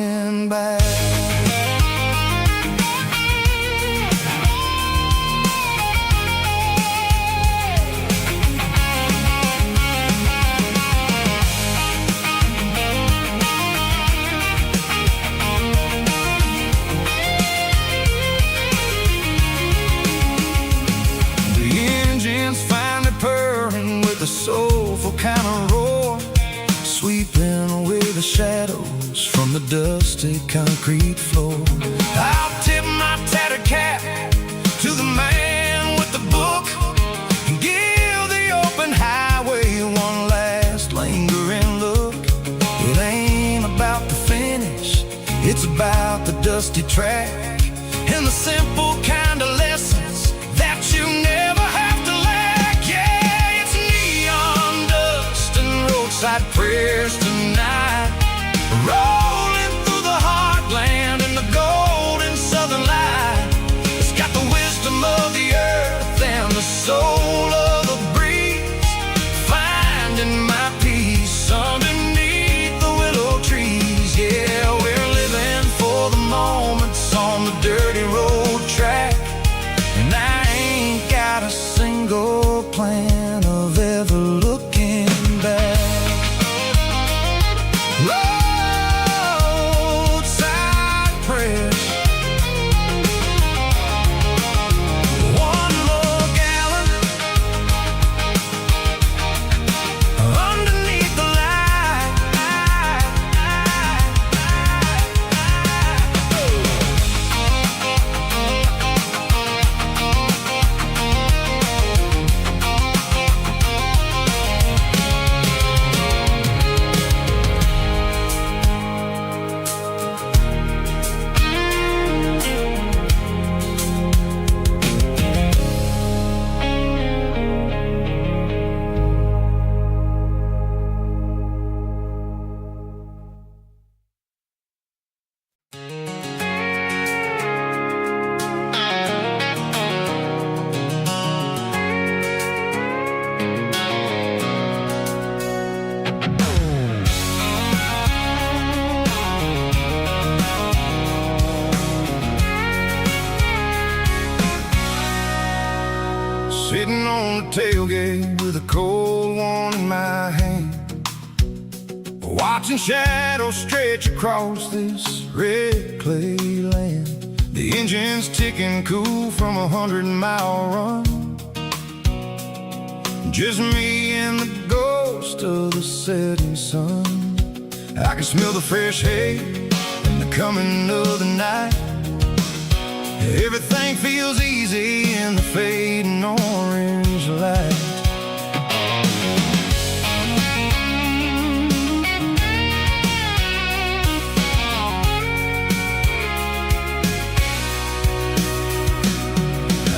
looking back. A soulful kind of roar, sweeping away the shadows from the dusty concrete floor. I'll tip my tattered cap to the man with the book and give the open highway one last lingering look. It ain't about the finish, it's about the dusty track and the simple kind of lessons that you never have to lack. Yeah, it's neon dust and roadside prayers tonight, rolling through the heartland in the golden southern light. It's got the wisdom of the earth and the soul of the breeze, finding my peace underneath the willow trees. Yeah, we're living for the moments on the dirty road track, and I ain't got a single plan of ever looking back. Roadside prayers, one more gallon underneath the light. Sitting on the tailgate with a cold one in my hand, watching shadows stretch across this red clay land. The engine's ticking cool from 100-mile run, just me and the ghost of the setting sun. I can smell the fresh hay and the coming of the night. Everything feels easy in the fading orange light.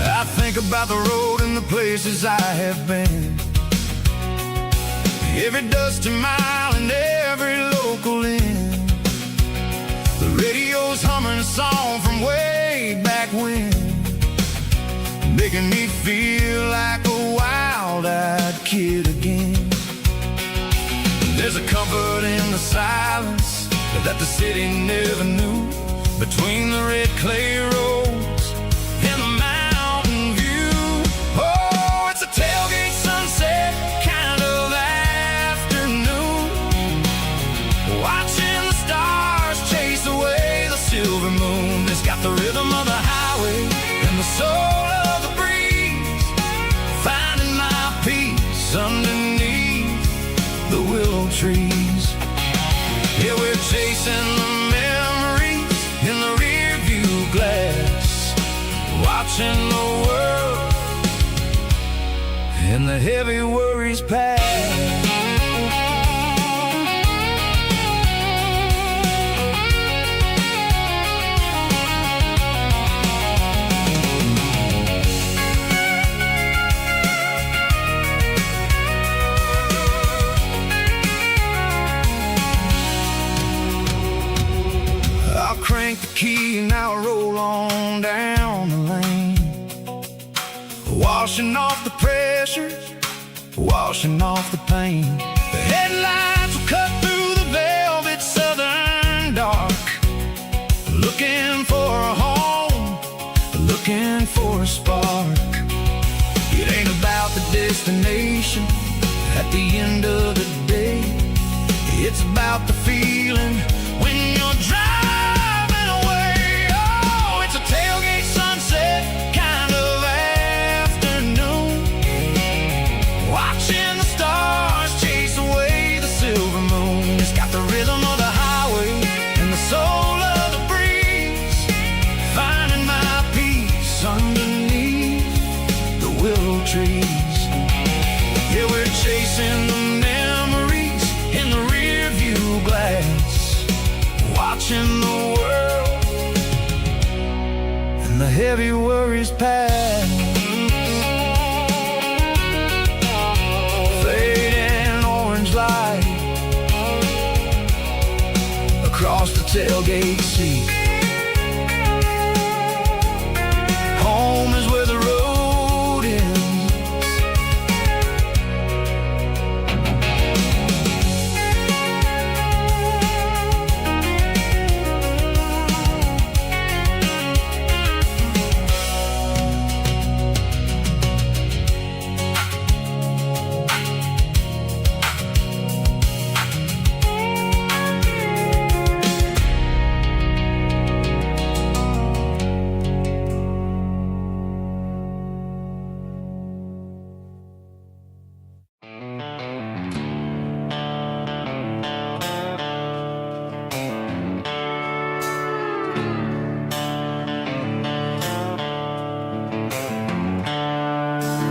I think about the road and the places I have been, every dusty mile and every local inn. The radio's humming a song from way back when, making me feel like a wild-eyed kid again. There's a comfort in the silence that the city never knew, between the red clay roads and the mountain view. Oh, it's a tailgate sunset kind of afternoon, watching the stars chase away the silver moon. It's got the rhythm of the highway and the soul of the breeze, finding my peace underneath the willow trees. Yeah, we're chasing the memories in the rear view glass, watching the world and the heavy worries pass. Crank the key and I'll roll on down the lane, washing off the pressure, washing off the pain. The headlights will cut through the velvet southern dark, looking for a home, looking for a spark. It ain't about the destination at the end of the day. It's about the feeling when you're driving away. Oh, it's a tailgate sunset kind of afternoon, watching the stars chase away the silver moon. It's got the rhythm of the highway and the soul of the breeze, finding my peace underneath the willow trees. Yeah, we're chasing the memories in the rear view glass, watching the world and the heavy worries pass. Fading orange light across the tailgate seat. Home is where the road ends.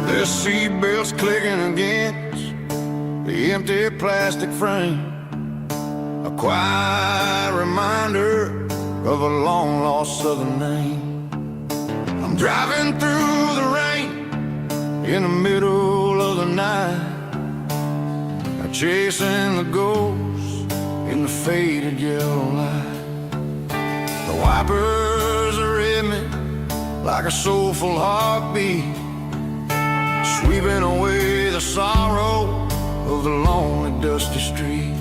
The seatbelts clicking against the empty plastic frame, a quiet reminder of a long-lost southern name. I'm driving through the rain in the middle of the night, chasing the ghosts in the faded yellow light. The wipers are in me like a soulful heartbeat, sweeping away the sorrow of the lonely, dusty street.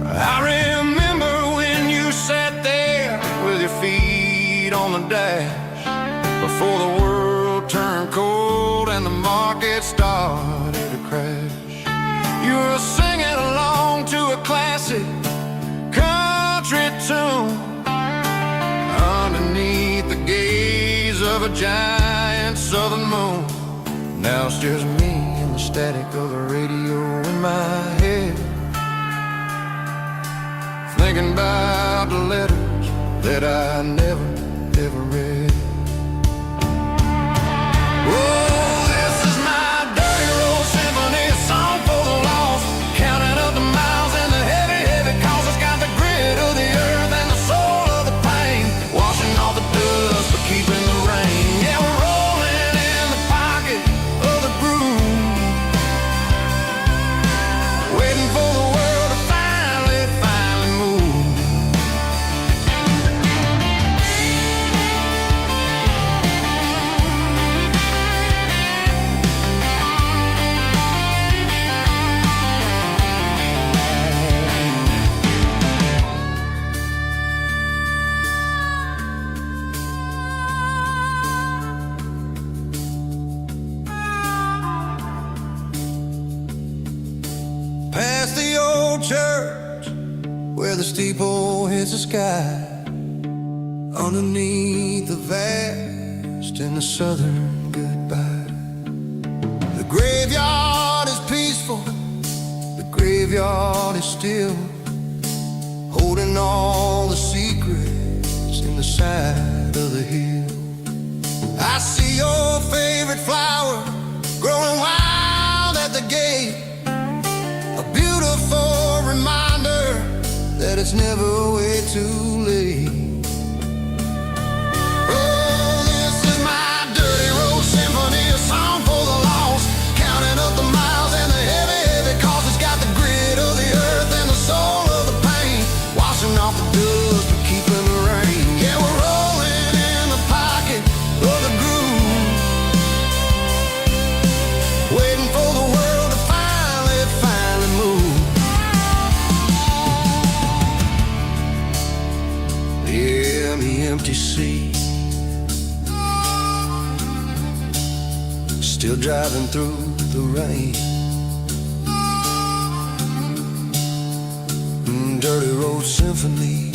I remember when you sat there with your feet on the dash, before the world turned cold and the market started to crash. You were singing along to a classic country tune underneath the gaze of a giant southern moon. Now it's just me and the static of the radio in my head, thinking about the letters that I never, ever read. Oh, this is my dirty road symphony, a song for the lost, counting up the miles and the heavy, heavy calls. It's got the grit of the earth and the soul of the pain, washing off the dust but keeping the rain. Yeah, we're rolling in the pocket of the groove, waiting for the world to finally move. Past the old church where the steeple hits the sky, underneath the vast and the southern goodbye. The graveyard is peaceful, the graveyard is still, holding all the secrets in the side of the hill. I see your favorite flower growing wild at the gate, a beautiful reminder that it's never way too late. Oh, this is my dirty road symphony, a song for the lost, counting up the miles and the heavy, heavy calls. It's got the grit of the earth and the soul of the pain, washing off the dust but keeping the rain. Yeah, we're rolling in the pocket of the groove, waiting for the world to finally move. the empty sea. Still driving through the rain. Dirty Road Symphony.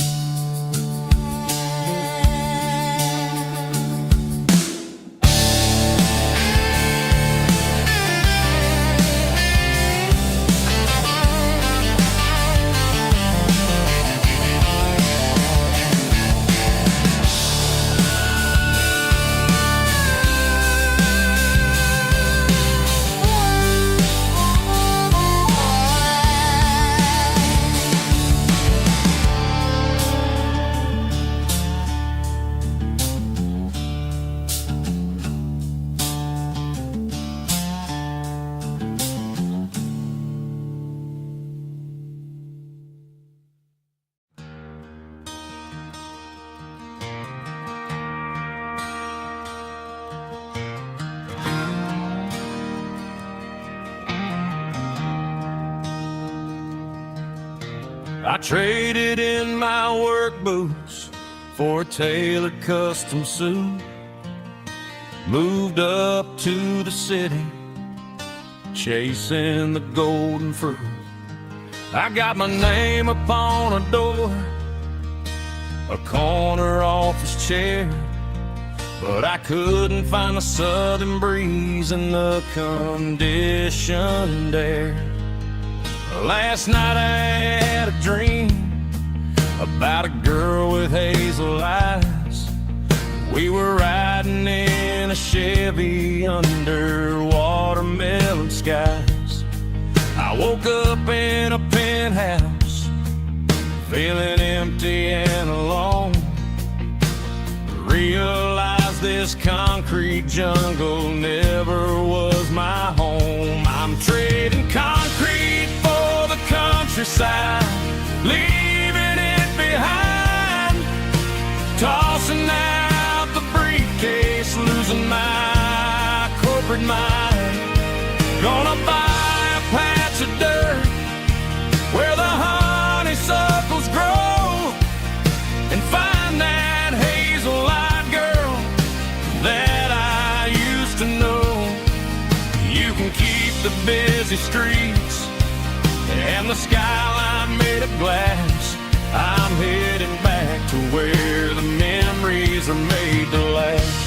I traded in my work boots for a tailored custom suit. Moved up to the city, chasing the golden fruit. I got my name upon a door, a corner office chair, but I couldn't find the southern breeze in the conditioned air. Last night I had a dream about a girl with hazel eyes. We were riding in a Chevy under watermelon skies. I woke up in a penthouse, feeling empty and alone. Realized this concrete jungle never was my home. I'm trading concrete for the countryside, leaving it behind, tossing out the briefcase, losing my corporate mind. Gonna buy a patch of dirt where the honeysuckles grow and find that hazel-eyed girl that I used to know. You can keep the busy streets and the skyline made of glass. I'm heading back to where the memories are made to last.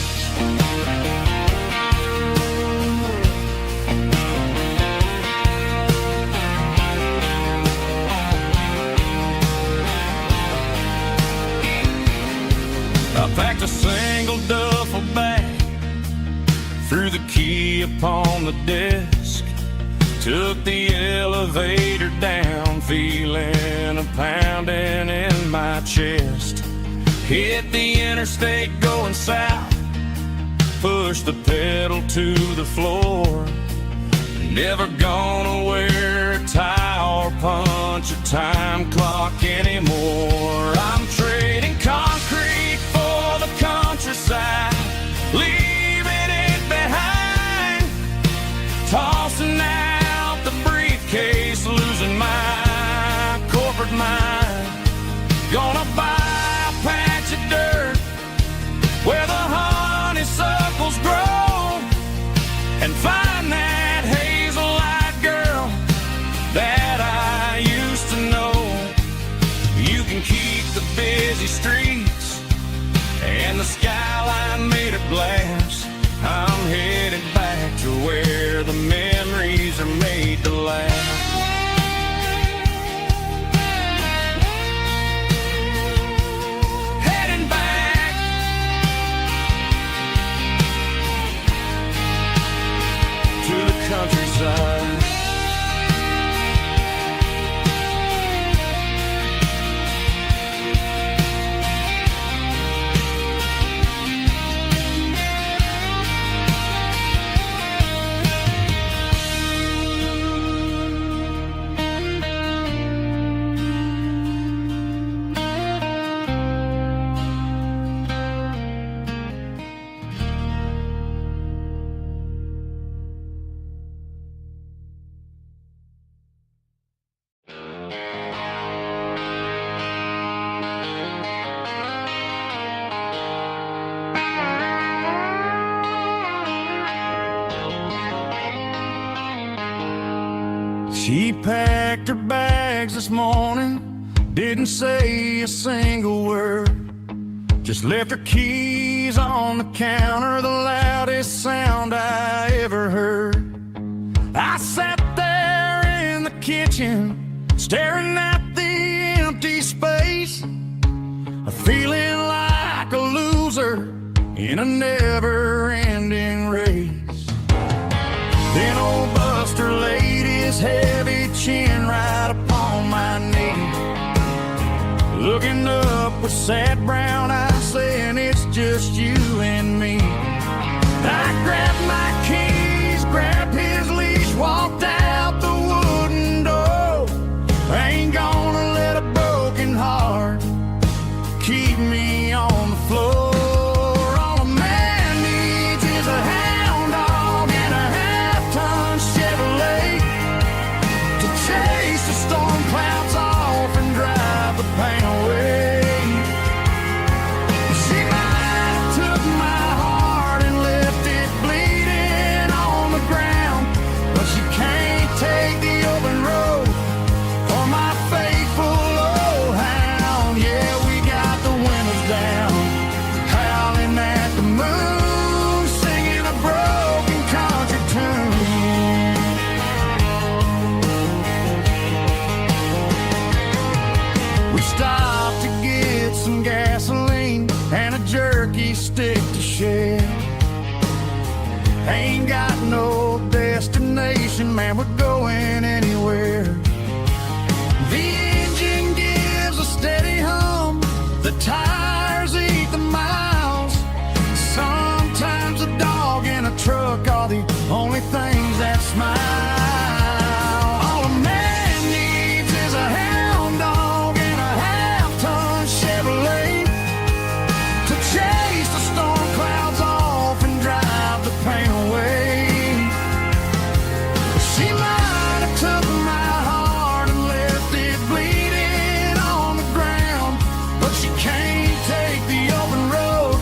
I packed a single duffel bag, threw the key upon the desk, took the elevator down, feeling a pounding in my chest. Hit the interstate going south, pushed the pedal to the floor. Never gonna wear a tie or punch a time clock anymore. I'm trading concrete for the countryside, leaving it behind, tossing out the briefcase, losing my corporate mind. Gonna buy a patch of dirt where the honeysuckles grow and find that hazel-eyed girl that I used to know. You can keep the busy streets and the skyline made of glass. I'm headed back to where the memories are made to last. Heading back to the countryside. She packed her bags this morning, didn't say a single word, just left her keys on the counter, the loudest sound I ever heard. I sat there in the kitchen, staring at the empty space, feeling like a loser in a never-ending race. Then old Buster laid his heavy chin right upon my knee, looking up with sad brown eyes, saying it's just you and me. I grabbed my keys, grabbed his leash, walked out the wooden door. I ain't gonna let a broken heart keep me on the floor. All a man needs is a hound dog and a half-ton Chevrolet to chase the storm clouds off and drive the pain away. She might have took my heart and left it bleeding on the ground, but she can't take the open road for my faithful old hound. Yeah, we got the windows down, howling at the moon, singing a broken country tune. We stopped to get some gasoline and a jerky stick to share. Ain't got no destination, man, we're going anywhere. The engine gives a steady hum, the tires eat the miles. Sometimes a dog and a truck are the only things that smile. All a man needs is a hound dog and a half-ton Chevrolet to chase the storm clouds off and drive the pain away. She might have took my heart and left it bleeding on the ground, but she can't take the open road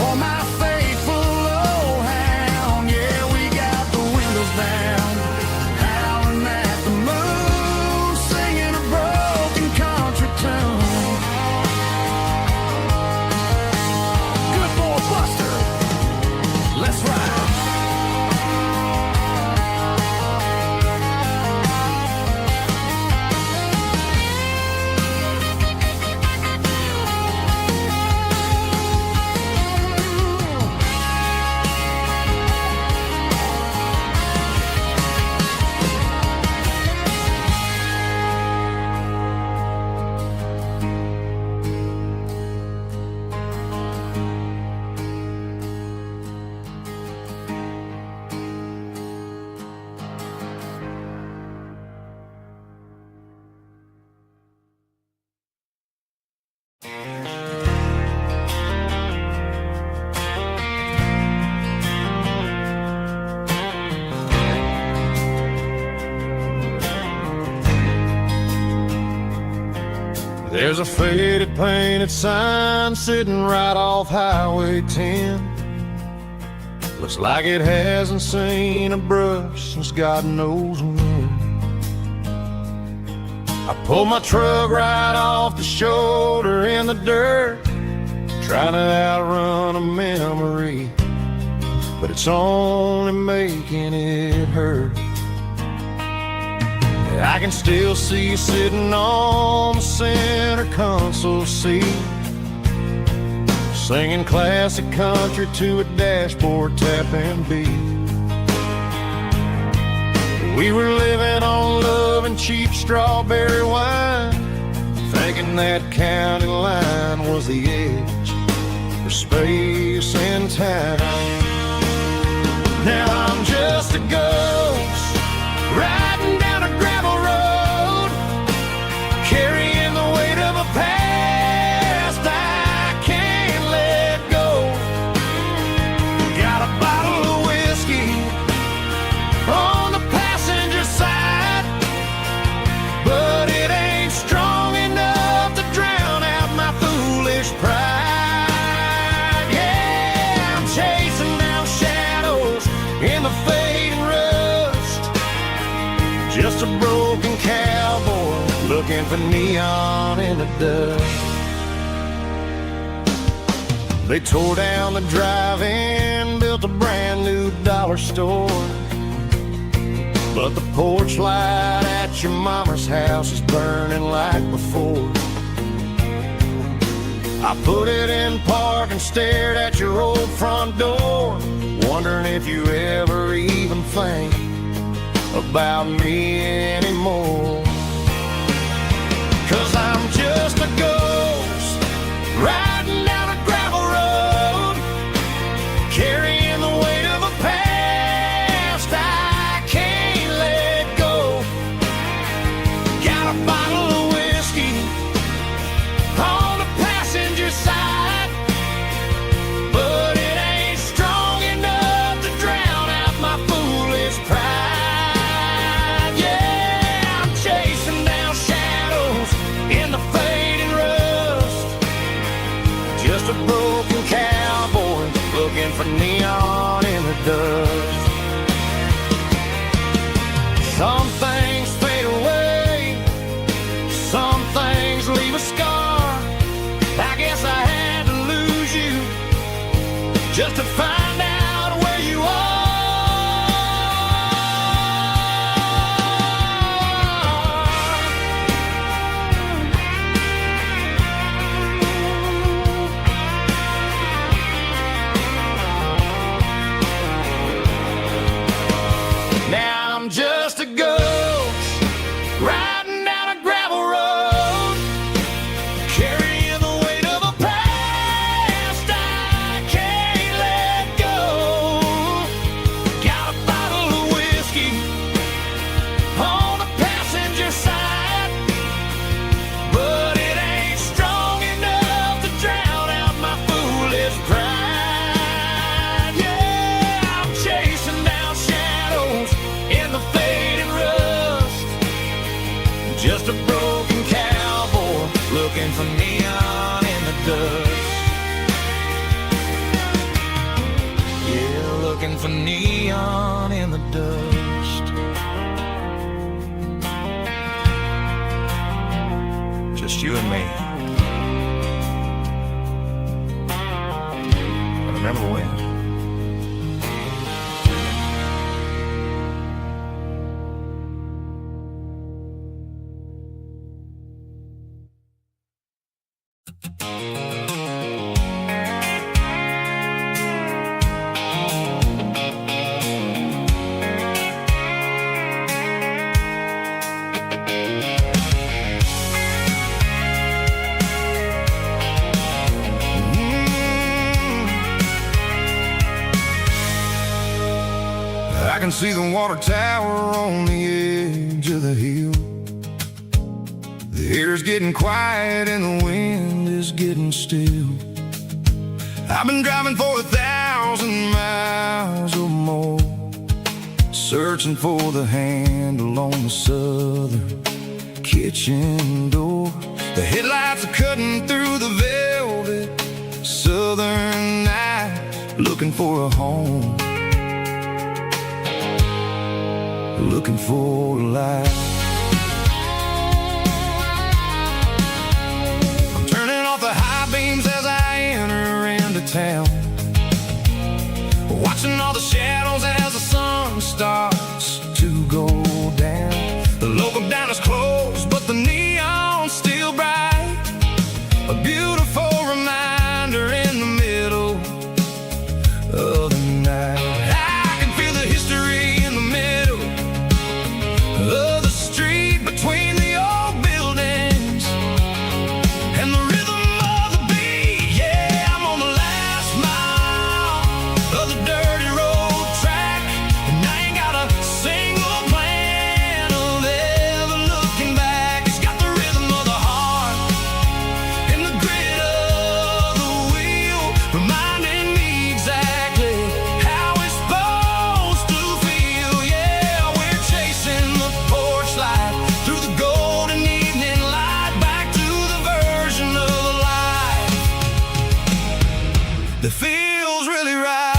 or my faithful old hound. Yeah, we got the windows down, howling at the moon, singing a broken country tune. Good boy Buster, let's ride. There's a faded painted sign sitting right off Highway 10. Looks like it hasn't seen a brush since God knows when. I pulled my truck right off the shoulder in the dirt, trying to outrun a memory, but it's only making it hurt. I can still see you sitting on the center console seat, singing classic country to a dashboard tapping beat. We were living on love and cheap strawberry wine, thinking that county line was the edge for space and time. Now I'm just a ghost riding down a gravel road, carrying the weight of a past I can't let go. Got a bottle of whiskey on the passenger side, but it ain't strong enough to drown out my foolish pride. Yeah, I'm chasing down shadows in the fading road. just a broken cowboy looking for neon in the dust. They tore down the drive-in, built a brand new dollar store, but the porch light at your mama's house is burning like before. I put it in park and stared at your old front door, wondering if you ever even think about me anymore. 'Cause I'm just a ghost riding down a gravel road, carrying the weight of a past I can't let go. Got a bottle of whiskey on the passenger side, but it ain't strong enough to drown out my foolish pride. Yeah, I'm chasing down shadows in the fading rust, just a broken cowboy looking for neon in the dust. Some things fade away, some things leave a scar. I guess I had to lose you just to find out where you are. Now I'm just a ghost riding down a gravel road, carrying the weight of a past I can't let go. Got a bottle of whiskey on the passenger side, but it ain't strong enough to drown out my foolish pride. Yeah, I'm chasing down shadows in the fading rust, just a broken cowboy looking for neon in the dust. Yeah, looking for neon in the dust. Just you and me. I remember when. I can see the water tower on the edge of the hill. The air's getting quiet and the wind is getting still. I've been driving for 1,000 miles or more, searching for the handle on the southern kitchen door. The headlights are cutting through the velvet southern night, looking for a home, looking for a life. I'm turning off the high beams as I enter into town, watching all the shadows as the sun starts to go down. The local diner's closed, but the neon's still bright, a beautiful reminder in the middle of the night. I can feel the history in the middle of the street, between the old buildings and the rhythm of the beat. Yeah, I'm on the last mile of the dirty road track, and I ain't got a single plan of ever looking back. It's got the rhythm of the heart and the grit of the wheel, reminding me exactly how it's supposed to feel. Yeah, we're chasing the porch light through the golden evening light, back to the version of life that feels really right.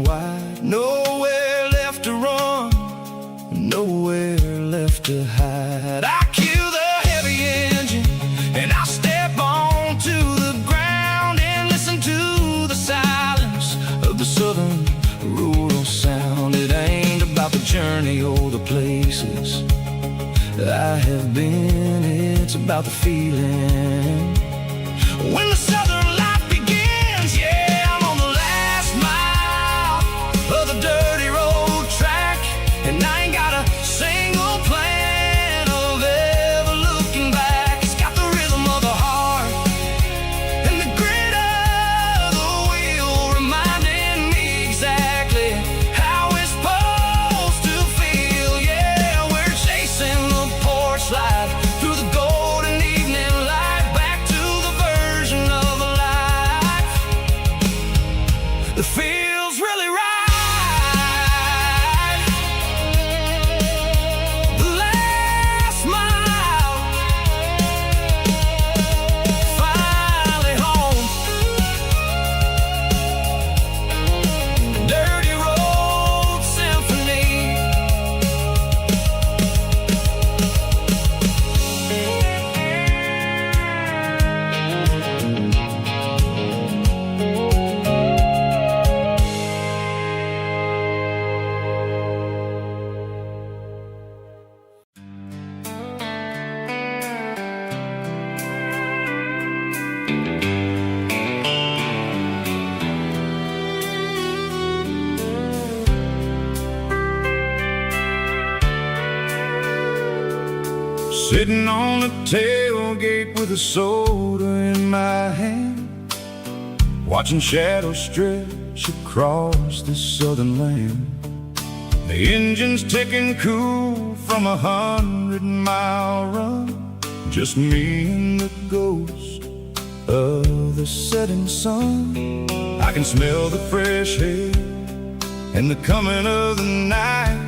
wide. Nowhere left to run, nowhere left to hide. I kill the heavy engine and I step onto the ground and listen to the silence of the southern rural sound. It ain't about the journey or the places I have been, it's about the feeling. When the southern life begins, yeah, I'm on the last mile of the dirty road track, and I ain't got a single plan of ever looking back. It's got the rhythm of the heart and the grit of the wheel, reminding me exactly how it's supposed to feel. Yeah, we're chasing the porch light through the golden evening light, back to the version of a life that feels really right. The last mile, finally home. Dirty road symphony. Sitting on the tailgate with a soda in my hand, watching shadows stretch across this southern land. The engine's ticking cool from 100-mile run, just me and the ghost of the setting sun. I can smell the fresh air and the coming of the night.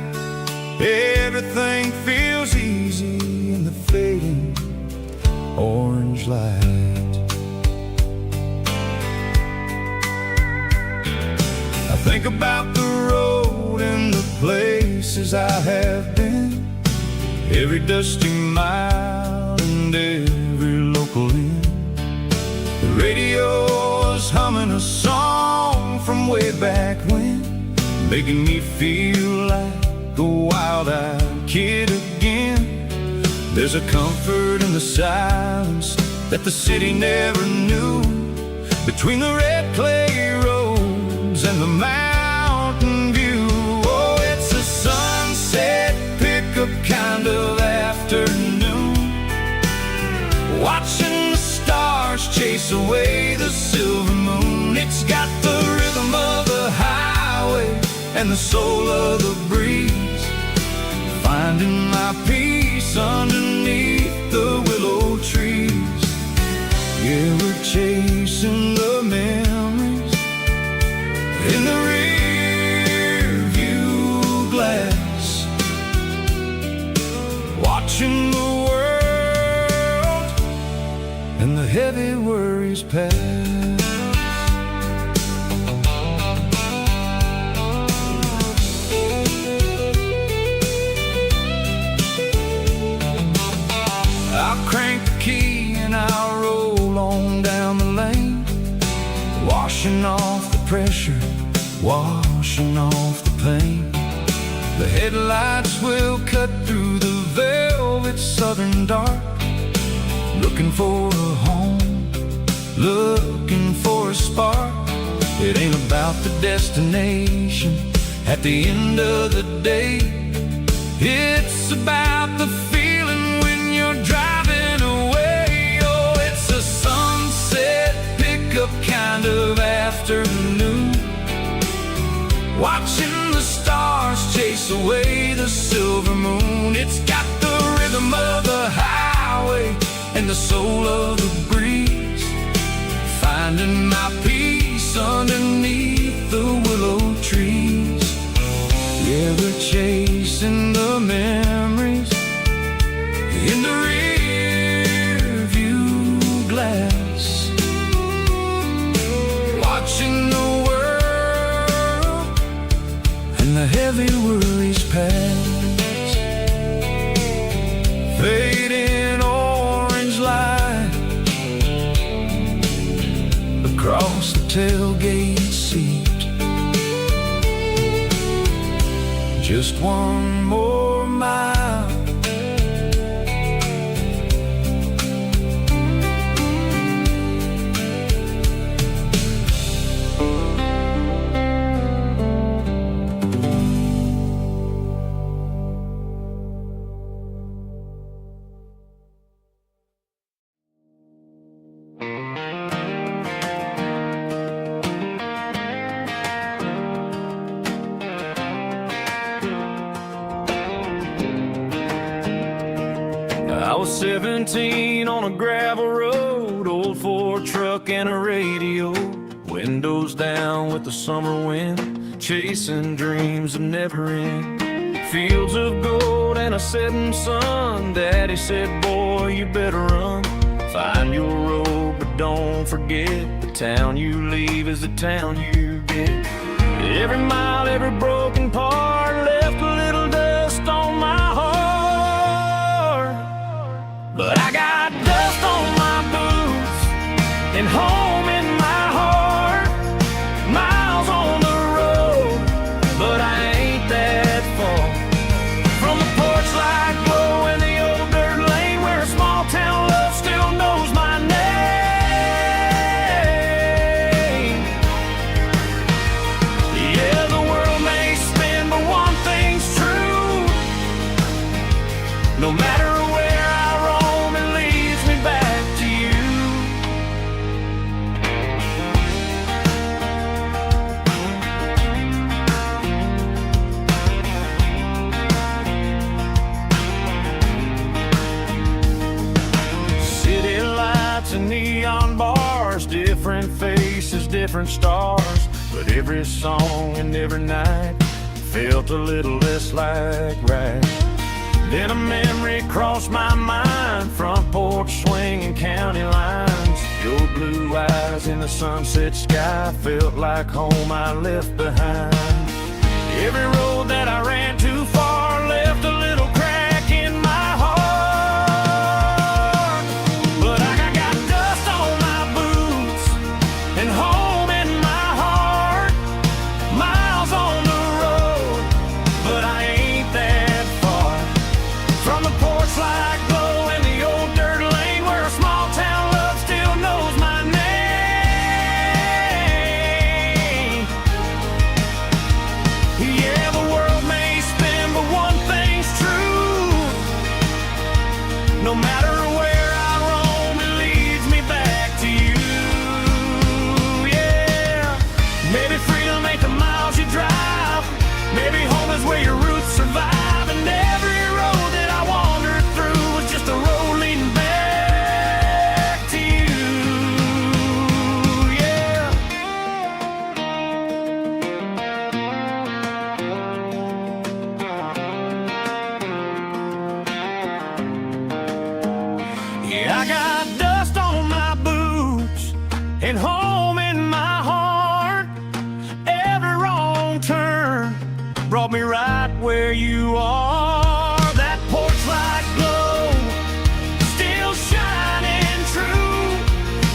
Everything feels easy in the fading orange light. I think about the road and the places I have been, every dusty mile and every local inn. The radio is humming a song from way back when, making me feel like a wild-eyed kid again. There's a comfort in the silence that the city never knew, between the red clay roads and the mountain view. Oh, it's a sunset pickup kind of afternoon, watching the stars chase away the silver moon. It's got the rhythm of the highway and the soul of the breeze, finding my peace underneath the willow trees. Yeah, we're chasing the memories in the rear view glass, watching the world and the heavy worries pass. Crank the key and I'll roll on down the lane, washing off the pressure, washing off the pain. The headlights will cut through the velvet southern dark, looking for a home, looking for a spark. It ain't about the destination at the end of the day, it's about the feeling when you're driving away. Oh, it's a sunset pickup kind of afternoon, watching the stars chase away the silver moon. It's got the rhythm of the highway and the soul of the breeze, finding my peace underneath the willow trees. Yeah, we're chasing the memories in the rear view glass, watching the world when the heavy worries pass. Fading orange light across the tailgate seat. Just one more mile. I was 17 on a gravel road, old Ford truck and a radio, windows down with the summer wind, chasing dreams of never end. Fields of gold and a setting sun. Daddy said, boy, you better run. Find your road, but don't forget, the town you leave is the town you get. Every mile, every broken part left a little dust on my heart. But I got dust on my boots and home in my heart. Miles on the road, but I ain't that far from the porch light glow and the old dirt lane where a small town love still knows my name. Yeah, the world may spin, but one thing's true. No matter where I roam, it leads me back to you. City lights and neon bars, different faces, different stars, but every song and every night felt a little less like right. Then a memory crossed my mind, front porch swinging county lines. Your blue eyes in the sunset sky felt like home I left behind. Every road that I ran too far left a little crack in my heart. But I got dust on my boots and home in my heart. Miles on the road, but I ain't that far from the porch light glow and the old dirt lane where a small town love still knows my name. Yeah, the world may spin, but one thing's true. No matter where I roam, it leads me back to you. Yeah, maybe freedom ain't the miles you drive. Maybe home is where your roots survive. And every road that I wandered through was just a road leading back to you. Yeah. Yeah, I got dust on my boots and home in my heart. Every wrong turn brought me right where you are. That porch light glow still shining true,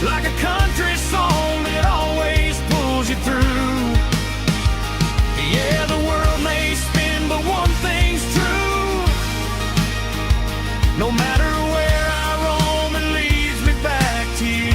like a country song that always pulls you through. Yeah, the world may spin, but one thing's true. No matter where I roam, it leads me back to you.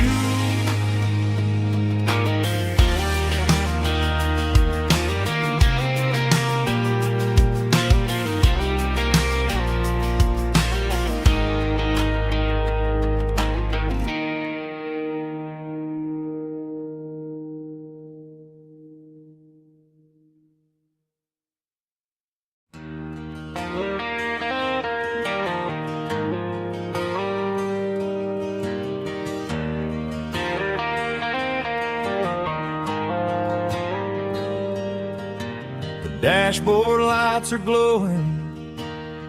Dashboard lights are glowing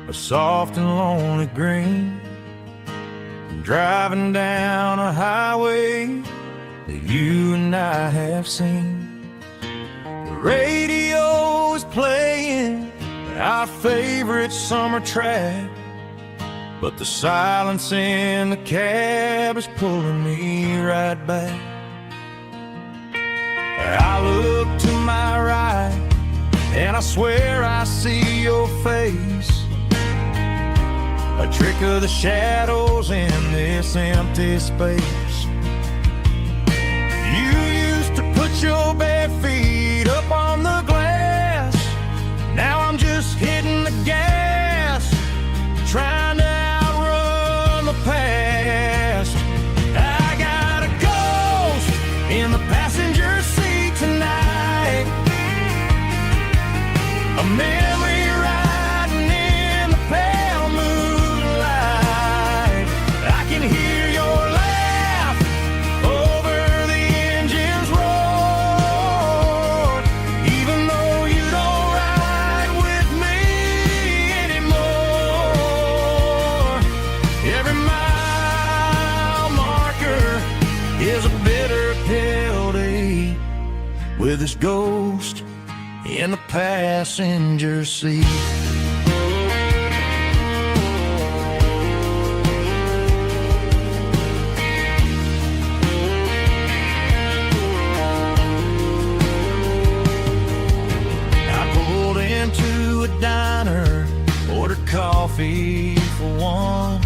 a soft and lonely green. I'm driving down a highway that you and I have seen. The radio is playing our favorite summer track. But the silence in the cab is pulling me right back. I look to my right and I swear I see your face, a trick of the shadows in this empty space. You used to put your bare feet up on the glass. Now I'm just hitting the gas, trying to outrun the past. I got a ghost in the passenger seat tonight, a memory riding in the pale moonlight. I can hear your laugh over the engine's roar, even though you don't ride with me anymore. Every mile marker is a bitter pill to eat, with this ghost in the passenger seat. I pulled into a diner, ordered coffee for one,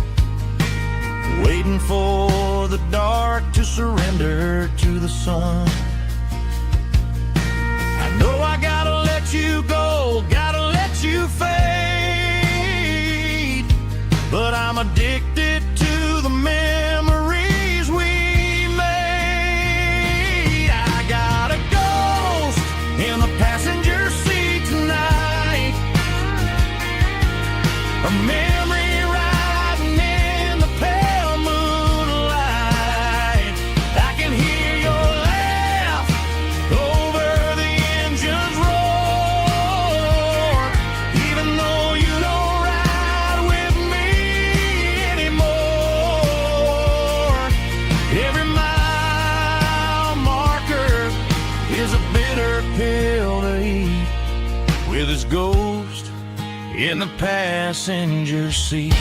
waiting for the dark to surrender to the sun. I know I gotta let you go, gotta let you fade, but I'm addicted to the memories we made. I got a ghost in the passenger seat tonight, a memory riding in the pale moonlight. I can hear your laugh over the engine's roar, even though you don't ride with me anymore. Every mile marker is a bitter pill to eat, with his ghost in the passenger seat.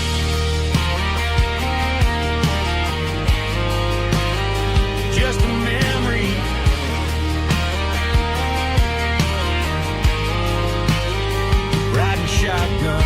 Just a memory, riding shotgun.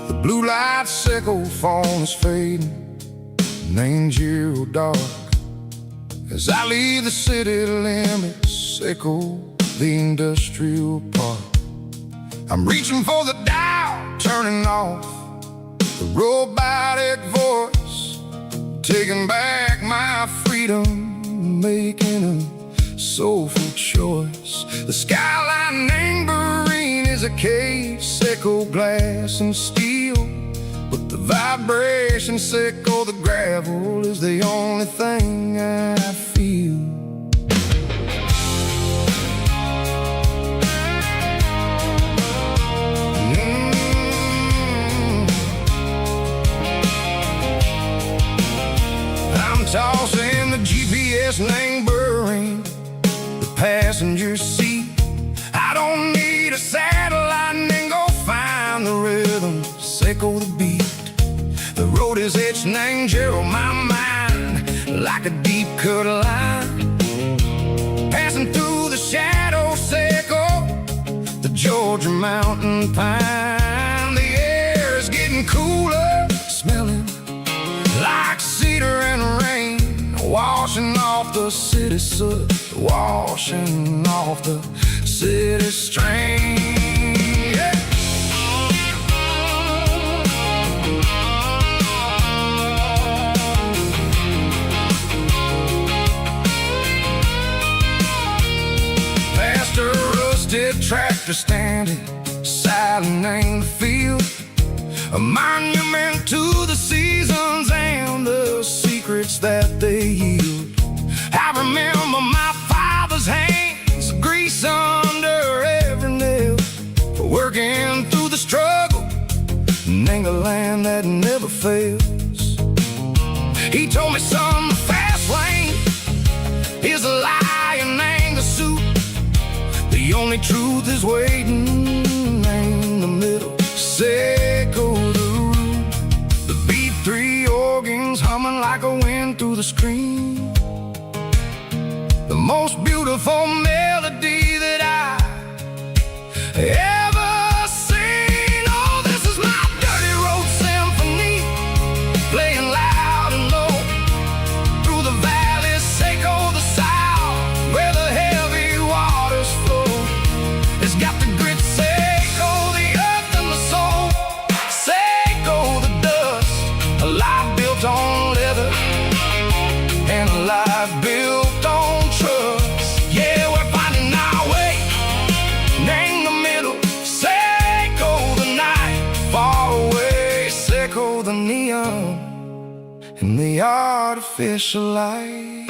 The blue light sickle phone is fading, names you dark. As I leave the city limits, sickle the industrial park. I'm reaching for the dial, turning off the robotic voice, taking back my freedom, making a soulful choice. The skyline neighboring is a cave, sickle glass and steel, but the vibration sickle, the gravel is the only thing I feel. I'm tossing the GPS neighboring the passenger seat. I don't need a satellite and go find the rhythm, sickle the beat. The road is etched and angel my mind like a deep cut line, passing through the shadow sickle, the Georgia mountain pine. The air is getting cooler, smelling like cedar and rain, washing off the city soot, washing off the city strain. Yeah. left her standing, silent in the field, a monument to the seasons and the secrets that they yield. I remember my father's hands, grease under every nail, working through the struggle, and the land that never fails. He told me, son, the fast lane is a lie and ain't the suit. The only truth is waiting in the middle. Seco the root, the B3 organs humming like a wind through the screen. The most beautiful melody that I ever seen. Oh, this is my dirty road symphony, playing loud and low through the valleys, Seco the south, where the heavy waters flow. It's got the grit, Seco the earth and the soul, Seco the dust, a life built on leather and a life built on trust. Yeah, we're finding our way in the middle. Seco the night, far away, Seco the neon and the artificial light.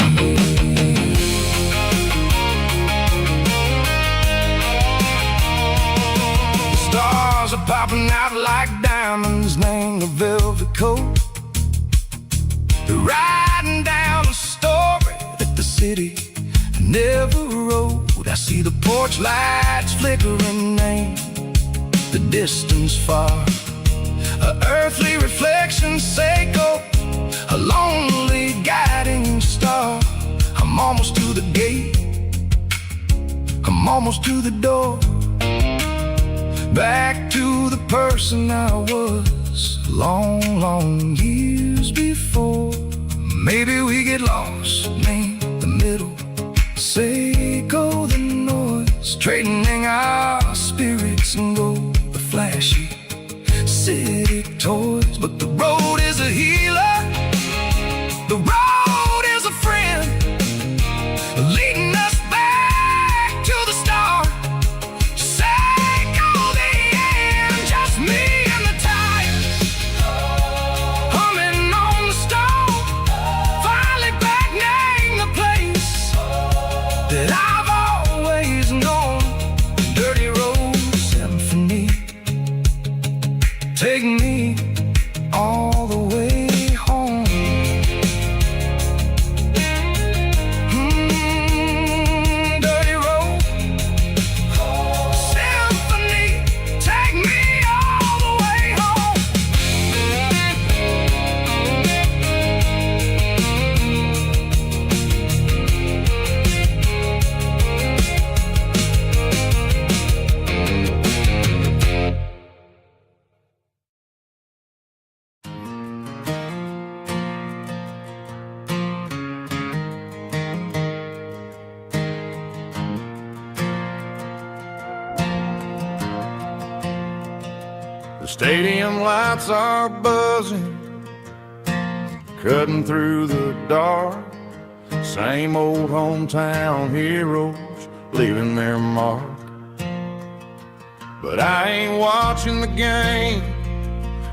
The stars are popping out like diamonds, laying a velvet coat. They're riding down a story that the city never wrote. I see the porch lights flickering in the distance far, a earthly reflection, Seco, a lonely guiding star. I'm almost to the gate, I'm almost to the door, back to the person I was long, long years before. Maybe we get lost in the middle, Seco the noise, trading our spirits and gold, the flashy city toys. But the road is a healer, the road is a friend, leading us back to the start. Seco the end, just me and the tires, humming on the stove, finally back name the place that I've always known. Dirty road symphony, take me all the way home. Dirty road symphony, take me all the way home. The stadium lights are buzzing, cutting through the dark. Same old hometown heroes leaving their mark. But I ain't watching the game,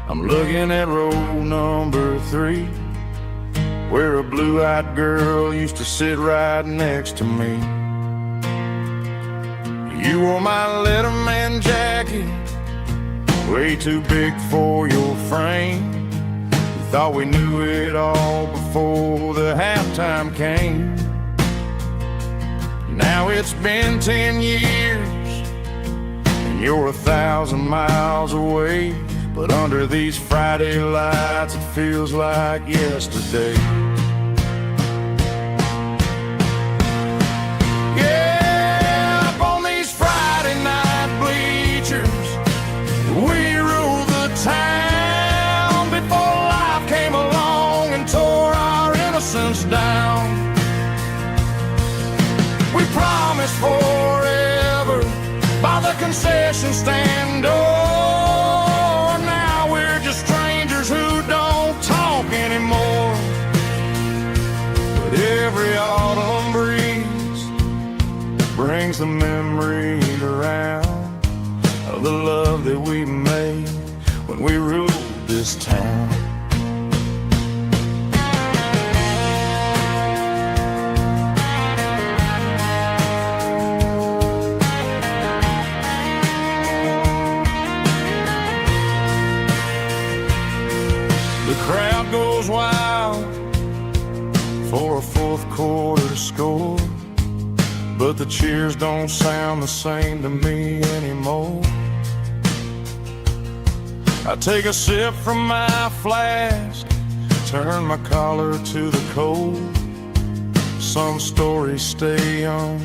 I'm looking at row number 3, where a blue-eyed girl used to sit right next to me. You wore my Letterman jacket, way too big for your frame. We thought we knew it all before the halftime came. Now it's been 10 years and you're 1,000 miles away, but under these Friday lights it feels like yesterday. Yeah, up on these Friday night bleachers, we ruled the town before life came along and tore our innocence down. We promised forever by the concession stand door. Now we're just strangers who don't talk anymore. But every autumn breeze brings the memories around. love that we made when we ruled this town. The crowd goes wild for a fourth quarter score, but the cheers don't sound the same to me anymore. I take a sip from my flask, turn my collar to the cold. Some stories stay young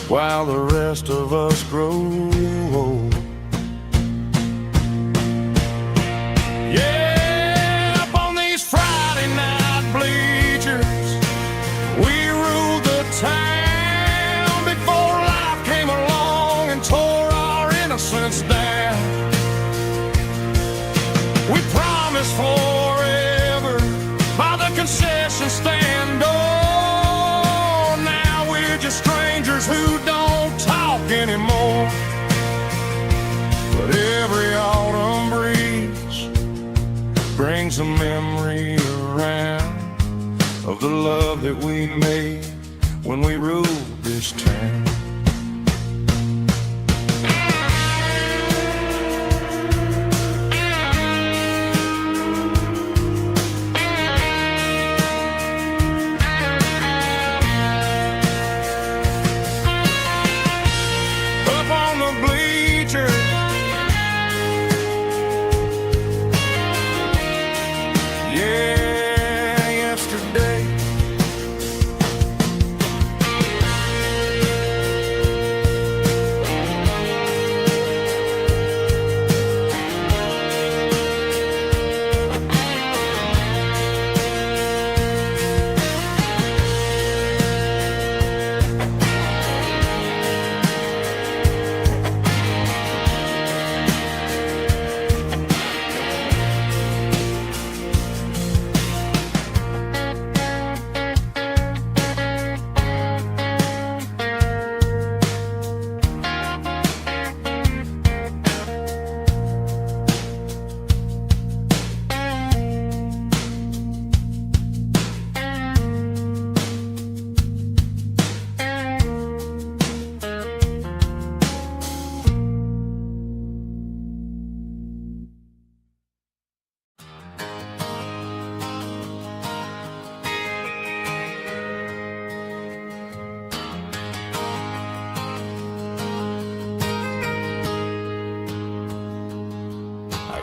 while the rest of us grow old. Yeah, up on these Friday night bleachers, we ruled the town before life came along and tore our innocence down. We promised forever by the concession stand. Oh, now we're just strangers who don't talk anymore. But every autumn breeze brings a memory around of the love that we made when we ruled this town.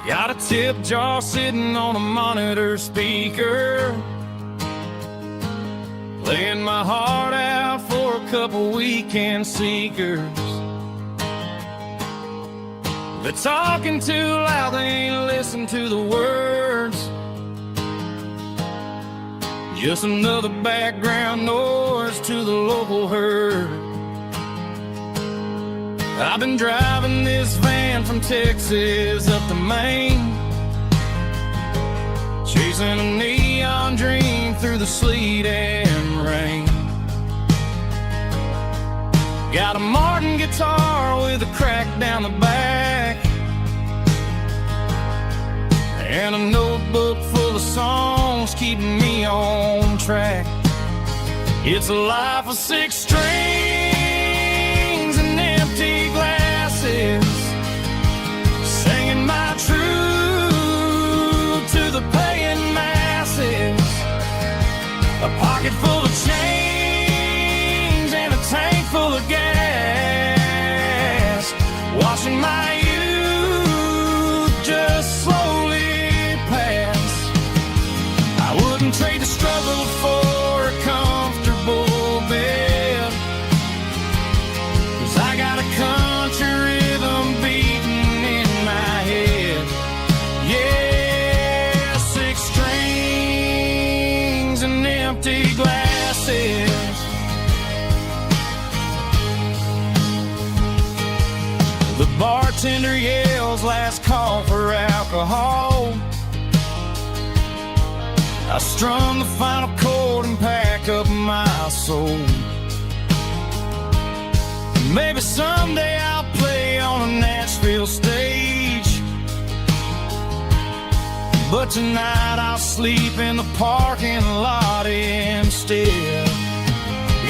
Got a tip jar sitting on a monitor speaker, playing my heart out for a couple weekend seekers. They're talking too loud, they ain't listen to the words. Just another background noise to the local herd. I've been driving this van from Texas up to Maine, chasing a neon dream through the sleet and rain. Got a Martin guitar with a crack down the back, and a notebook full of songs keeping me on track. It's a life of 6 strings and empty glasses, singing my truth to the paying masses. A pocket full of change and a tank full of gas, watching my youth just slowly pass. I wouldn't trade the struggle for a comfortable bed, 'cause I got a country rhythm beating in my head. Yeah, 6 strings and empty glasses. The bartender yells last call for alcohol. I strum the final chord and pack up my soul. Maybe someday I'll play on a Nashville stage. But tonight I'll sleep in the parking lot instead.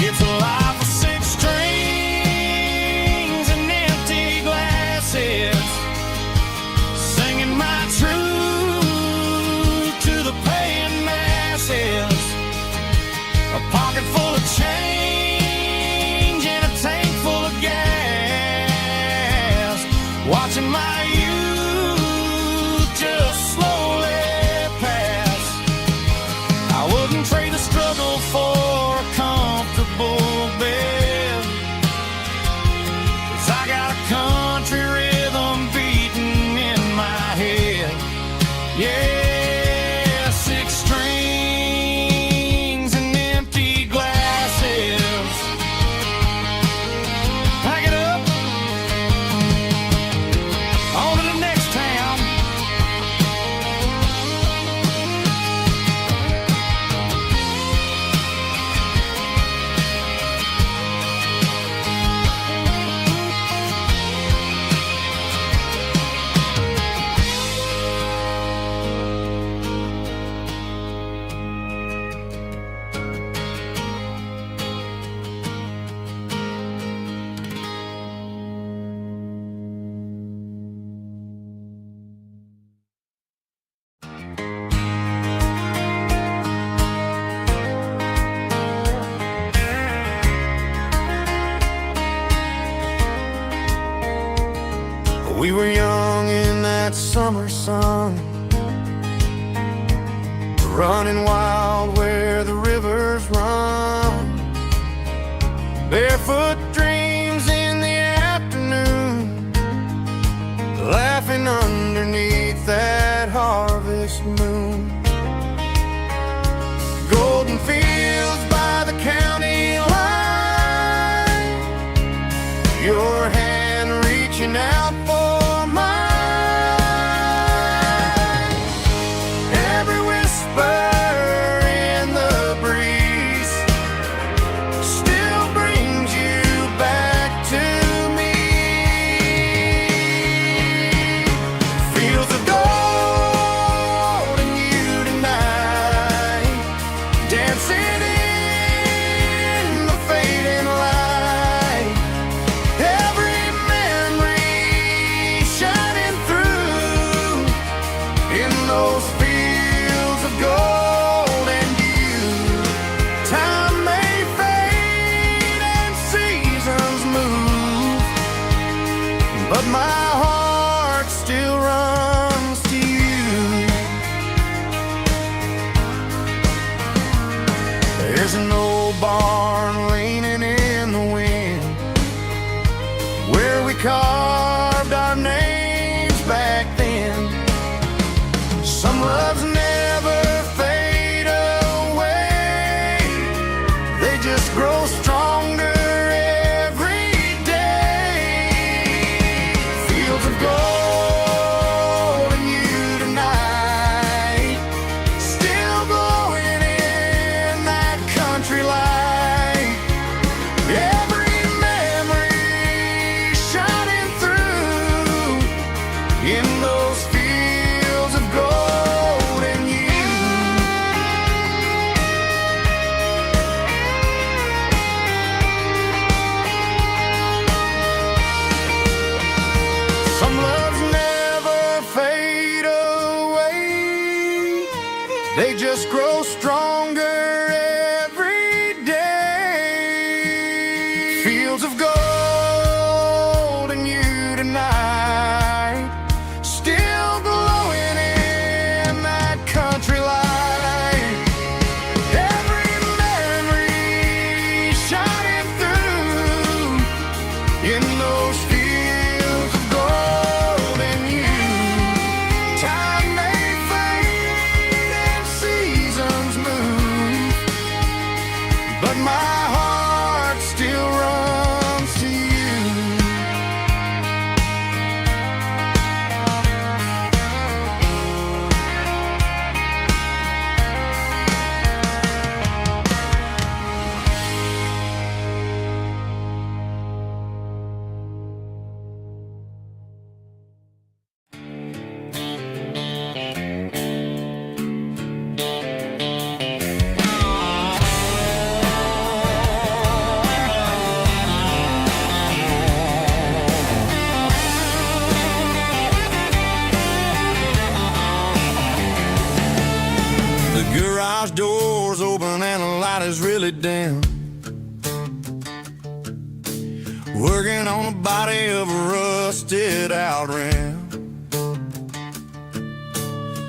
It's a life of six strings and empty glasses, singing my truth to the paying masses. A pocket full of change and a tank full of gas, watching my youth just slowly pass. I wouldn't trade the struggle for a comfortable bed, 'cause I got a country rhythm beating in my head. Yeah, six strings and empty glasses. Pack it up, on to the next town. We were young in that summer sun, running wild where the rivers run, barefoot dreams in the afternoon, laughing underneath that harvest moon. Golden fields by the county line, your hand reaching out for mine. Every whisper in the breeze still brings you back to me. Fields of gold and you tonight, dancing in the fading light. Every memory shining through in those fields of gold and you. Time may fade and seasons move, but my heart still runs to you. There's an old barn leaning in the wind, where we carved our names back then. Some loves never fade away, they just grow stronger every day. Fields of gold and you tonight, still glowing in that country light. Every memory shining through in those fields of gold and you. Some loves never fade away, they just grow stronger every day. Fields of gold and you tonight, still glowing in that country light. Every memory shining through in those fields of gold and you. Time may fade and seasons move, The garage door's open and the light is really dim. Working on the body of a rusted out rim.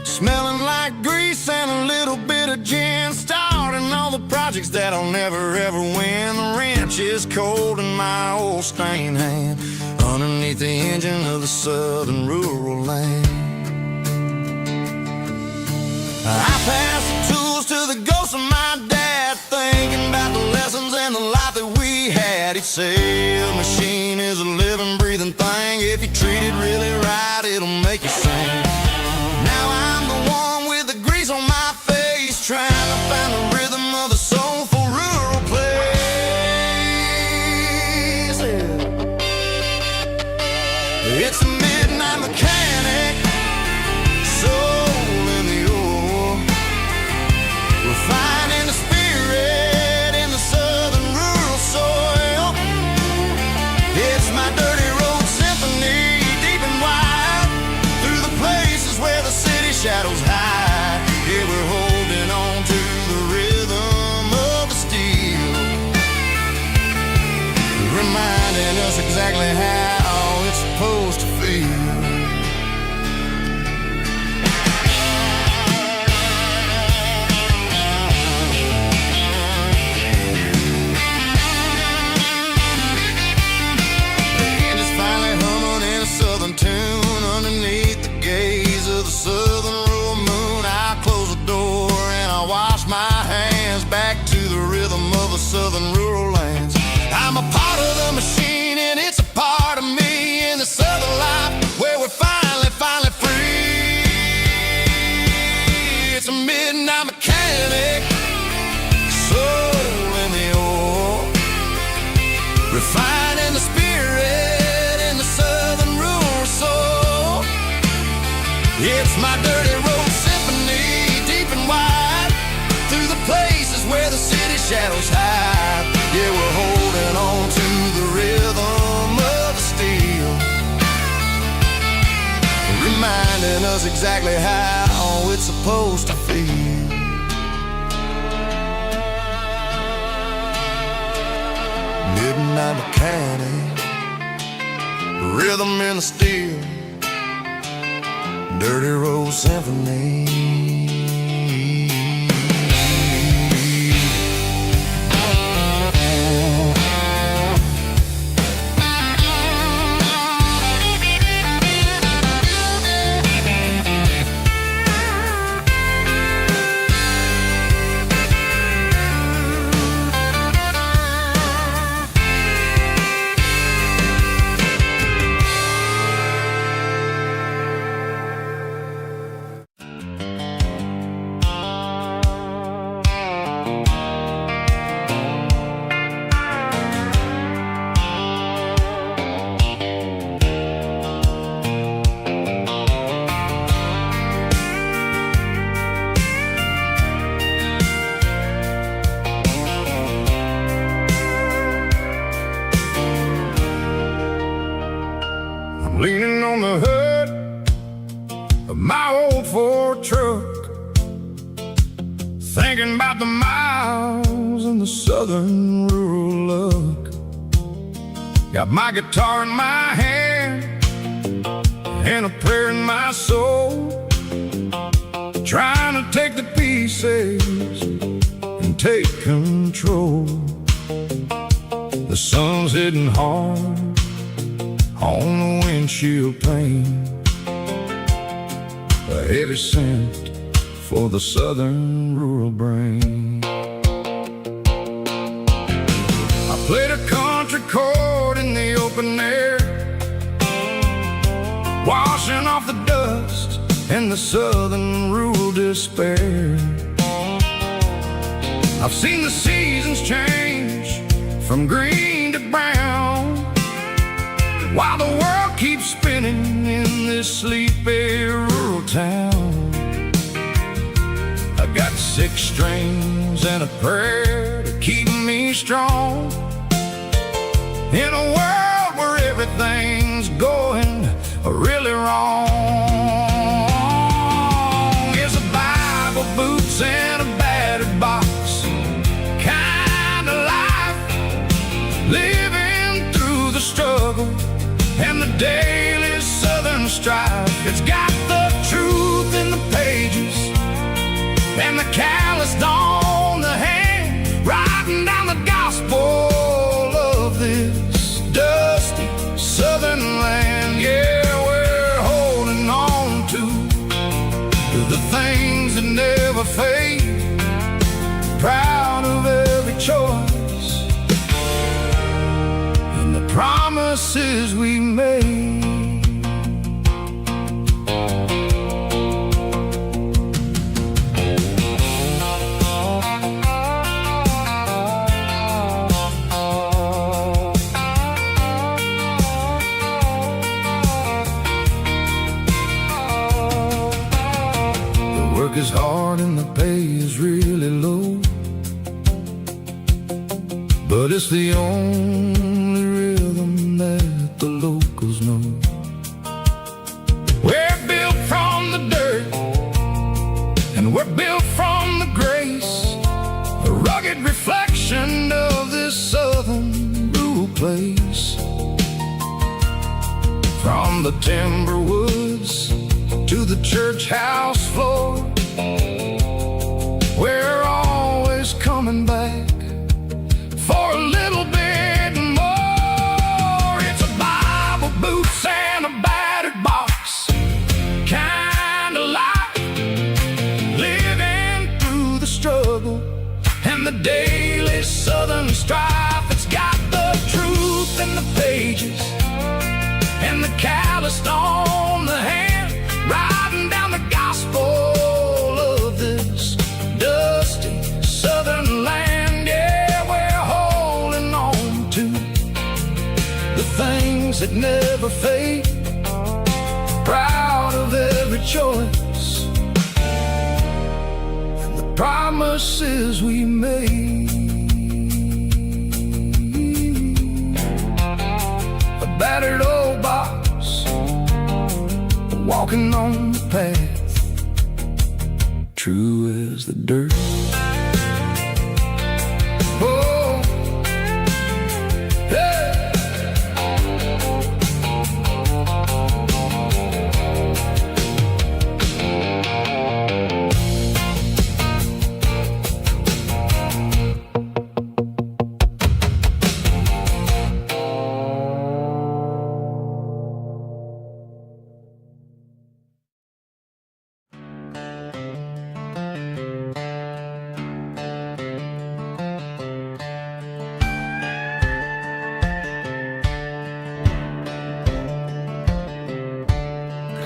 Smelling like grease and a little bit of gin. Starting all the projects that I'll never ever win. The wrench is cold in my old stained hand, underneath the engine of the southern rural land. I pass the tools to the ghost of my dad, thinking about the lessons and the life that we had. He'd say a machine is a living, breathing thing. If you treat it really right, it'll make you sing. Now I'm the one with the grease on my face, trying to find the rhythm of the soulful rural place. It's a midnight mechanic, soul in the ore, refining the spirit in the southern rural soil. It's my dirty road symphony, deep and wide, through the places where the city shadows hide. Yeah, we're holding on to the rhythm of the steel, reminding us exactly how it's supposed to feel. Tune underneath the gaze of the southern rural moon. I close the door and I wash my hands, back to the rhythm of the southern rural lands. I'm a part of the machine and it's a part of me in the southern life where we're finally free. It's a midnight mechanic, soul in the ore, refining the spirit in the southern rural soul. It's my dirty road symphony, deep and wide, through the places where the city shadows hide. Yeah, we're holding on to the rhythm of the steel, reminding us exactly how it's supposed to feel. Midnight mechanic, rhythm in the steel, dirty road symphony. Leaning on the hood of my old Ford truck, thinking about the miles and the southern rural look. Got my guitar in my hand and a prayer in my soul, trying to take the pieces and take control. The sun's hitting hard on the windshield pane, a heavy scent for the southern rural brain. I played a country chord in the open air, washing off the dust and the southern rural despair. I've seen the seasons change from green to brown, while the world keeps spinning in this sleepy rural town. I got 6 strings and a prayer to keep me strong, in a world where everything's going really wrong. It's a Bible, boots, and It's got the truth in the pages and the calloused on the hand, writing down the gospel of this dusty southern land. Yeah, we're holding on to the things that never fade, proud of every choice and the promises we made. Work is hard and the pay is really low, but it's the only rhythm that the locals know. We're built from the dirt and we're built from the grace, a rugged reflection of this southern rural place. From the timber woods to the church house floor, we're always coming back for a little bit more. It's a Bible, boots, and a battered box kind of life, living through the struggle and the daily southern strife. It's got the truth in the pages and the calloused on the hand, writing down the gospel of this dusty southern land. Yeah, we're holding on to the things that never fade, proud of every choice and the promises we made. A battered old box, walking on the path, true as the dirt. Oh, yeah.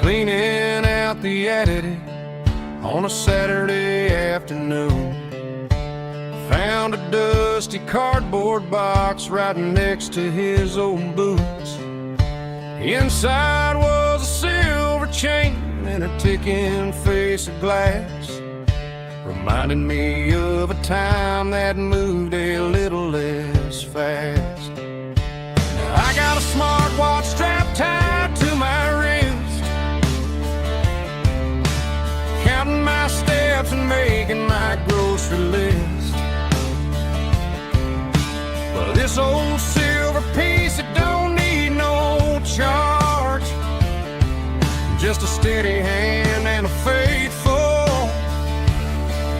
Cleaning out the attic on a Saturday afternoon, found a dusty cardboard box right next to his old boots. Inside was a silver chain and a ticking face of glass, reminding me of a time that moved a little less fast. Now I got a smartwatch strapped tied to my wrist, counting my steps and making my grocery list. But this old silver piece, it don't need no charge, just a steady hand and a faithful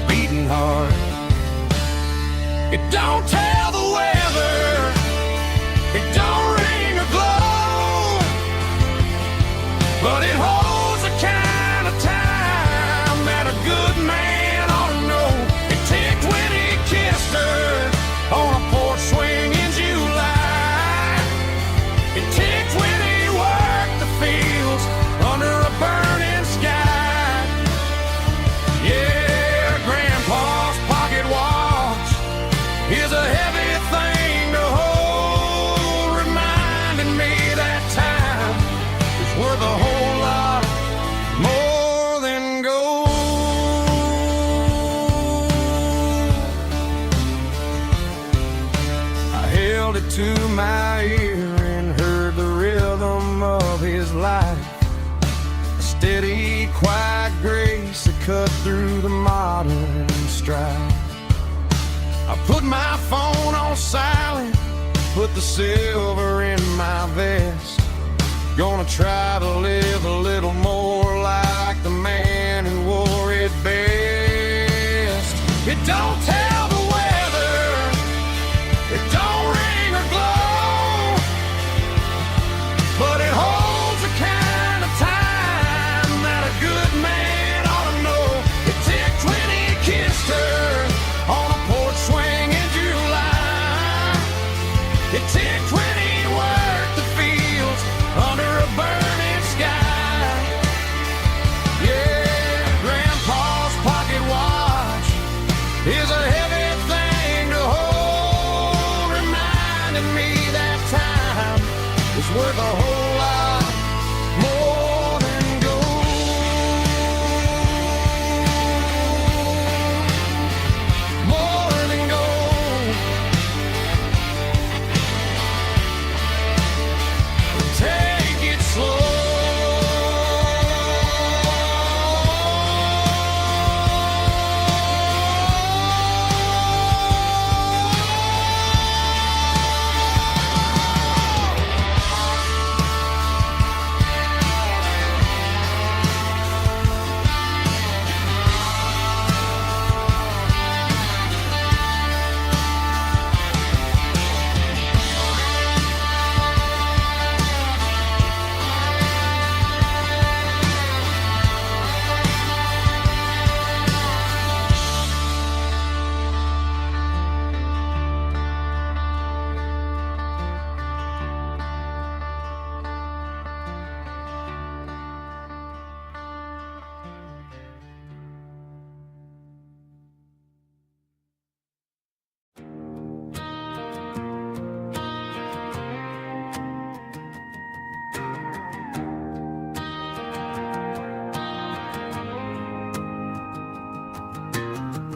beating heart. It don't tell the weather, it don't ring or glow, but it holds the kind of time that a good man ought to know. It ticked when he kissed her on a porch swing in July. It ticked when he worked the fields under a burning sky. Yeah, Grandpa's pocket watch is a heavy thing to hold, reminding me that time is worth a whole lot more than gold. I held it to my ear and heard the rhythm of his life, a steady, quiet grace that cut through the modern strife. I put my phone on silent, put the silver in my vest, gonna try to live a little more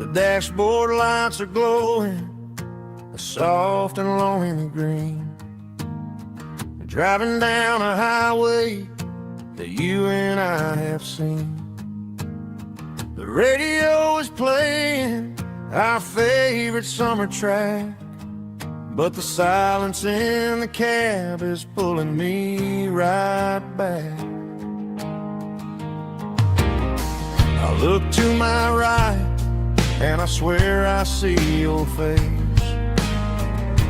The dashboard lights are glowing a soft and lonely green. Driving down a highway that you and I have seen. The radio is playing our favorite summer track, but the silence in the cab is pulling me right back. I look to my right and I swear I see your face,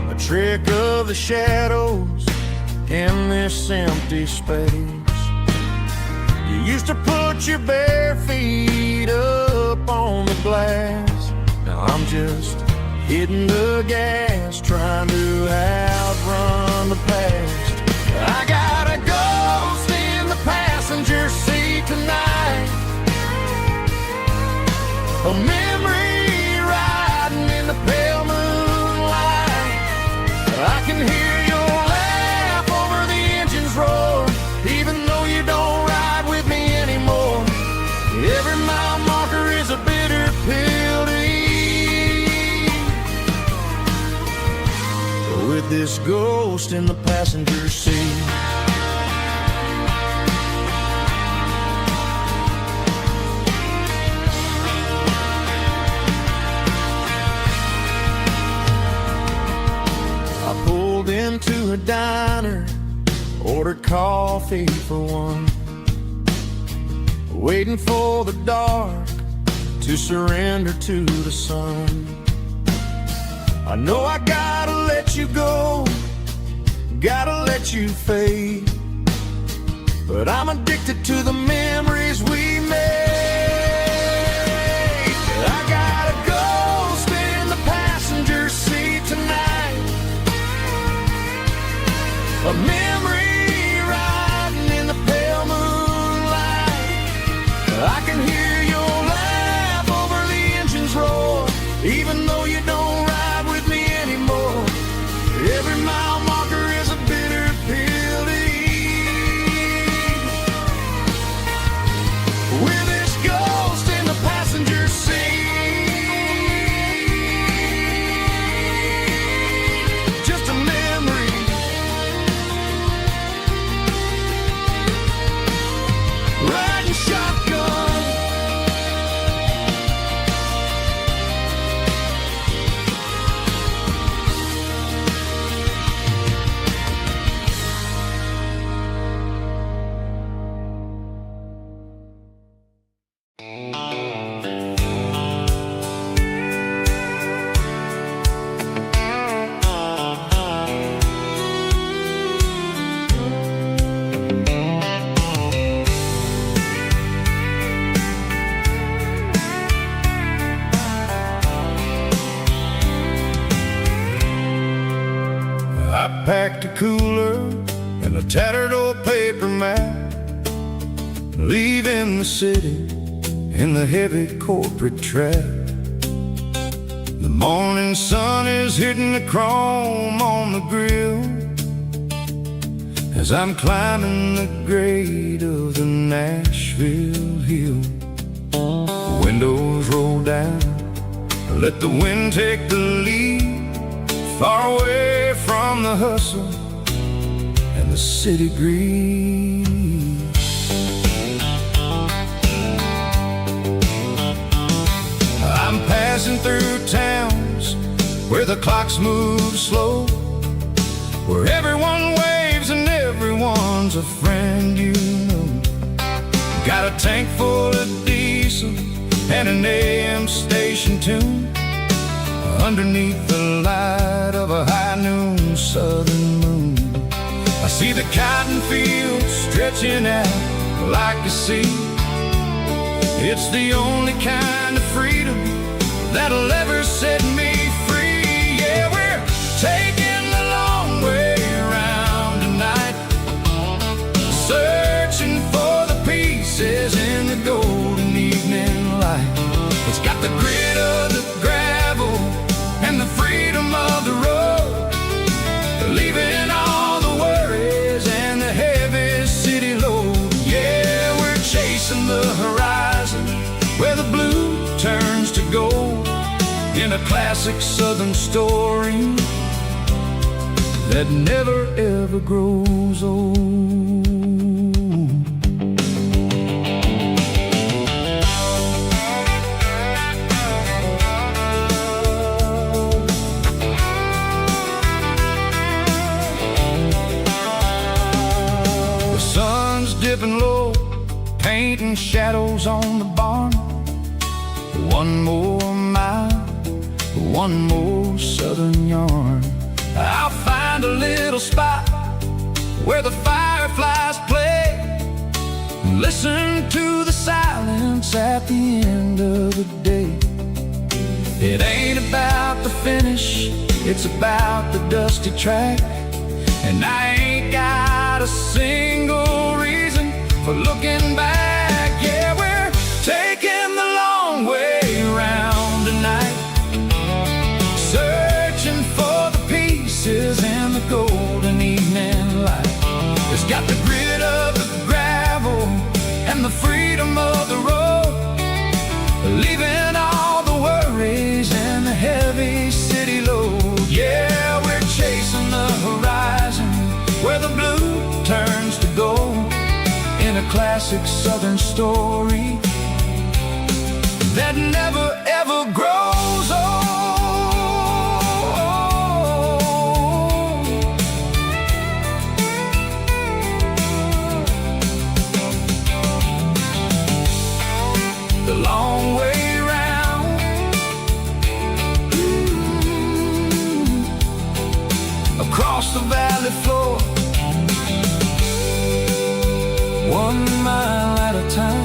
a trick of the shadows in this empty space. You used to put your bare feet up on the glass. Now I'm just hitting the gas, trying to outrun the past. I got a ghost in the passenger seat tonight, a memory riding in the pale moonlight. I can hear your laugh over the engine's roar, even though you don't ride with me anymore. Every mile marker is a bitter pill to eat, with this ghost in the passenger seat. I pulled into a diner, ordered coffee for one, waiting for the dark to surrender to the sun. I know I gotta let you go, gotta let you fade, but I'm addicted to the memories we made. I got a ghost in the passenger seat tonight, a memory riding in the pale moonlight. I can hear your laugh over the engine's roar, even though you don't ride with me anymore. Every mile marker is a bitter pill to eat, with this ghost in the passenger seat. Just a memory, riding shotgun. I packed a cooler and a tattered old paper map, leaving the city in the heavy corporate trap. The morning sun is hitting the chrome on the grill as I'm climbing the grade of the Nashville hill. Windows roll down, let the wind take the lead, far away from the hustle and the city greed. I'm passing through towns where the clocks move slow, where everyone waves and everyone's a friend you know. Got a tank full of diesel and an AM station tune, underneath the light of a high noon southern moon. I see the cotton fields stretching out like a sea. It's the only kind of freedom that'll ever set me free. Yeah, we're taking the long way around tonight, searching for the pieces in the golden evening light. It's got the grit of the gravel and the freedom of the road, leaving all the worries and the heavy city load. Yeah, we're chasing the horizon where the blue turns to gold, a classic southern story that never ever grows old. The sun's dipping low, painting shadows on the barn. One more mile, one more southern yarn. I'll find a little spot where the fireflies play, listen to the silence at the end of the day. It ain't about the finish, it's about the dusty track. And I ain't got a single reason for looking back. Yeah, we're taking the long way round tonight, searching for the pieces in the golden evening light. It's got the grit of the gravel and the freedom of the road, leaving all the worries and the heavy city load. Yeah, we're chasing the horizon where the blue turns to gold, in a classic southern story that never ever grows old. The long way round, across the valley floor, 1 mile at a time.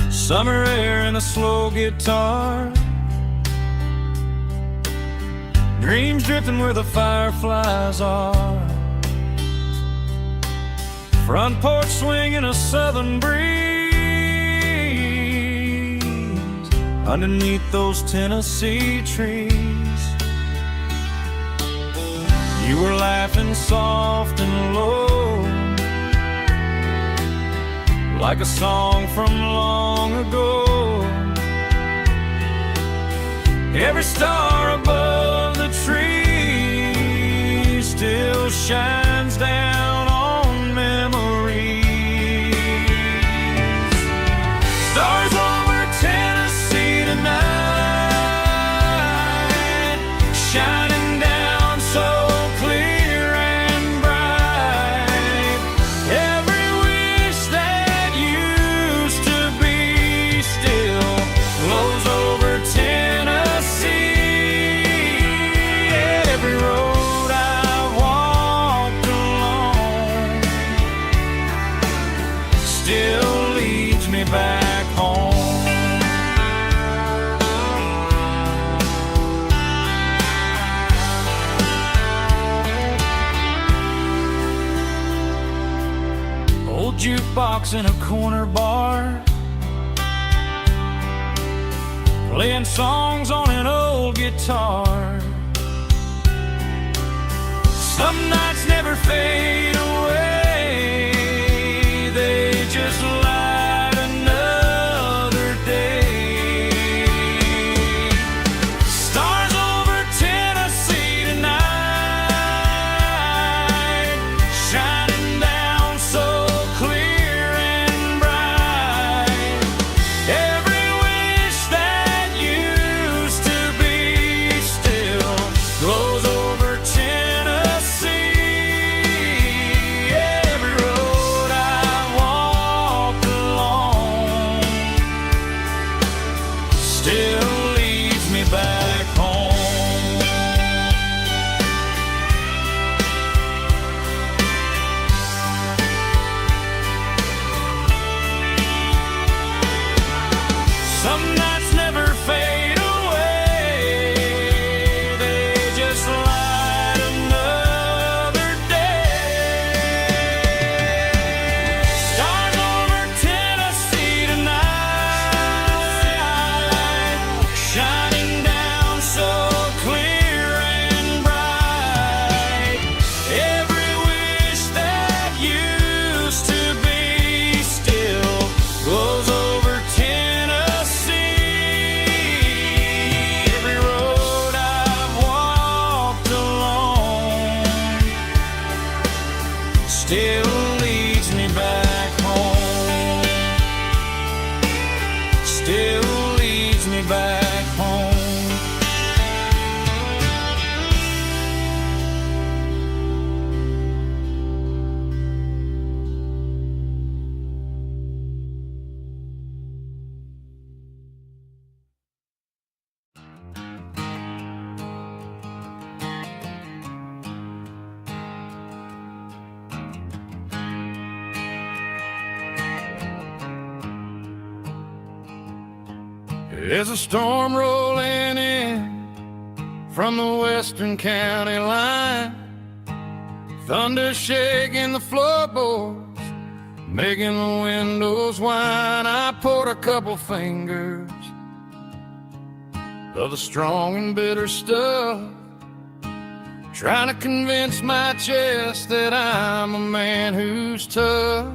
Summer air and a slow guitar, dreams drifting where the fireflies are. Front porch swinging a southern breeze underneath those Tennessee trees. You were laughing soft and low, like a song from long ago. Every star above the tree still shines down on memories. Stars over Tennessee tonight, shining down so clear and bright. Every wish that used to be still glows over Tennessee. Every road I've walked along still leads me back home. Old jukebox in a corner bar, playing songs on an old guitar. Some nights never fade away, they just light another day. Stars over Tennessee tonight, shining down so clear and bright. Every wish that used to be still glows over Tennessee. still leads me back home. Still leads me back home. There's a storm rolling in from the western county line, thunder shaking the floorboards, making the windows whine. I poured a couple fingers of the strong and bitter stuff, trying to convince my chest that I'm a man who's tough.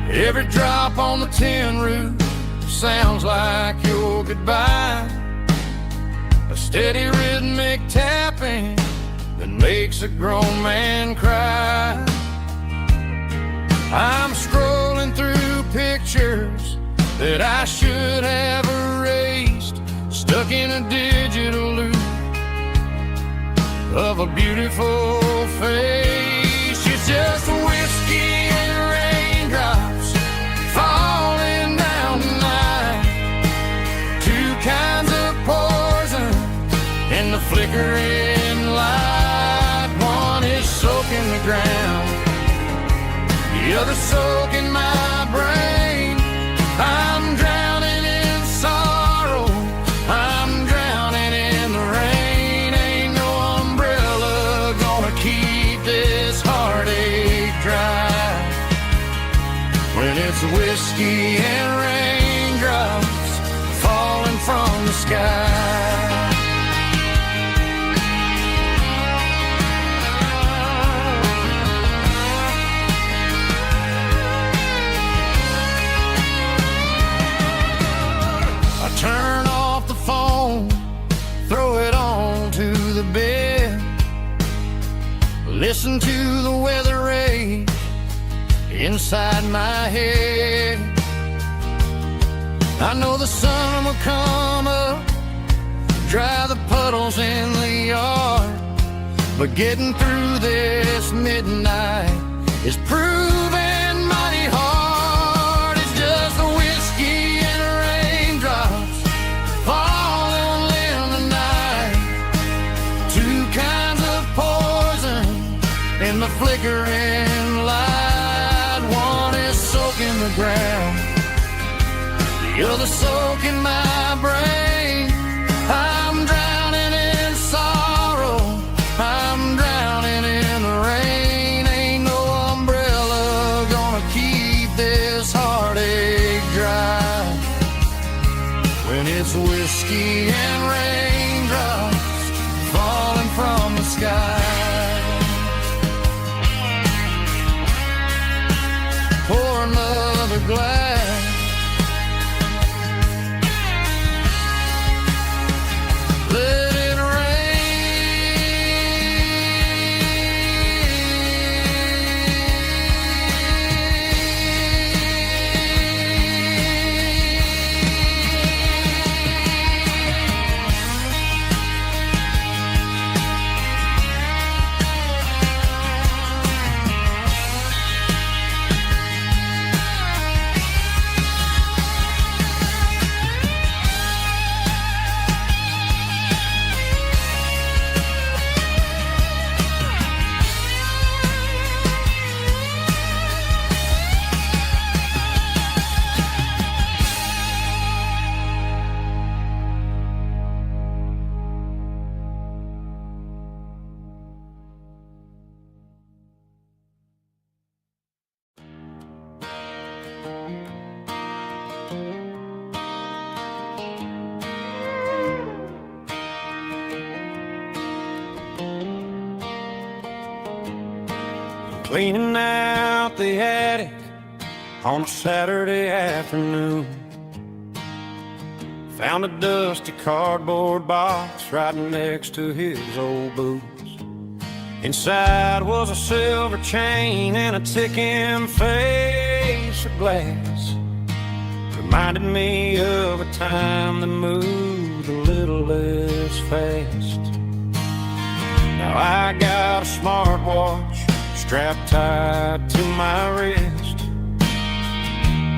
Every drop on the tin roof sounds like your goodbye, a steady rhythmic tapping that makes a grown man cry. I'm scrolling through pictures that I should have erased, stuck in a digital loop of a beautiful face. It's just whiskey and raindrops falling down tonight, two kinds of poison in the flickering light. One is soaking the ground, the other soaking my brain. I'm drowning in sorrow, I'm drowning in the rain. Ain't no umbrella gonna keep this heartache dry when it's whiskey and raindrops falling from the sky. I turn off the phone, throw it on to the bed, listen to the weather rage inside my head. I know the sun will come up, dry the puddles in the yard, but getting through this midnight is proving mighty hard. It's just the whiskey and raindrops falling in the night, two kinds of poison in the flickering light. One is soaking the ground, the other soaking my brain. I'm drowning in sorrow, I'm drowning in the rain. Ain't no umbrella gonna keep this heartache dry when it's whiskey and raindrops falling from the sky. Pour another glass, let it cleaning out the attic on a Saturday afternoon. Found a dusty cardboard box right next to his old boots. Inside was a silver chain and a ticking face of glass. Reminded me of a time that moved a little less fast. Now I got a smartwatch strapped tight to my wrist,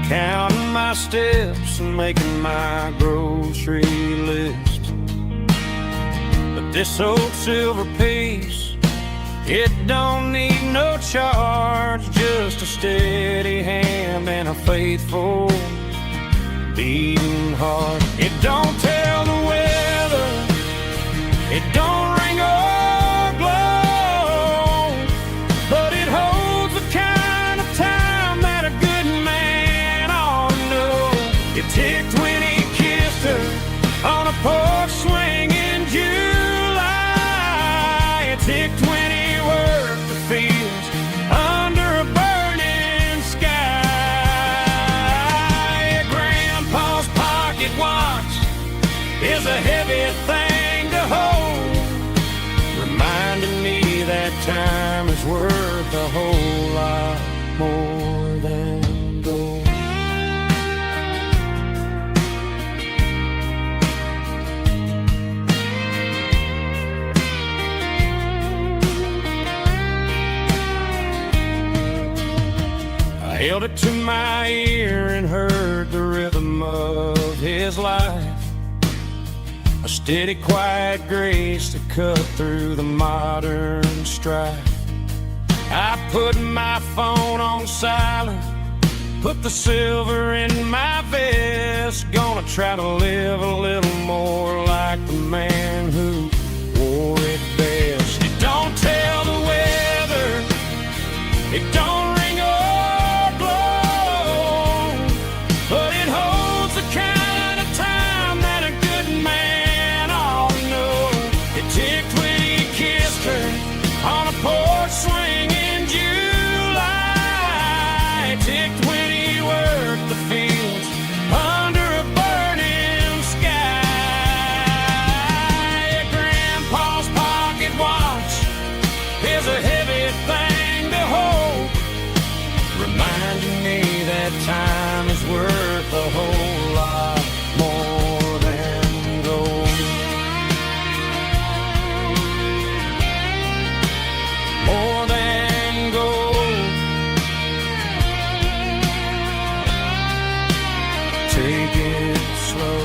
counting my steps and making my grocery list. But this old silver piece, it don't need no charge, just a steady hand and a faithful beating heart. It don't tell the weather, it don't ring or glow, but it holds the kind of time that a good man ought to know. It ticked when he kissed her on a porch swing in July. It ticked when he worked the fields under a burning sky. Grandpa's pocket watch is a heavy thing to hold, reminding me that time is worth a whole lot more than gold. I held it to my ear and heard the rhythm of his life, a steady, quiet grace that cut through the modern strife. I put my phone on silent, put the silver in my vest, gonna try to live a little more like the man who wore it best. It don't tell the weather, it don't ring or blow, but it holds the kind of time that a good man ought to know. It ticked when he kissed her on a porch swing in July. It ticked when he worked the fields under a burning sky. Grandpa's pocket watch is a heavy thing to hold, reminding me that time is worth a whole lot more than gold. More than gold. Take it slow.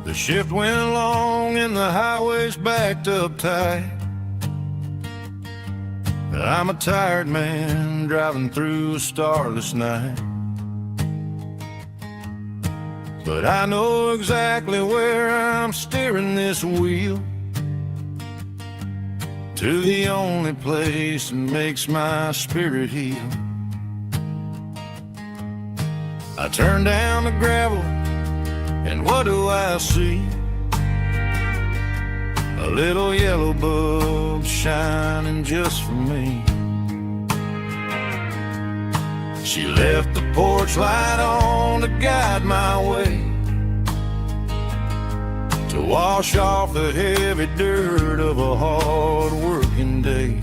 The shift went along and the highway's backed up tight. I'm a tired man driving through a starless night, but I know exactly where I'm steering this wheel, to the only place that makes my spirit heal. I turn down the gravel, and what do I see? A little yellow bulb shining just for me. She left the porch light on to guide my way, to wash off the heavy dirt of a hard working day.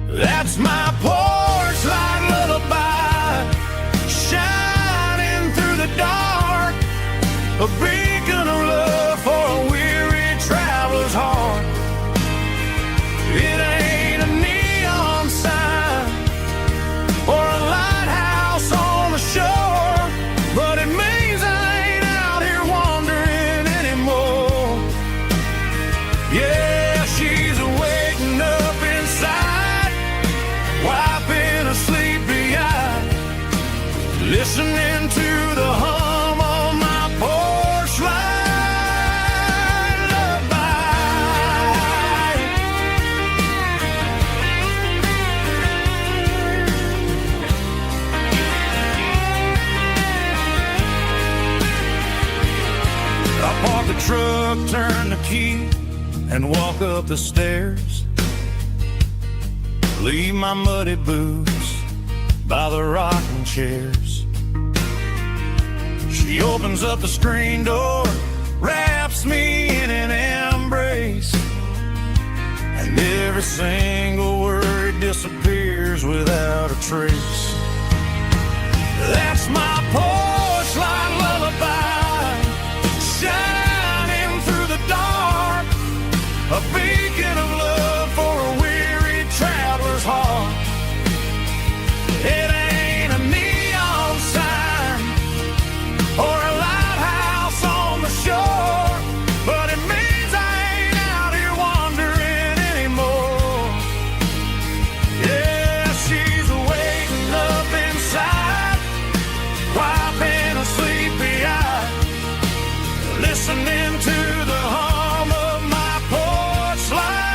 That's my porch light lullaby, shining through the dark, a beacon of love for a weary traveler's heart. It ain't a neon sign or a lighthouse on the shore, but it means I ain't out here wandering anymore. Yeah, she's waiting up inside find the key and walk up the stairs. Leave my muddy boots by the rocking chairs. She opens up the screen door, wraps me in an embrace, and every single word disappears without a trace. That's my porch light lullaby, shining through the dark, a beacon of love for a weary traveler's heart. It ain't a neon sign or a lighthouse on the shore, but it means I ain't out here wandering anymore. Yeah, she's waiting up inside, wiping a sleepy eye, listening to the hum of my porch light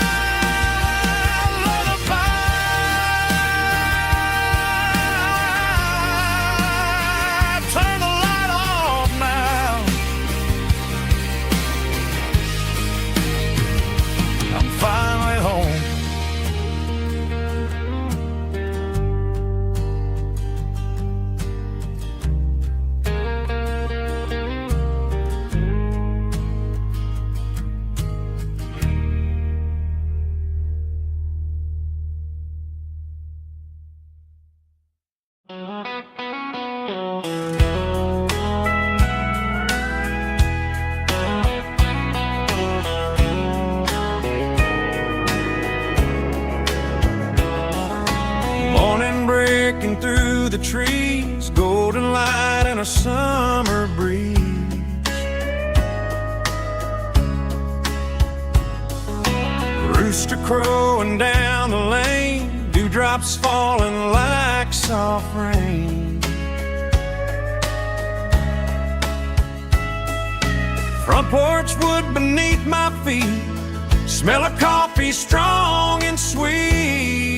lullaby. Turn the light off now. I'm finally home. Morning breaking through the trees, golden light and a summer breeze. Rooster crowing down the lane, dewdrops falling like soft rain. Front porch wood beneath my feet, smell of coffee strong and sweet.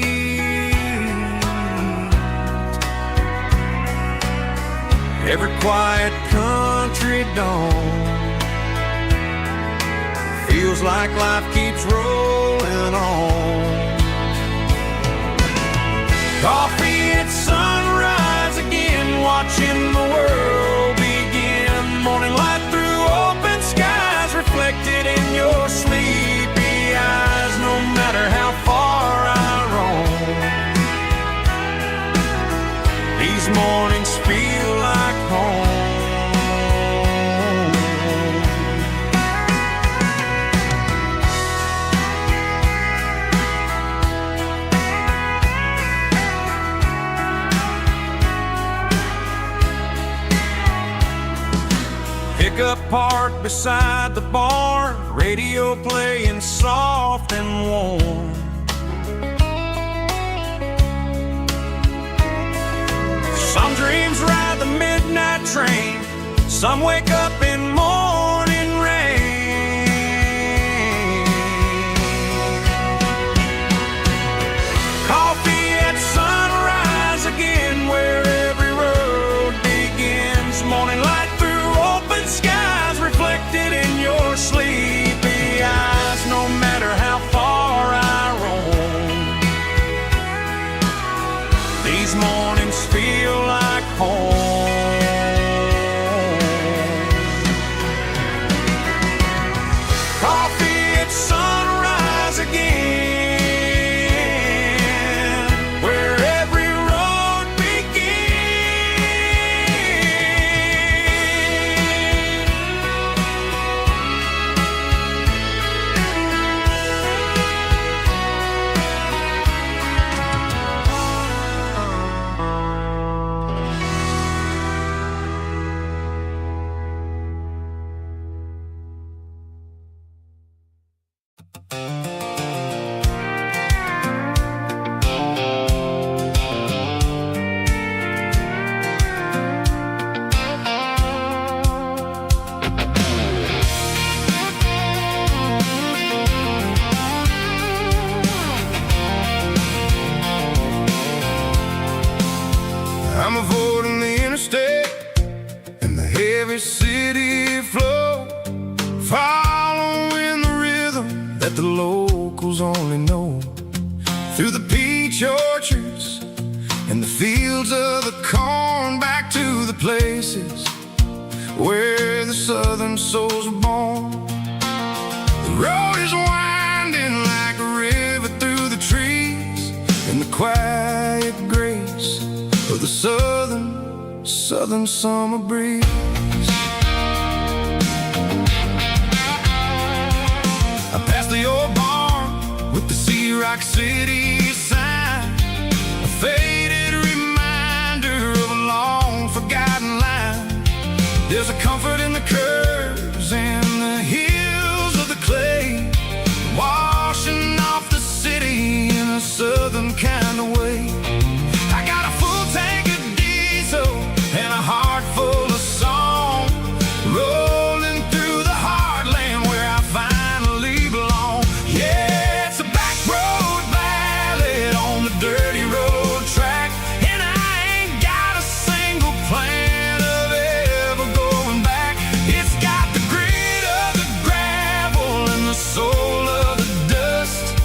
Every quiet country dawn feels like life keeps rolling on. Coffee at sunrise again, watching the world begin. Morning light through open skies, reflected in your sleepy eyes. No matter how far I roam, these mornings feel like home. Pickup parked beside the barn, radio playing soft and warm. Some dreams ride the midnight train, some wake up in morning rain. Coffee at sunrise again, where every road begins. Morning light through open skies, reflected in your sleepy eyes. No matter how far I roam, these mornings feel like home. Coffee at sunrise again, where every road I'm avoiding the interstate and the heavy city flow, following that the locals only know. Through the peach orchards and the fields of the corn, back to the places where the southern souls were born. The road is winding like a river through the trees, in the quiet grace of the southern summer breeze. I passed the old barn with the Sea Rock City sign, a faded reminder of a long forgotten line. There's a comfort in the curves and the hills of the clay, washing off the city in a southern kind of way. I got a full tank of diesel and a heart full of song, rolling through the heartland where I finally belong. Yeah, it's a back road ballad on the dirty road track, and I ain't got a single plan of ever going back. It's got the grit of the gravel and the soul of the dust,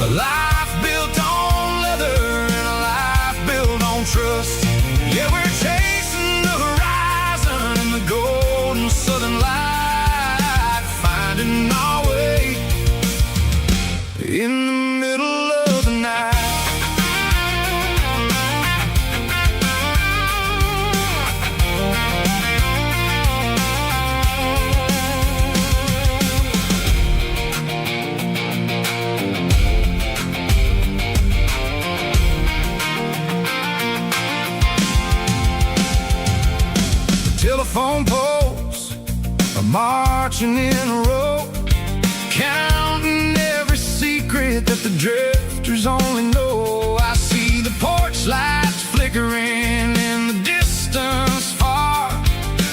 a life built on leather and a life built on trust. Yeah, we're chasing the horizon in the golden southern light, finding our way in the middle of the night. Telephone poles are marching in a row, counting every secret that the drifters only know. I see the porch lights flickering in the distance far,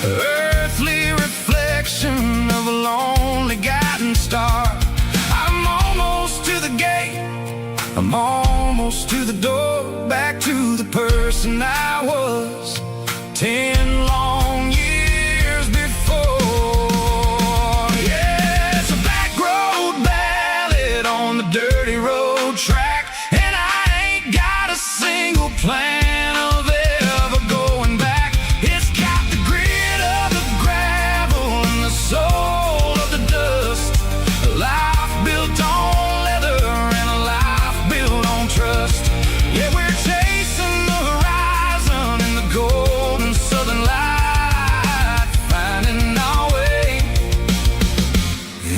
earthly reflection of a lonely guiding star. I'm almost to the gate, I'm almost to the door, back to the person I was 10 long years before. Yeah, it's a back road ballad on the dirty road track, and I ain't got a single plan of ever going back. It's got the grit of the gravel and the soul of the dust, a life built on leather and a life built on trust. Yeah, we're chasing the horizon in the golden southern light, finding our way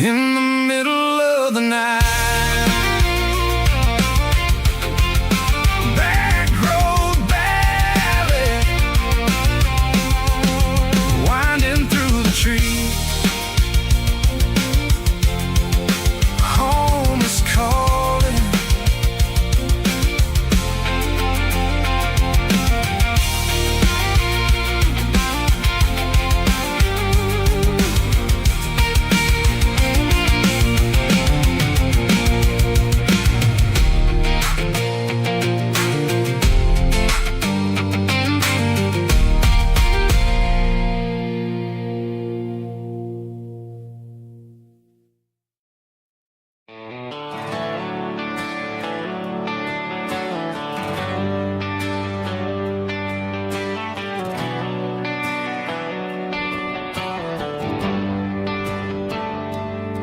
in the middle of the night. Back road ballad, winding through the trees. Home is calling.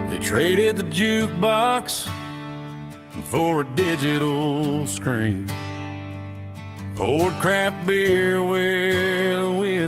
They traded the jukebox for a digital screen, poured craft beer where the whiskey